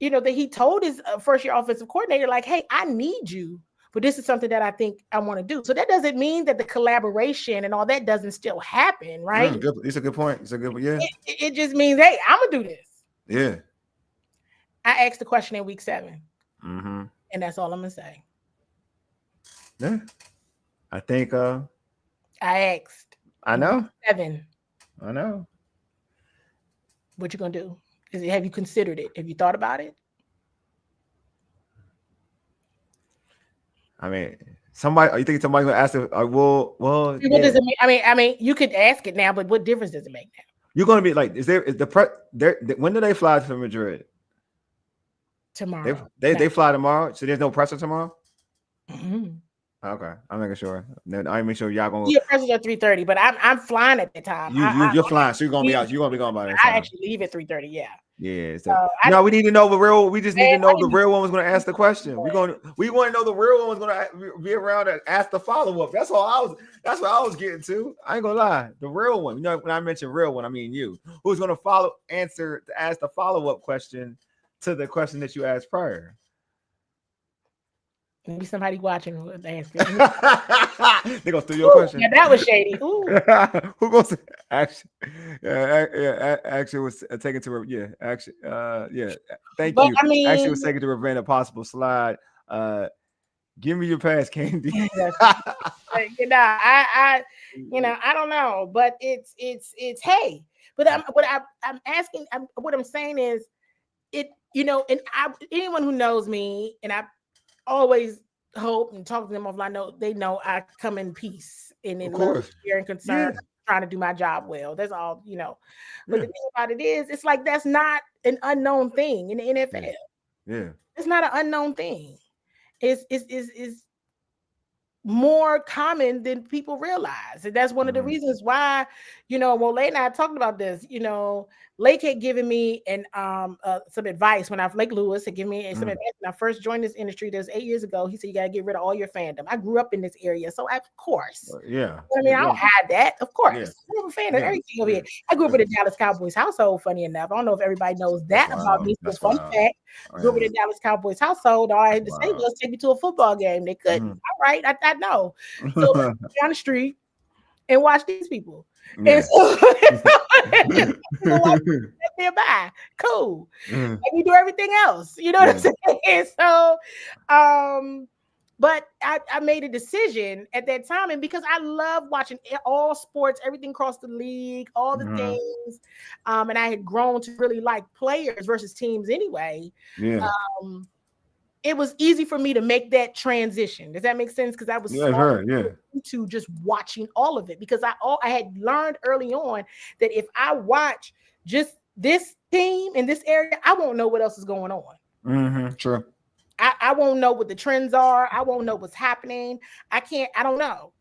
that he told his first-year offensive coordinator, like, hey, I need you, but this is something that I think I want to do. So that doesn't mean that the collaboration and all that doesn't still happen, right? It's a good point. It's a good, yeah. It just means, hey, I'm gonna do this. Yeah. I asked the question in week 7, and that's all I'm gonna say. Yeah, I think. I asked. I know. 7. I know. What you gonna do? Have you considered it? Have you thought about it? I mean, you think somebody's gonna ask if well? What does it mean? I mean, you could ask it now, but what difference does it make now? You're gonna be like, when do they fly to Madrid? Tomorrow. They fly tomorrow, so there's no presser tomorrow. Okay, I'm making sure. I make sure y'all gonna. Yeah, pressers at 3:30, but I'm flying at that time. You're flying, so you're gonna be out. You're gonna be gone by that time. I actually leave at 3:30. Yeah. Yeah. So, we need to know the real. We just need to know the real one was going to ask the question. We want to know the real one was going to be around and ask the follow up. That's what I was getting to. I ain't gonna lie. The real one. When I mention real one, I mean you. Who's going to ask the follow up question to the question that you asked prior? Maybe somebody watching will ask. They gonna steal your question. Yeah, that was shady. Ooh. Who goes to action? Action was taken to action. Thank you. I mean, action was taken to prevent a possible slide. Give me your pass, Candi. I don't know, but it's hey. But what I'm saying is, and anyone who knows me, and I always hope and talk to them offline. They know I come in peace and in love, care, and concern, trying to do my job well. That's all, But the thing about it is, it's like that's not an unknown thing in the NFL. Yeah, it's not an unknown thing. is more common than people realize. And that's one of the reasons why, Wole and I talked about this. Lake had given me some advice Lake Lewis had given me some advice when I first joined this industry. This 8 years ago. He said, you got to get rid of all your fandom. I grew up in this area. So of course, yeah. I mean, I don't hide that. Of course. Yeah. I'm a fan of everything over here. I grew up in the Dallas Cowboys household, funny enough. I don't know if everybody knows that about me. So fun fact, grew up in the Dallas Cowboys household. All I had to say was take me to a football game. They couldn't. All right, I know. So down the street and watch these people. And so nearby. Cool. And we do everything else. You know what I'm saying? So but I made a decision at that time, and because I love watching all sports, everything across the league, all the things, and I had grown to really like players versus teams anyway. Yeah. It was easy for me to make that transition. Does that make sense? Because I was into just watching all of it, because I had learned early on that if I watch just this team in this area, I won't know what else is going on. True. I won't know what the trends are. I won't know what's happening. I don't know.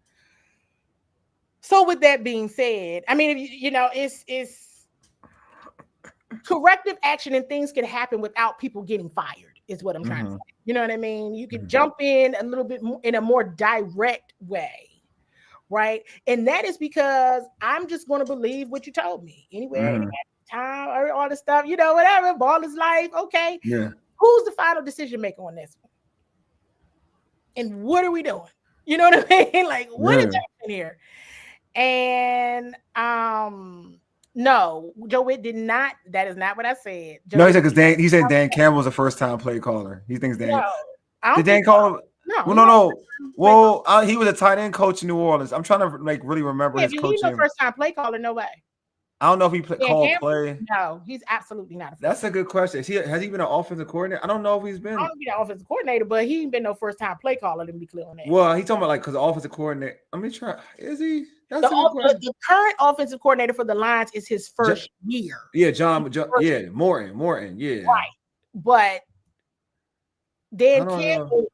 So with that being said, I mean, it's corrective action, and things can happen without people getting fired, is what I'm trying to say. You know what I mean? You can jump in a little bit more, in a more direct way, right? And that is because I'm just going to believe what you told me. Anyway, time, or all the stuff, whatever, ball is life. Okay. Yeah. Who's the final decision maker on this one? And what are we doing? You know what I mean? Like, what is happening here? And no, Joe Witt did not. That is not what I said. No, he said because he said Dan Campbell's a first-time play caller. He thinks Dan. No, did Dan call him? No. No. Well, he was a tight end coach in New Orleans. I'm trying to really remember his coaching. He's no first-time play caller. No way. I don't know if he called play. No, he's absolutely not. That's a good question. Has he been an offensive coordinator? I don't know if he's been. I don't be an offensive coordinator, but he ain't been no first-time play caller. Let me be clear on that. Well, he's talking about because the offensive coordinator. Let me try. Is he? The current offensive coordinator for the Lions is his first year. Yeah, John Morton. Yeah. Right, but Dan Campbell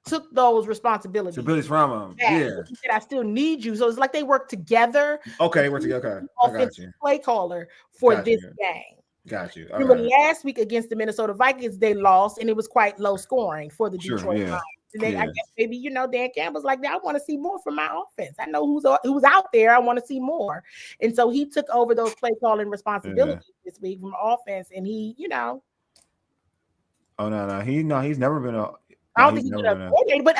took those responsibilities. From him. Yeah. He said, I still need you. So it's like they work together. Okay, they work together. Okay. Offensive play caller for this game. Got you. Remember last week against the Minnesota Vikings, they lost, and it was quite low scoring for the Detroit Lions. I guess maybe, Dan Campbell's like, I want to see more from my offense. I know who's out there. I want to see more. And so he took over those play calling responsibilities this week from offense. And he, Oh, no. He's never been a. I don't think he's been a coordinator, but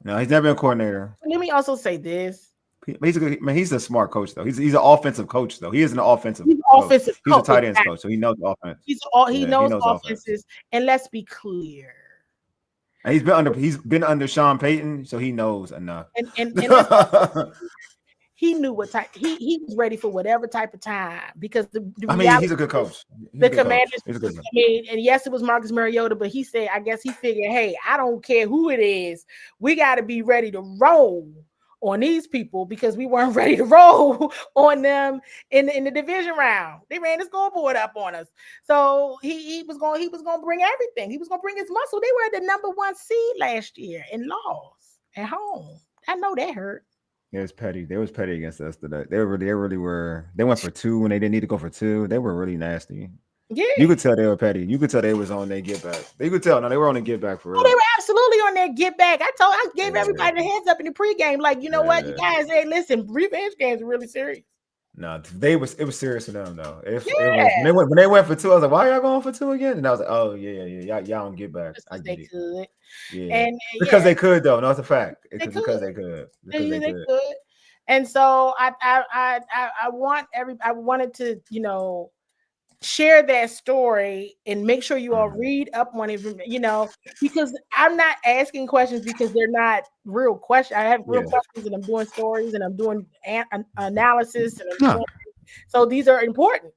no, he's never been a coordinator. Let me also say this. He's a smart coach, though. He's an offensive coach, though. He is an offensive coach. He's a tight end coach, so he knows the offense. He knows offenses. And let's be clear. And he's been under Sean Payton, so he knows enough. And he knew what type he was ready for, whatever type of time, because he's a good coach. The Commanders. And yes, it was Marcus Mariota, but he said, I guess he figured, hey, I don't care who it is, we got to be ready to roll on these people, because we weren't ready to roll on them in the division round. They ran the scoreboard up on us. So he was going to bring everything. He was going to bring his muscle. They were the number 1 seed last year and lost at home. I know that hurt. It was petty. They was petty against us today. They really were. They went for 2 when they didn't need to go for 2. They were really nasty. Yeah, you could tell they were petty. You could tell they was on their get back. You could tell. No, they were on their get back for real. Oh, they were absolutely on their get back. I gave everybody the heads up in the pregame. Like, you know what, you guys, hey, listen, revenge games are really serious. No, it was serious for them though. It was, when they went for 2, I was like, why y'all going for 2 again? And I was like, oh yeah, y'all don't get back. I get it. Could. Yeah, and because they could though. No, it's a fact. Because they could. They could. And so I wanted to, share that story and make sure you all read up on it, because I'm not asking questions because they're not real questions. I have real questions, and I'm doing stories, and I'm doing analysis, and so these are important.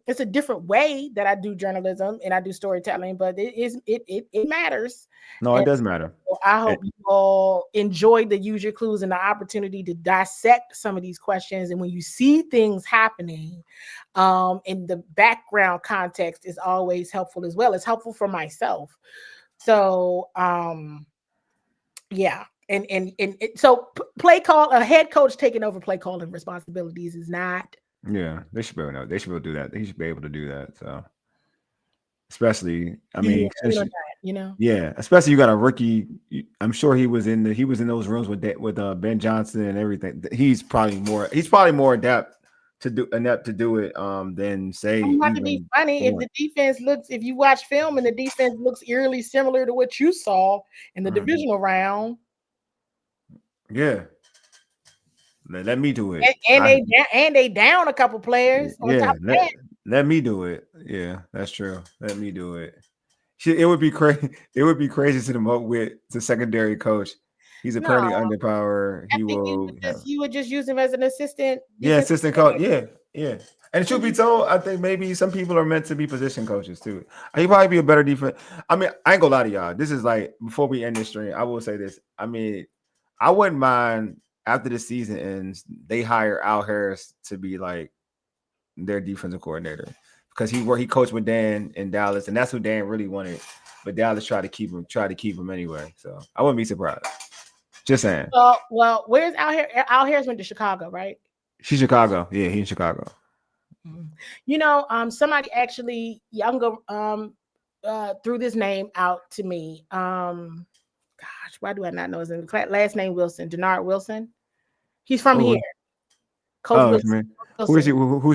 It's a different way that I do journalism and I do storytelling, but it matters. No, it does matter. So I hope you all enjoyed the Use Your Clues and the opportunity to dissect some of these questions. And when you see things happening, in the background context is always helpful as well. It's helpful for myself So yeah. And so play call, a head coach taking over play calling responsibilities is not. Yeah, they should be able to. They should be able to do that. They should be able to do that. So, especially, I mean, Yeah, you know. yeah, especially you got a rookie. I'm sure he was in those rooms with Ben Johnson and everything. He's probably more inept to do it than say. Not to be funny, if the defense looks, if you watch film and the defense looks eerily similar to what you saw in the divisional round. Yeah. Let me do it. And they down a couple players. Yeah, let me do it. Yeah, that's true. Let me do it. It would be crazy. It would be crazy to demote with the secondary coach. He's apparently underpowered. You would just use him as an assistant. Yeah, assistant coach. Yeah. And truth be told, I think maybe some people are meant to be position coaches too. He'd probably be a better defense. I mean, I ain't gonna lie to y'all. This is like, before we end this stream, I will say this. I mean, I wouldn't mind after the season ends, they hire Al Harris to be like their defensive coordinator, because he coached with Dan in Dallas, and that's who Dan really wanted. But Dallas tried to keep him anyway. So I wouldn't be surprised. Just saying. Well, where's Al Harris? Al Harris went to Chicago, right? She's Chicago. Yeah, he's in Chicago. You know, somebody actually younger threw this name out to me. Gosh, why do I not know his name? Last name Wilson, Denard Wilson. He's from here. Coach Wilson. Who's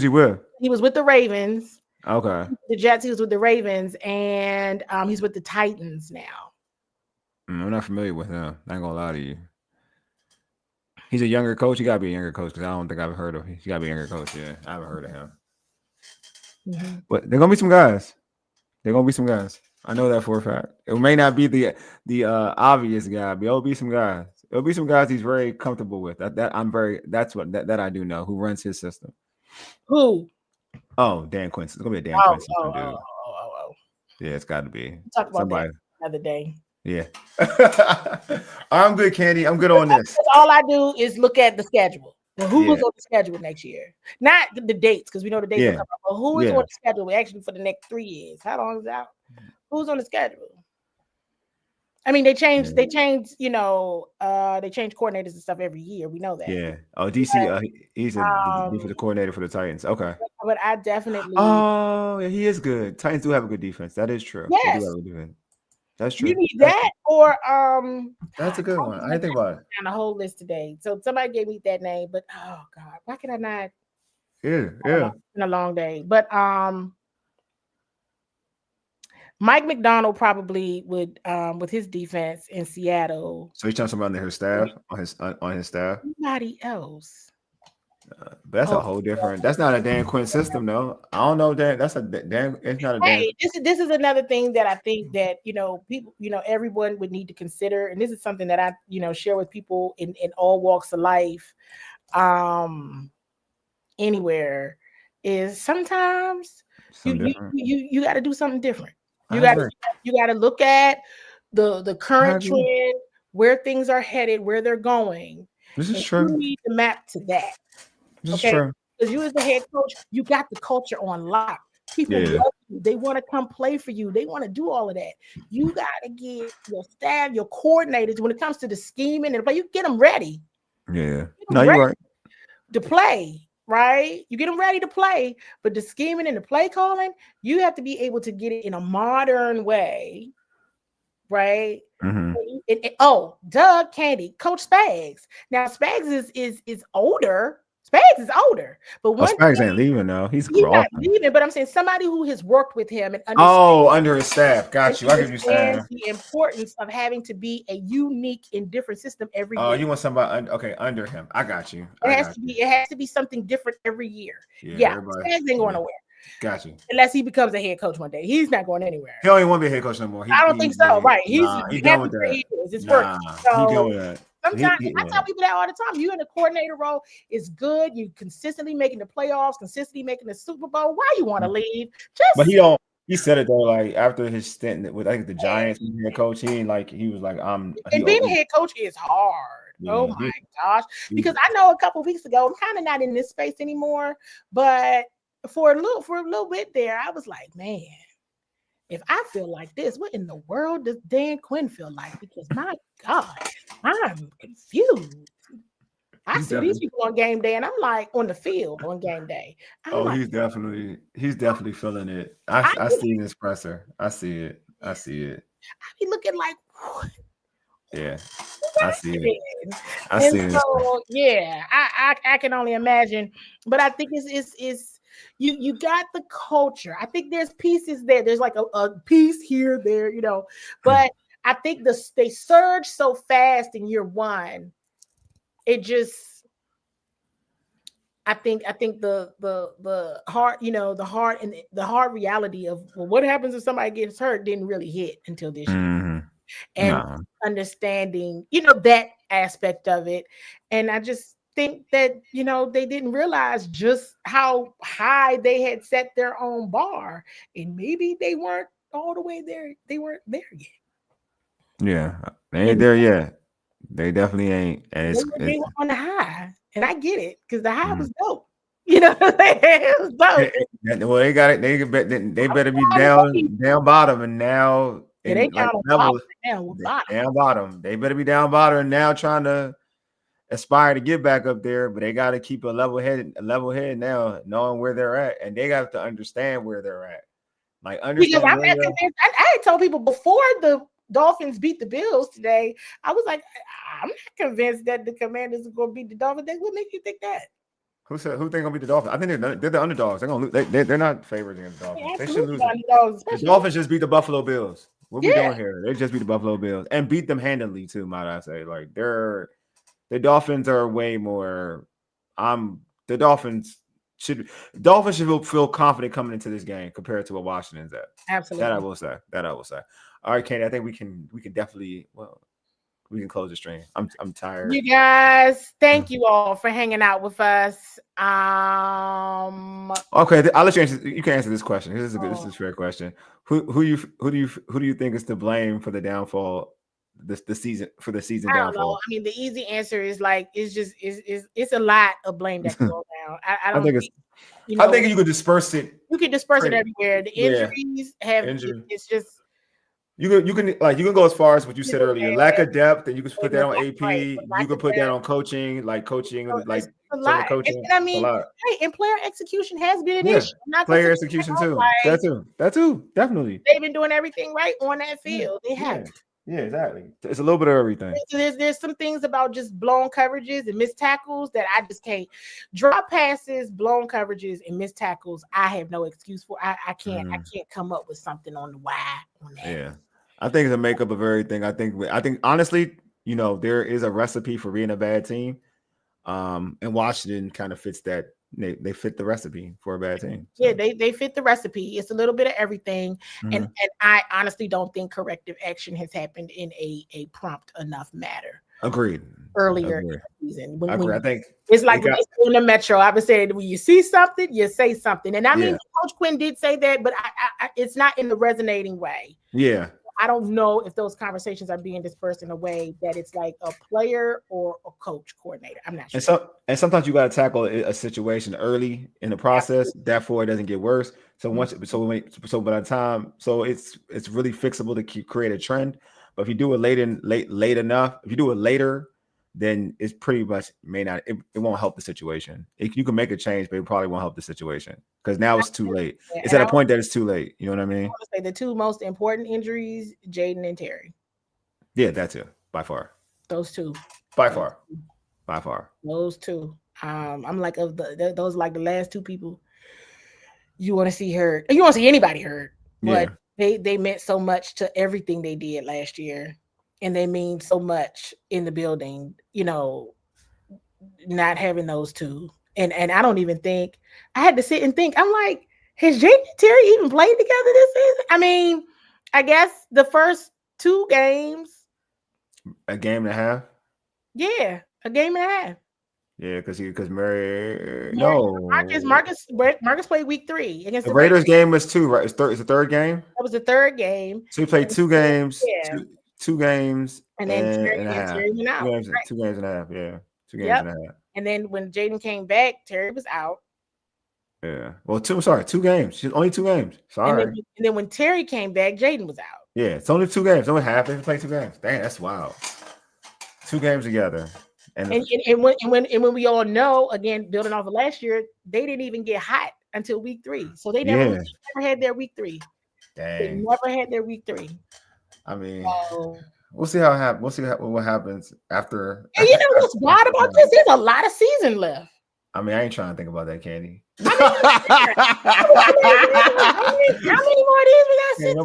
he with? He was with the Ravens. Okay. The Jets. He was with the Ravens, and he's with the Titans now. I'm not familiar with him. I ain't gonna lie to you. He's a younger coach. He gotta be a younger coach, because I don't think I've heard of him. He gotta be a younger coach. Yeah, I haven't heard of him. Mm-hmm. But they're gonna be some guys. I know that for a fact. It may not be the obvious guy, but it'll be some guys. It'll be some guys he's very comfortable with. That I do know, who runs his system. Who? Oh, Dan Quincy. It's gonna be a Dan Quincy dude. Yeah, it's got to be. We'll talk about somebody that another day. Yeah. I'm good, Candi. I'm good on this. All I do is look at the schedule. Who was on the schedule next year? Not the dates, because we know the dates will come up, but who is on the schedule actually for the next 3 years? How long is out? Who's on the schedule? I mean, they change, you know, they change coordinators and stuff every year. We know that. Yeah. Oh, DC, he's a defensive coordinator for the Titans. Okay. But I definitely. Oh, yeah, he is good. Titans do have a good defense. That is true. Yes. They do have a good defense. That's true. You need that, or that's a good one. I didn't think about it. On the whole list today. So somebody gave me that name, but oh God, why can I not? Yeah. It's been a long day. But Mike McDonald probably would with his defense in Seattle. So he's trying somebody on his staff, on his staff. Nobody else. But that's a whole different. That's not a Dan Quinn system, though. I don't know Dan. That's a Dan. It's not a Dan. Hey, this is another thing that I think that people, everyone would need to consider, and this is something that I share with people in all walks of life, anywhere, is sometimes you got to do something different. You got to look at the current trend, where things are headed, where they're going. This is true. You need to map to that. This is true. Because you as the head coach, you got the culture on lock. People love you. They want to come play for you. They want to do all of that. You got to get your staff, your coordinators, when it comes to the scheming and the play, you get them ready. Yeah. No, you're right. To play, right? You get them ready to play, but the scheming and the play calling, you have to be able to get it in a modern way, right? Mm-hmm. Candi, Coach Spags. Now Spags is older. Spags is older, but Spags ain't leaving though. He's not leaving. But I'm saying somebody who has worked with him and under his staff. Got you. I get you saying the importance of having to be a unique and different system every year. Oh, you want somebody under him? I got you. It has to be something different every year. Yeah, Spags ain't going nowhere. Got you. Unless he becomes a head coach one day, he's not going anywhere. He don't even want to be a head coach no more. I don't think so. Right? He's done with that. It's working. So, he done with that. Sometimes I tell people that all the time. You in the coordinator role is good. You consistently making the playoffs, consistently making the Super Bowl. Why you want to leave? But he don't. He said it though, like after his stint with the Giants head coach, he was like, And being a head coach is hard. Yeah, oh my gosh! Because I know a couple of weeks ago, I'm kind of not in this space anymore, but for a little bit there, I was like, man, if I feel like this, what in the world does Dan Quinn feel like? Because my God, I'm confused. I He's see these definitely. people on game day, and I'm like on the field on game day. I'm Oh, like, he's definitely feeling it. I I see this presser. I see it. I see it. be looking like, what Yeah, I is see it. happening? I And see this. so, yeah, I can only imagine. But I think it's you got the culture. I think there's pieces there. There's like a piece here, there, But I think they surge so fast in year one. It just. I think the hard, the hard reality of what happens if somebody gets hurt didn't really hit until this year. Mhm. And No. understanding, that aspect of it. And I just think that, they didn't realize just how high they had set their own bar. And maybe they weren't all the way there. They weren't there yet. Yeah, they ain't And there yet. They definitely ain't. And they were on the high. And I get it, because the high Mhm. was dope. It was dope. Well, they got it. They better be down bottom, and now Yeah, they in like down on levels bottom. Bottom. down bottom. They better be down bottom, and now trying to aspire to get back up there. But they got to keep a level head now, knowing where they're at, and they got to understand where they're at. Like Because understand I'm where not they're convinced. I had told people before the Dolphins beat the Bills today. I was like, I'm not convinced that the Commanders are going to beat the Dolphins. What make you think that? Who think gonna beat the Dolphins? I think they're the underdogs. They're gonna lose. They're not favorites against the Dolphins. They should lose. The Dolphins just beat the Buffalo Bills. What we doing here? They just beat the Buffalo Bills and beat them handily too. Might I say? Like the Dolphins are way more. The Dolphins should feel confident coming into this game compared to what Washington's at. Absolutely. That I will say. All right, Candi. I think we can definitely we can close the stream. I'm tired. You guys, thank you all for hanging out with us. Okay, I'll let you answer. You can answer this question. This is a fair question. Who do you think is to blame for the downfall? The season I don't downfall. know. I mean, the easy answer is like it's a lot of blame that can go down. I don't think I think you could disperse it. You can disperse it everywhere. The injuries have it's just. You can go as far as what you said earlier, lack of depth, and you can put that on AP. You can put that on coaching, It's a certain lot. coaching. And I mean, a lot. hey, and player execution has been an issue. Player execution too. That too, definitely. They've been doing everything right on that field. They have. Yeah, exactly. It's a little bit of everything. There's some things about just blown coverages and missed tackles that I just can't. Drop passes, blown coverages, and missed tackles. I have no excuse for. I can't come up with something on the why on that. Yeah, I think it's a makeup of everything. I think honestly, there is a recipe for being a bad team. And Washington kind of fits that. They fit the recipe for a bad team. So. Yeah, they fit the recipe. It's a little bit of everything. And I honestly don't think corrective action has happened in a prompt enough manner. Agreed. Earlier in the season. I think it's like when in the Metro. I would say when you see something, you say something. And I mean, Coach Quinn did say that, but I it's not in the resonating way. Yeah. I don't know if those conversations are being dispersed in a way that it's like a player or a coach coordinator. I'm not sure. And sometimes you got to tackle a situation early in the process, therefore it doesn't get worse. So by the time, it's really fixable to create a trend. But if you do it late enough, if you do it later, then it's pretty much it won't help the situation. You can make a change, but it probably won't help the situation because now it's too late. It's at a point that it's too late. You know what I mean? I want to say the two most important injuries, Jaden and Terry. Yeah, that's it. By far. Those two. By far. Those two. I'm like those are like the last two people you want to see hurt. You want to see anybody hurt, but they meant so much to everything they did last year. And they mean so much in the building, not having those two. And I don't even think I had to sit and think. I'm like, has Jaden and Terry even played together this season? I mean, I guess the first two games. A game and a half? Yeah, a game and a half. Yeah, because Murray. Marcus played week 3 against the Raiders game was 2, right? It's the third game. That was the third game. So he played 2 games. Yeah. Two games and then and a half. Terry went out. 2 games and a half. Yeah, 2 games and a half. And then when Jaden came back, Terry was out. Yeah. Well, 2 games. She's only 2 games. And Sorry. then when Terry came back, Jaden was out. Yeah, it's only 2 games. Only half. They play 2 games. Dang, that's wild. 2 games together. And when we all know, again, building off of last year, they didn't even get hot until week 3. So they never had their week 3. Dang. They never had their week 3. I mean, so, we'll see how it happens. We'll see what happens after. And you know what's wild about this? There's a lot of season left. I mean, I ain't trying to think about that, Candy. How many more of these we got? Can't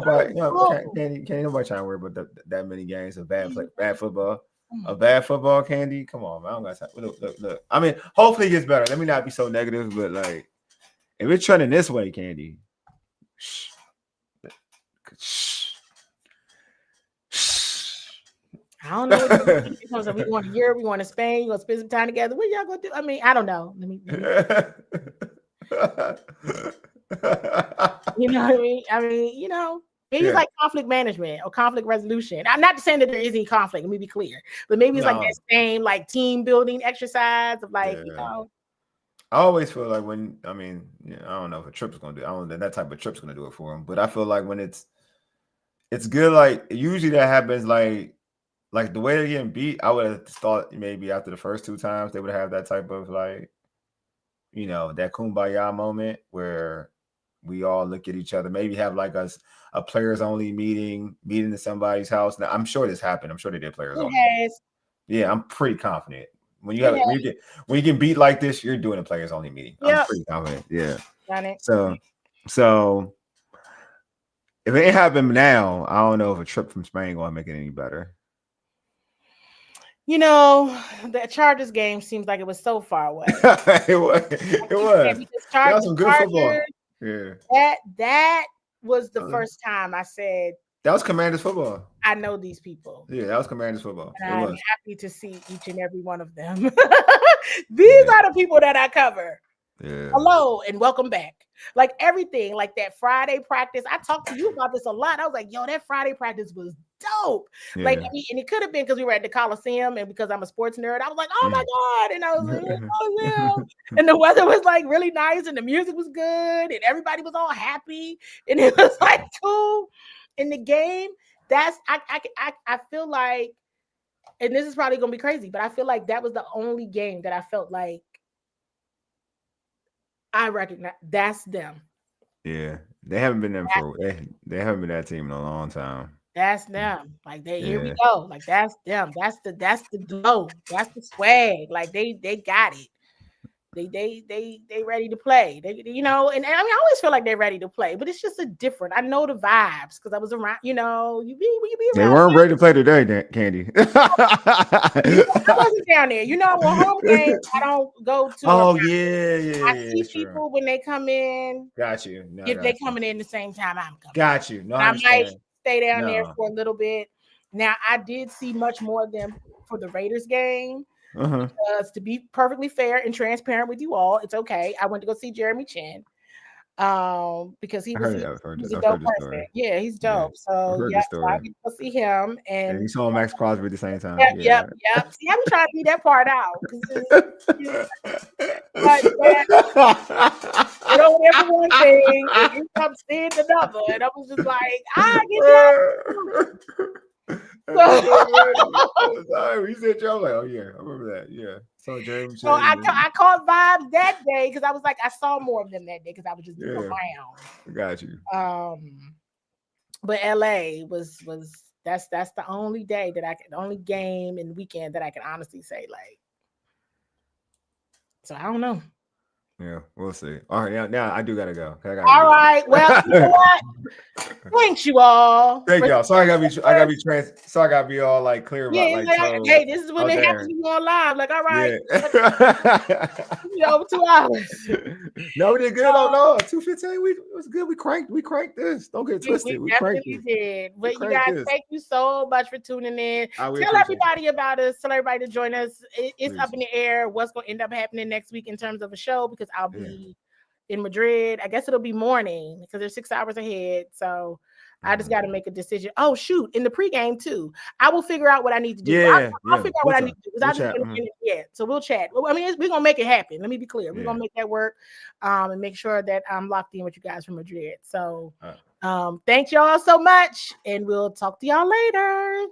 nobody trying to worry about that many games of bad football. A bad football, Candy. Come on, man. I don't got time. Look. I mean, hopefully it gets better. Let me not be so negative, but like, if it's trending this way, Candy. I don't know. What we going to Europe, we going to Spain, you going to spend some time together. What y'all going to do? I mean, I don't know. Let me. You know what I mean? Maybe it's like conflict management or conflict resolution. I'm not saying that there isn't conflict. Let me be clear, but maybe it's like that same like team building exercise of like I always feel like when I don't know if a trip's going to do. I don't know that type of trip's going to do it for them. But I feel like when it's good. Like usually that happens like the way they're getting beat. I would have thought maybe after the first 2 times they would have that type of like, that kumbaya moment where we all look at each other. Maybe have like a players only meeting in somebody's house. Now I'm sure this happened. I'm sure they did players only. Yeah, I'm pretty confident. When you get beat like this, you're doing a players only meeting. Yep. I'm pretty confident. Yeah. Got it. So if it ain't happened now, I don't know if a trip from Spain gonna make it any better. The Chargers game seems like it was so far away. It was. That was some good football. Yeah. That was the first time I said that was Commanders football. I know these people. Yeah, that was Commanders football. And I'm happy to see each and every one of them. These are the people that I cover. Yeah. Hello and welcome back. Like everything, like that Friday practice. I talked to you about this a lot. I was like, yo, that Friday practice was dope. Yeah. Like, and it could have been because we were at the Coliseum and because I'm a sports nerd. I was like, oh my God. And I was like, oh yeah. And the weather was like really nice and the music was good and everybody was all happy. And it was like cool. In the game, I feel like, and this is probably gonna be crazy, but I feel like that was the only game that I felt like I recognize that's them. Yeah, they haven't been them they haven't been that team in a long time. That's them. Like here we go. Like that's them. That's the glow. That's the swag. Like they got it. They ready to play. And I mean I always feel like they're ready to play, but it's just a different. I know the vibes because I was around. You be around. They weren't ready to play today, Candy. I wasn't down there. On home games I don't go to. Oh yeah. I see people when they come in. Got you. No, if they coming in the same time I'm coming. Got you. No, I might stay down there for a little bit. Now I did see much more of them for the Raiders game. Because to be perfectly fair and transparent with you all, it's okay. I went to go see Jeremy Chin because he's a dope person. Yeah, he's dope. So I get to go see him. And you saw Max Crosby at the same time. Yep. See, I've been trying to leave that part out. But there for one thing, and you come seeing another, and I was just like, I get that. You said Joe, like, oh yeah, I remember that. Yeah. So James. So I caught vibes that day because I was like, I saw more of them that day because I was just around. Got you. But LA was that's the only day that the only game and weekend that I can honestly say like. So I don't know. Yeah, we'll see. All right, now I do gotta go. All right. Well, you know what? Thanks you all. Thank y'all. Sorry, I gotta be all like clear about hey, this is when it happens to you on live. Like, all right, over 2 hours. No, we did good. No, 2:15. It was good. We cranked this. Don't get twisted. We definitely did. But you guys, thank you so much for tuning in. Tell everybody about us. Tell everybody to join us. It's up in the air. What's going to end up happening next week in terms of a show because I'll be in Madrid. I guess it'll be morning because they're 6 hours ahead. So I just got to make a decision. Oh shoot, in the pregame too. I will figure out what I need to do. Yeah, I'll figure out what I need to do. We'll I just chat. yeah. So we'll chat. Well, I mean, we're gonna make it happen. Let me be clear. We're Yeah. gonna make that work, and make sure that I'm locked in with you guys from Madrid. So, thank y'all so much, and we'll talk to y'all later.